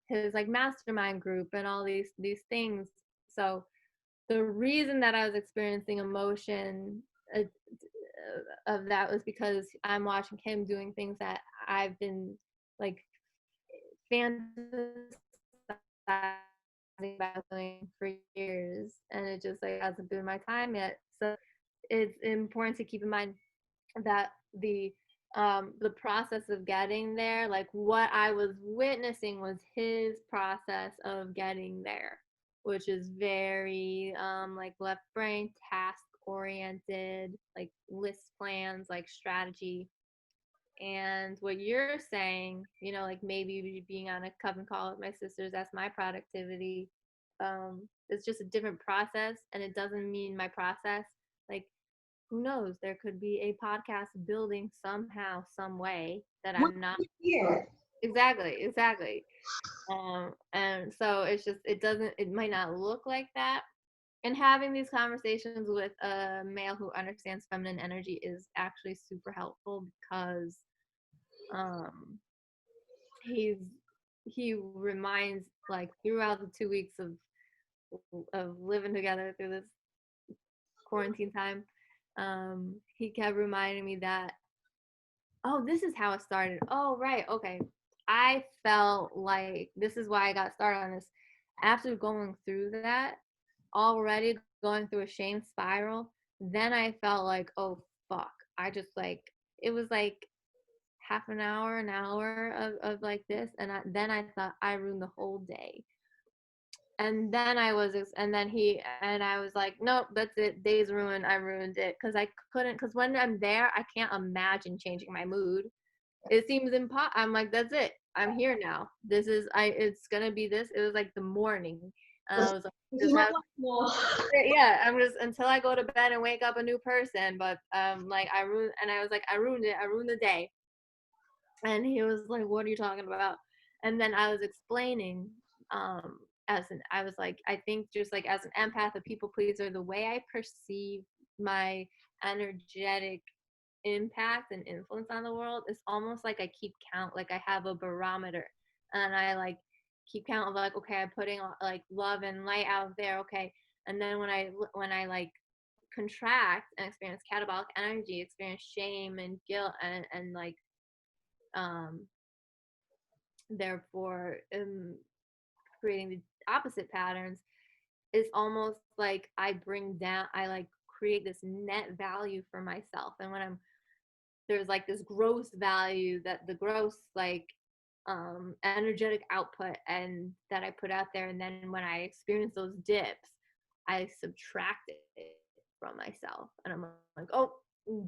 his like mastermind group and all these things. So the reason that I was experiencing emotion of that was because I'm watching him doing things that I've been like fantasizing about doing for years, and it just like hasn't been my time yet. So it's important to keep in mind that the process of getting there, like what I was witnessing was his process of getting there, which is very like left brain, task oriented, like list plans, like strategy. And what you're saying, like maybe being on a coven call with my sisters, that's my productivity. It's just a different process, and it doesn't mean my process. Like, who knows? There could be a podcast building somehow, some way that I'm not. Yeah. Exactly. And so it might not look like that. And having these conversations with a male who understands feminine energy is actually super helpful because he reminds, like throughout the 2 weeks of living together through this quarantine time, he kept reminding me that, oh, this is how it started. Oh, right, okay. I felt like this is why I got started on this. After going through that, already going through a shame spiral, then I felt like, oh fuck, I just like, it was like half an hour of like this, and then I thought I ruined the whole day. And then I was like, nope, that's it, day's ruined, I ruined it, because I couldn't, because when I'm there I can't imagine changing my mood. It seems impossible. I'm like, that's it, I'm here now, it's gonna be this. It was like the morning, and I was like, yeah, I'm just, until I go to bed and wake up a new person. But like I ruined, and I was like, I ruined it, I ruined the day. And he was like, what are you talking about? And then I was explaining I was like, I think just like as an empath, a people pleaser, the way I perceive my energetic impact and influence on the world is almost like I keep count, like I have a barometer, and I like keep count of like, okay, I'm putting like love and light out there, okay, and then when I like contract and experience catabolic energy, experience shame and guilt and like um therefore creating the opposite patterns, is almost like I like create this net value for myself. And when there's like this gross value, that the gross like energetic output and that I put out there, and then when I experience those dips, I subtract it from myself, and I'm like, oh,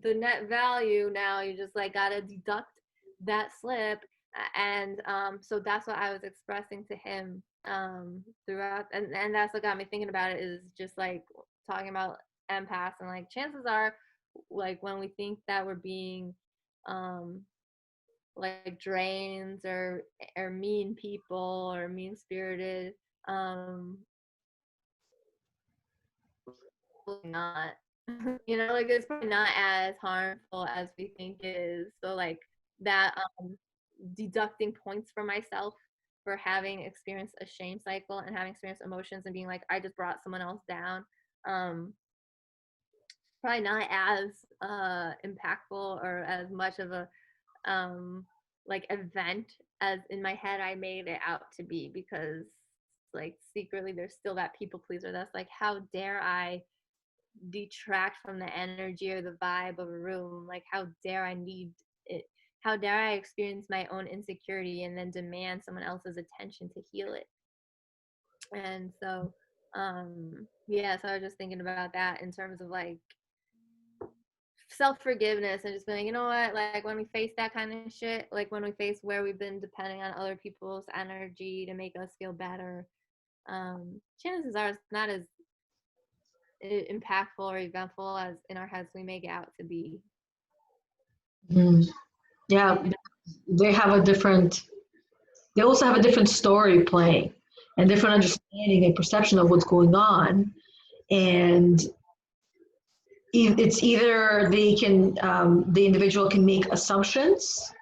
the net value, now you just like gotta deduct that slip. And so that's what I was expressing to him throughout, and that's what got me thinking about it, is just like talking about empaths, and like chances are, like when we think that we're being um like drains or mean people or mean spirited, um not. Like it's probably not as harmful as we think it is. So like that deducting points for myself for having experienced a shame cycle and having experienced emotions and being like, I just brought someone else down, um probably not as impactful or as much of a like event as in my head I made it out to be, because like secretly there's still that people pleaser that's like, how dare I detract from the energy or the vibe of a room, like how dare I need it, how dare I experience my own insecurity and then demand someone else's attention to heal it. And so yeah, so I was just thinking about that in terms of like self-forgiveness, and just being like, you know what, like when we face that kind of shit, like when we face where we've been depending on other people's energy to make us feel better, chances are it's not as impactful or eventful as in our heads we make it out to be. Mm. Yeah, they have a different, they also have a different story playing and different understanding and perception of what's going on. And it's either they can, the individual can make assumptions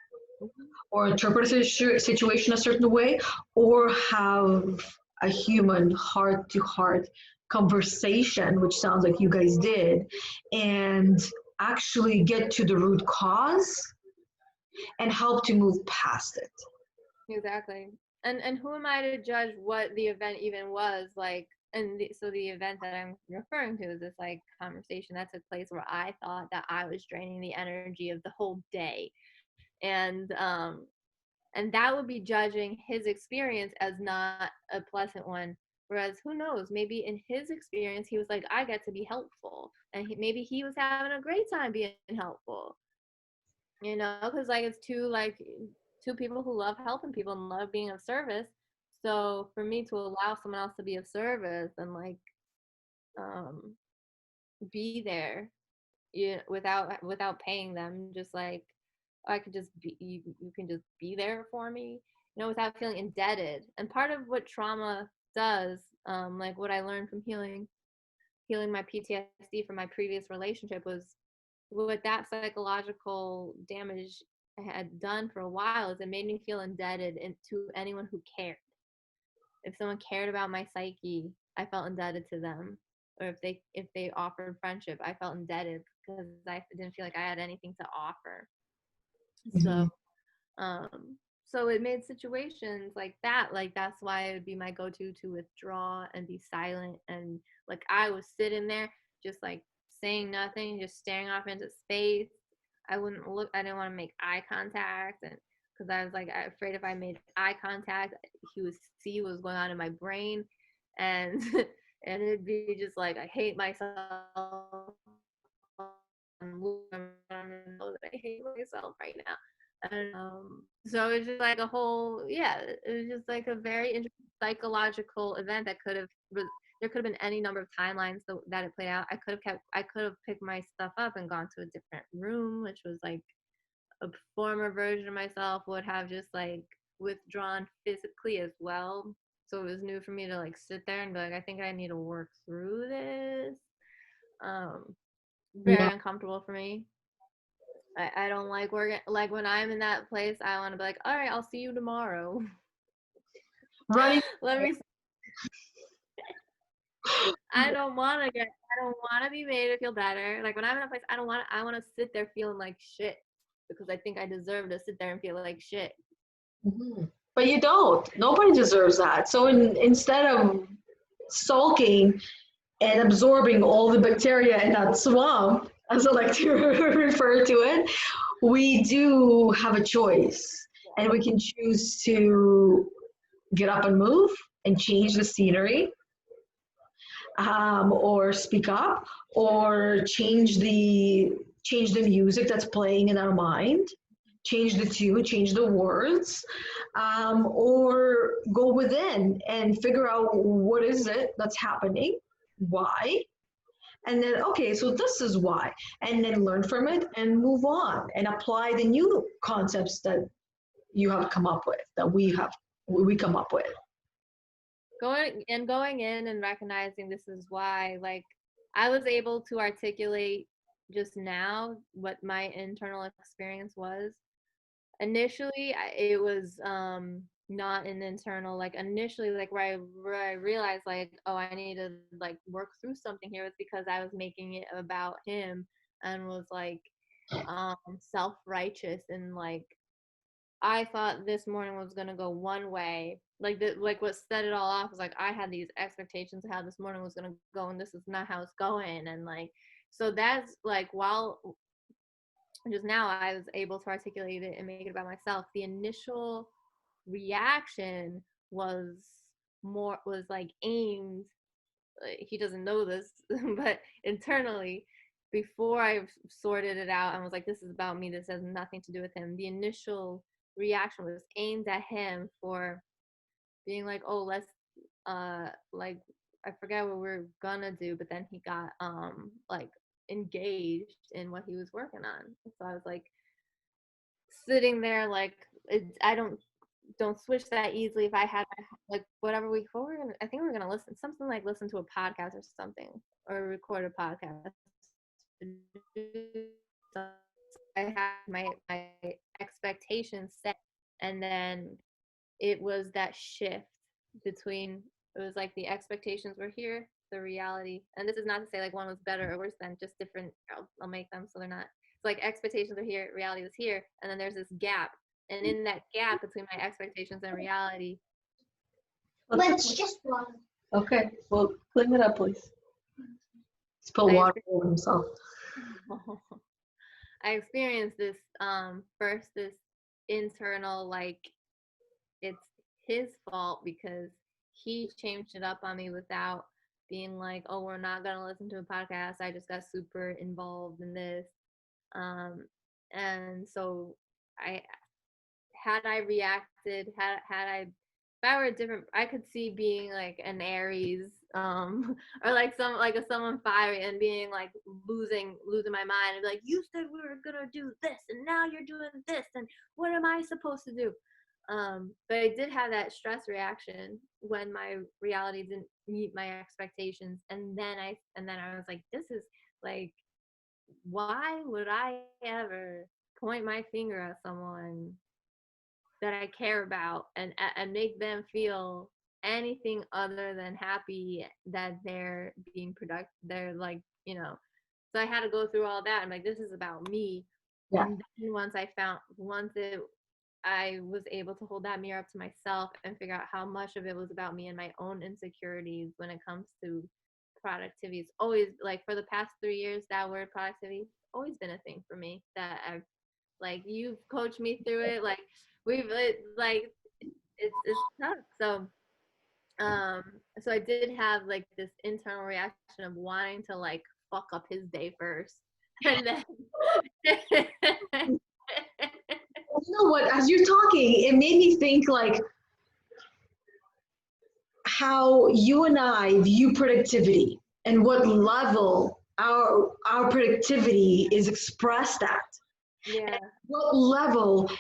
or interpret a situation a certain way, or have a human heart to heart conversation, which sounds like you guys did, and actually get to the root cause and help to move past it. Exactly. And who am I to judge what the event even was like? And so the event that I'm referring to is this like conversation that took place where I thought that I was draining the energy of the whole day, and that would be judging his experience as not a pleasant one. Whereas who knows, maybe in his experience he was like, I get to be helpful, and maybe he was having a great time being helpful, because like it's two people who love helping people and love being of service. So for me to allow someone else to be of service and like um be there, without paying them, just like, I could just be, you can just be there for me, without feeling indebted. And part of what trauma does, like what I learned from healing my PTSD from my previous relationship, was what that psychological damage had done for a while is it made me feel indebted to anyone who cared. If someone cared about my psyche, I felt indebted to them. Or if they offered friendship, I felt indebted because I didn't feel like I had anything to offer. Mm-hmm. So so it made situations like that, like that's why it would be my go-to to withdraw and be silent, and like I was sitting there just like saying nothing, just staring off into space. I wouldn't look, I didn't want to make eye contact, and because I was like afraid if I made eye contact he would see what was going on in my brain, and and it'd be just like, I hate myself, I know that I hate myself right now. And so it was just like a whole, yeah, it was just like a very interesting psychological event that there could have been any number of timelines that it played out. I could have picked my stuff up and gone to a different room, which was like a former version of myself would have just like withdrawn physically as well. So it was new for me to like sit there and be like, I think I need to work through this. Yeah. Very uncomfortable for me. I don't like working, like when I'm in that place, I want to be like, all right, I'll see you tomorrow. Running. Let me, I don't want to get, I don't want to be made to feel better. Like when I'm in a place, I want to sit there feeling like shit because I think I deserve to sit there and feel like shit. Mhm. But you don't. Nobody deserves that. So instead of sulking and absorbing all the bacteria in that swamp, as I like to refer to it, we do have a choice. And we can choose to get up and move and change the scenery, or speak up, or change the music that's playing in our mind, change the tune, change the words, or go within and figure out what is it that's happening, why, and then okay, so this is why, and then learn from it and move on and apply the new concepts that you have come up with, that we come up with. Going in and recognizing this is why, like I was able to articulate just now what my internal experience was. Initially it was not an internal, like initially, like where I realized like, oh, I need to like work through something here, was because I was making it about him and was like self-righteous, and like I thought this morning was gonna go one way. Like like what set it all off was like I had these expectations of how this morning was gonna go, and this is not how it's going. And like, so that's like, while just now I was able to articulate it and make it about myself. The initial reaction was was like aimed. He doesn't know this, but internally, before I sorted it out and was like, this is about me, this has nothing to do with him. The initial reaction was aimed at him for being like, oh, let's like, I forget what we're gonna do, but then he got like engaged in what he was working on. So I was like sitting there like, I don't switch that easily. If I had like whatever we're gonna, I think we're gonna listen something like listen to a podcast or something, or record a podcast. I had my expectations set, and then it was that shift between, it was like the expectations were here, the reality, and this is not to say like one was better or worse than, just different. I'll make them so they're not. It's like expectations are here, reality was here, and then there's this gap, and in that gap between my expectations and reality, Let's just one. Okay, well, clean it up, please. Spill I water over himself. I experienced this first, this internal like, it's his fault because he changed it up on me without being like, oh, we're not gonna listen to a podcast. I just got super involved in this. And so I had I reacted, had I, if I were a different, I could see being like an Aries, or like someone fiery and being like losing my mind and be like, you said we were gonna do this and now you're doing this, and what am I supposed to do? But I did have that stress reaction when my reality didn't meet my expectations, and then I was like, this is like, why would I ever point my finger at someone that I care about and make them feel anything other than happy that they're being productive. They're like, So I had to go through all that. I'm like, this is about me. Yeah. And then I was able to hold that mirror up to myself and figure out how much of it was about me and my own insecurities when it comes to productivity. It's always like, for the past 3 years, that word productivity always been a thing for me, that I've, like, you've coached me through it. Like like it's tough. So I did have like this internal reaction of wanting to like fuck up his day first, and then You know what? As you're talking, it made me think like how you and I view productivity and what level our productivity is expressed at. Yeah. What level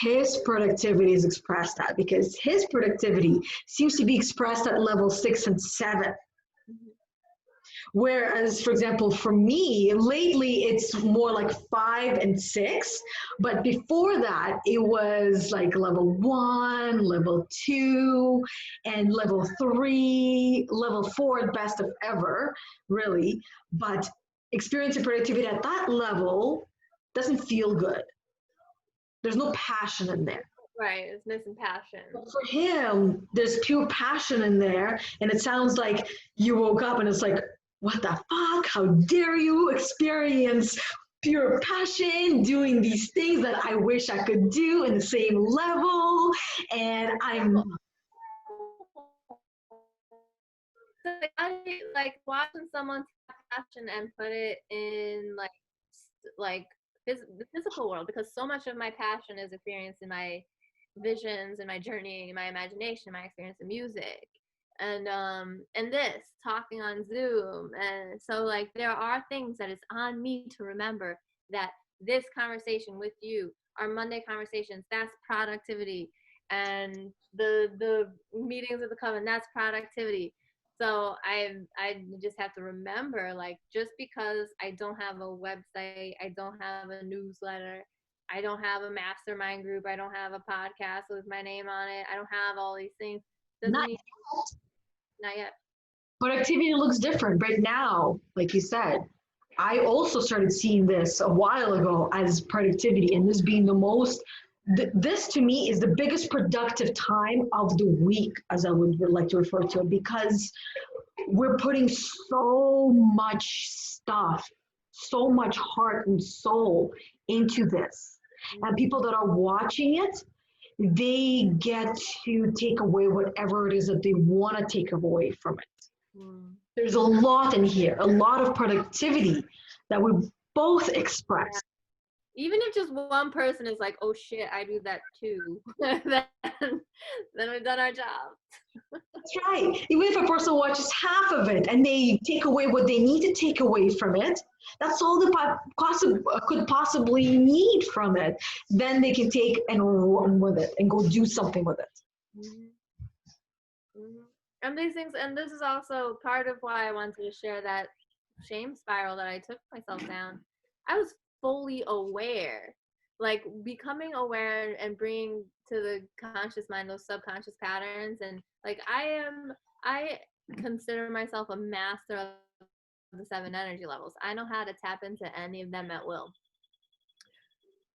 his productivity is expressed at, because his productivity seems to be expressed at level 6 and 7. Mhm. Whereas, for example, for me, lately it's more like 5 and 6. But before that, it was like level 1, level 2, and level 3, level 4 at best of ever, really. But experiencing productivity at that level doesn't feel good. There's no passion in there. Right. It's missing passion. But for him, there's pure passion in there, and it sounds like you woke up and it's like, what the fuck? How dare you experience pure passion doing these things that I wish I could do in the same level? And I'm Like watching someone take passion and put it in like the physical world, because so much of my passion is experienced in my visions and my journey, my imagination, my experience in music, and this talking on Zoom. And so like there are things that it's on me to remember, that this conversation with you, our Monday conversations, that's productivity, and the meetings of the coven, that's productivity. So I just have to remember, like, just because I don't have a website, I don't have a newsletter, I don't have a mastermind group, I don't have a podcast with my name on it, I don't have all these things, doesn't not, mean not yet. productivity looks different right now, like you said. I also started seeing this a while ago as productivity, and this being the most, this to me is the biggest productive time of the week, as I would like to refer to it, because we're putting so much stuff, so much heart and soul into this. And people that are watching it, they get to take away whatever it is that they want to take away from it. Mm. There's a lot in here, a lot of productivity that we both express. Even if just one person is like, oh shit, I do that too, then we've done our job. That's right. Even if a person watches half of it and they take away what they need to take away from it, that's all they could possibly need from it. Then they can take and run with it and go do something with it. Mm-hmm. Mm-hmm. And these things, and this is also part of why I wanted to share that shame spiral that I took myself down. I was fully aware, like becoming aware and bringing to the conscious mind those subconscious patterns. And like I consider myself a master of the 7 energy levels. I know how to tap into any of them at will.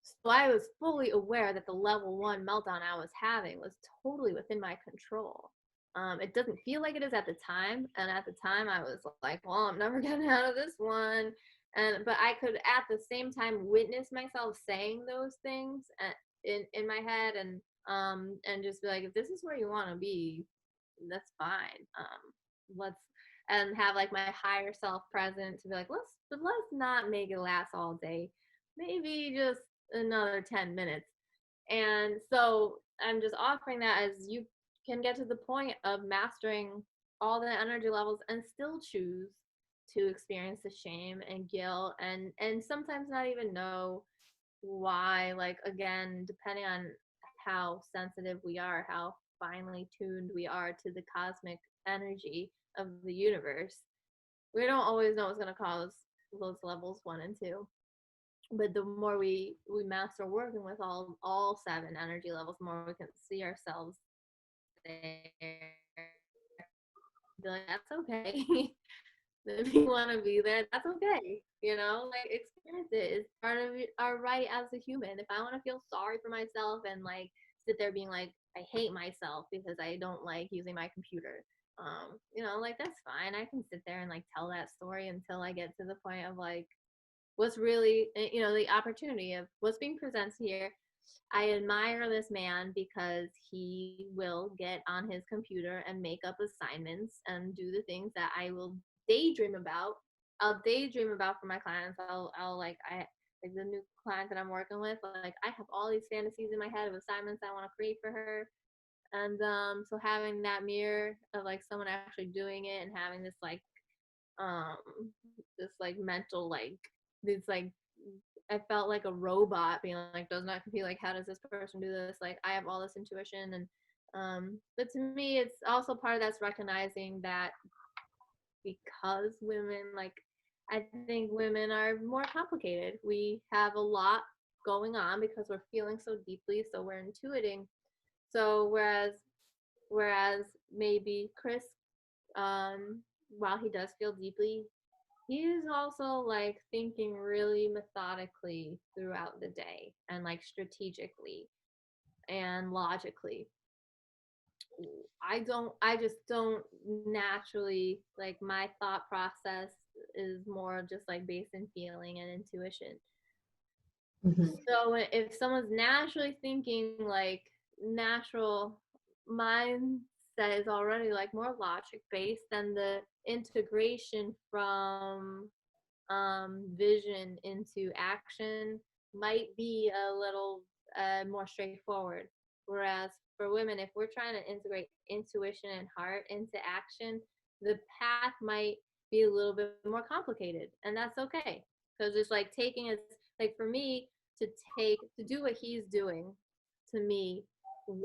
So I was fully aware that the level 1 meltdown I was having was totally within my control. It doesn't feel like it is at the time, and at the time I was like, well, I'm never getting out of this one. But I could at the same time witness myself saying those things in my head, and just be like, if this is where you want to be, that's fine. Let's and have like my higher self present to be like, let's not make it last all day. Maybe just another 10 minutes. And so I'm just offering that as you can get to the point of mastering all the energy levels and still choose to experience the shame and guilt, and sometimes not even know why. Like, again, depending on how sensitive we are, how finely tuned we are to the cosmic energy of the universe, we don't always know what's going to cause those levels 1 and 2. But the more we master working with all 7 energy levels, the more we can see ourselves there. Be like, that's okay. If you want to be there, that's okay. Like, experience it. It's part of our right as a human. If I want to feel sorry for myself and like sit there being like, I hate myself because I don't like using my computer, like, that's fine. I can sit there and like tell that story until I get to the point of like what's really, the opportunity of what's being presented here. I admire this man because he will get on his computer and make up assignments and do the things that I will daydream about. I'll daydream about for my clients. I'll like the new client that I'm working with, like I have all these fantasies in my head of assignments I want to create for her. And so having that mirror of like someone actually doing it and having um this like mental like this like I felt like a robot being like, does not compete. Like, how does this person do this? Like, I have all this intuition. And, but to me, it's also part of that's recognizing that because women, like, I think women are more complicated. We have a lot going on because we're feeling so deeply. So we're intuiting. So whereas maybe Chris, while he does feel deeply, he's also like thinking really methodically throughout the day and like strategically and logically. I just don't naturally, like, my thought process is more just like based in feeling and intuition. Mhm. So if someone's naturally thinking like natural mindset is already like more logic based, then the integration from vision into action might be a little more straightforward. Whereas for women, if we're trying to integrate intuition and heart into action, the path might be a little bit more complicated, and that's okay. Because it's like taking it, like for me to do what he's doing to me,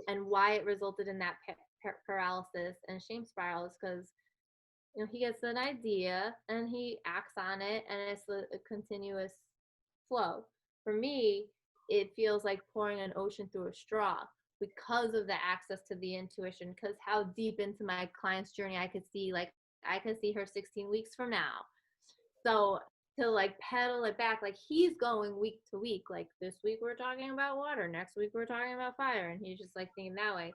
and why it resulted in that paralysis and shame spiral is because he gets an idea and he acts on it, and it's a continuous flow. For me, it feels like pouring an ocean through a straw because of the access to the intuition, because how deep into my client's journey I could see, like, I could see her 16 weeks from now. So to like pedal it back, like he's going week to week, like this week we're talking about water, next week we're talking about fire, and he's just like thinking that way.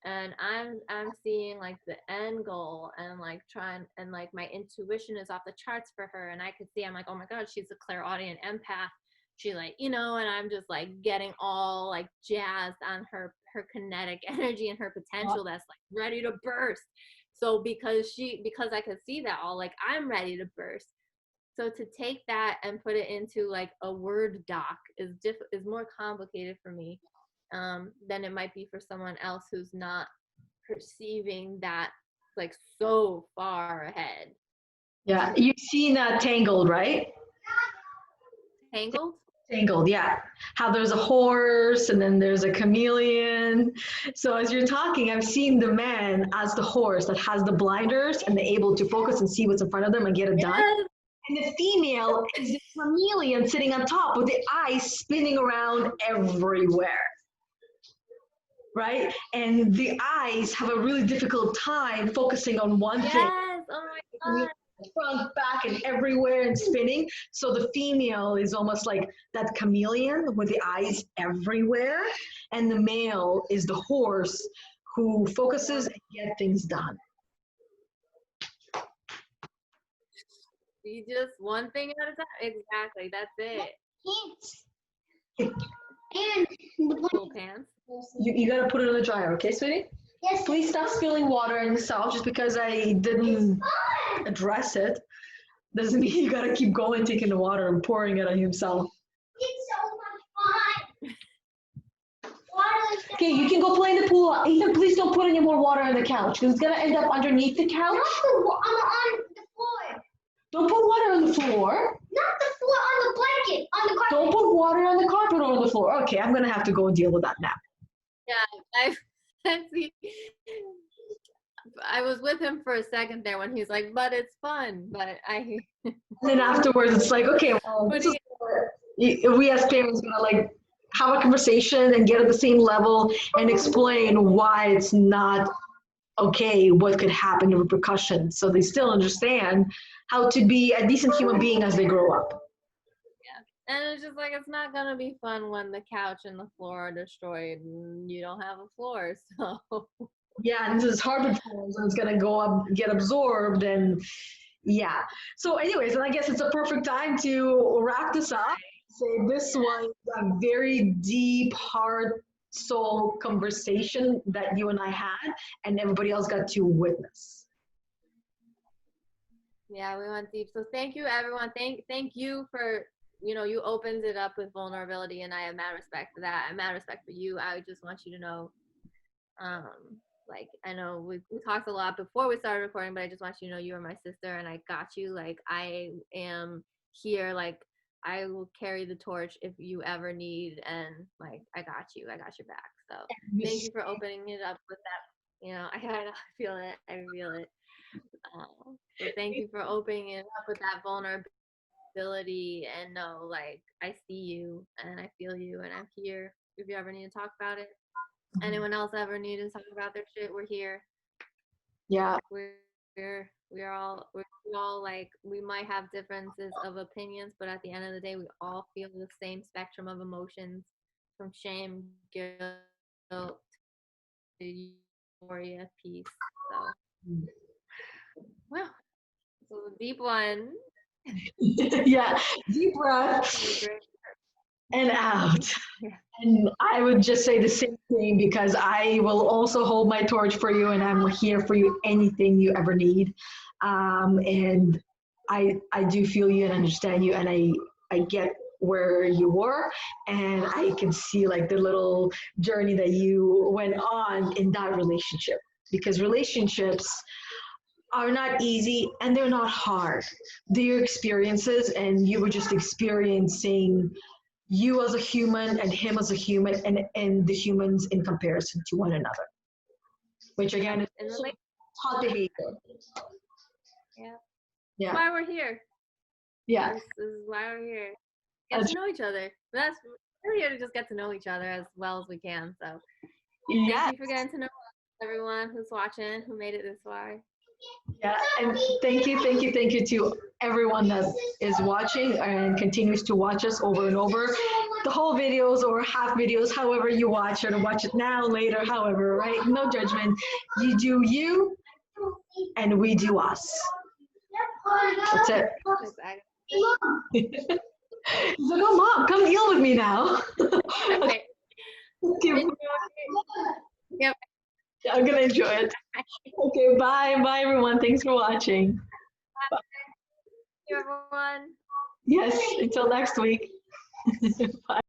And I'm seeing like the end goal, and like trying, and like my intuition is off the charts for her, and I could see, I'm like, oh my god, she's a clairaudient empath. She like, and I'm just like getting all like jazzed on her kinetic energy and her potential that's like ready to burst. So because I could see that all, like I'm ready to burst. So to take that and put it into like a Word doc is more complicated for me than it might be for someone else who's not perceiving that like so far ahead. Yeah, you've seen Tangled, right? Tangled? Tangled, yeah. How there's a horse and then there's a chameleon. So as you're talking, I've seen the man as the horse that has the blinders and they're able to focus and see what's in front of them and get it done. Yes. And the female is the chameleon sitting on top with the eyes spinning around everywhere. Right? And the eyes have a really difficult time focusing on one thing. Yes. Oh my god. Front, back, and everywhere and spinning. So the female is almost like that chameleon with the eyes everywhere. And the male is the horse who focuses and get things done. You just one thing at a time. Exactly. That's it. And Cool pants. You got to put it in the dryer, okay, sweetie? Yes. Please stop spilling water on yourself just because I didn't address it. Doesn't mean you got to keep going, taking the water and pouring it on himself. It's so much fun. Okay, you can go play in the pool. Ethan, please don't put any more water on the couch because it's going to end up underneath the couch. On the floor. Don't put water on the floor. Not the floor, on the blanket, on the carpet. Don't put water on the carpet or on the floor. Okay, I'm going to have to go and deal with that now. Yeah, I was with him for a second there when he's like, but it's fun. But I. And then afterwards, it's like, okay, well, this is we as parents going to like have a conversation and get at the same level and explain why it's not okay, what could happen, the repercussions, so they still understand how to be a decent human being as they grow up. Yeah, and it's just like, it's not gonna be fun when the couch and the floor are destroyed and you don't have a floor. So yeah, and this is hardwood floors and it's gonna go up, get absorbed, and yeah. So anyways, and I guess it's a perfect time to wrap this up. Say this was a very deep, heart, soul conversation that you and I had, and everybody else got to witness. yeah, we went deep. So thank you, everyone. Thank you for, you opened it up with vulnerability, and I have mad respect for that. I have mad respect for you. I just want you to know, like, I know we talked a lot before we started recording, but I just want you to know you are my sister, and I got you. Like, I am here, like, I will carry the torch if you ever need, and like I got you, I got your back. So thank you for opening it up with that. I kind of feel it. I feel it. So thank you for opening it up with that vulnerability, and know like I see you and I feel you and I'm here if you ever need to talk about it. Anyone else ever need to talk about their shit, we're here. Yeah. We're all like, we might have differences of opinions, but at the end of the day we all feel the same spectrum of emotions, from shame, guilt to euphoria, peace. So well, so deep one. Yeah. Deep breath and out. And I would just say the same thing, because I will also hold my torch for you, and I'm here for you anything you ever need. And I do feel you and understand you, and I get where you were, and I can see like the little journey that you went on in that relationship, because relationships are not easy and they're not hard. They're experiences, and you were just experiencing you as a human and him as a human, and the humans in comparison to one another, which again is taught behavior. Yeah. Yeah. Why we're here. Yeah. This is why we're here. Get to know each other. We're here to just get to know each other as well as we can. So thank you for getting to know everyone who's watching, who made it this far. Yeah, and thank you to everyone that is watching and continues to watch us over and over. The whole videos or half videos, however you watch it, or watch it now, later, however, right? No judgment. You do you, and we do us. That's it. He's like, oh, Mom, come deal with me now. Okay. Yep. I'm going to enjoy it. Okay, bye. Bye, everyone. Thanks for watching. Bye. Thank you, everyone. Yes, until next week. Bye.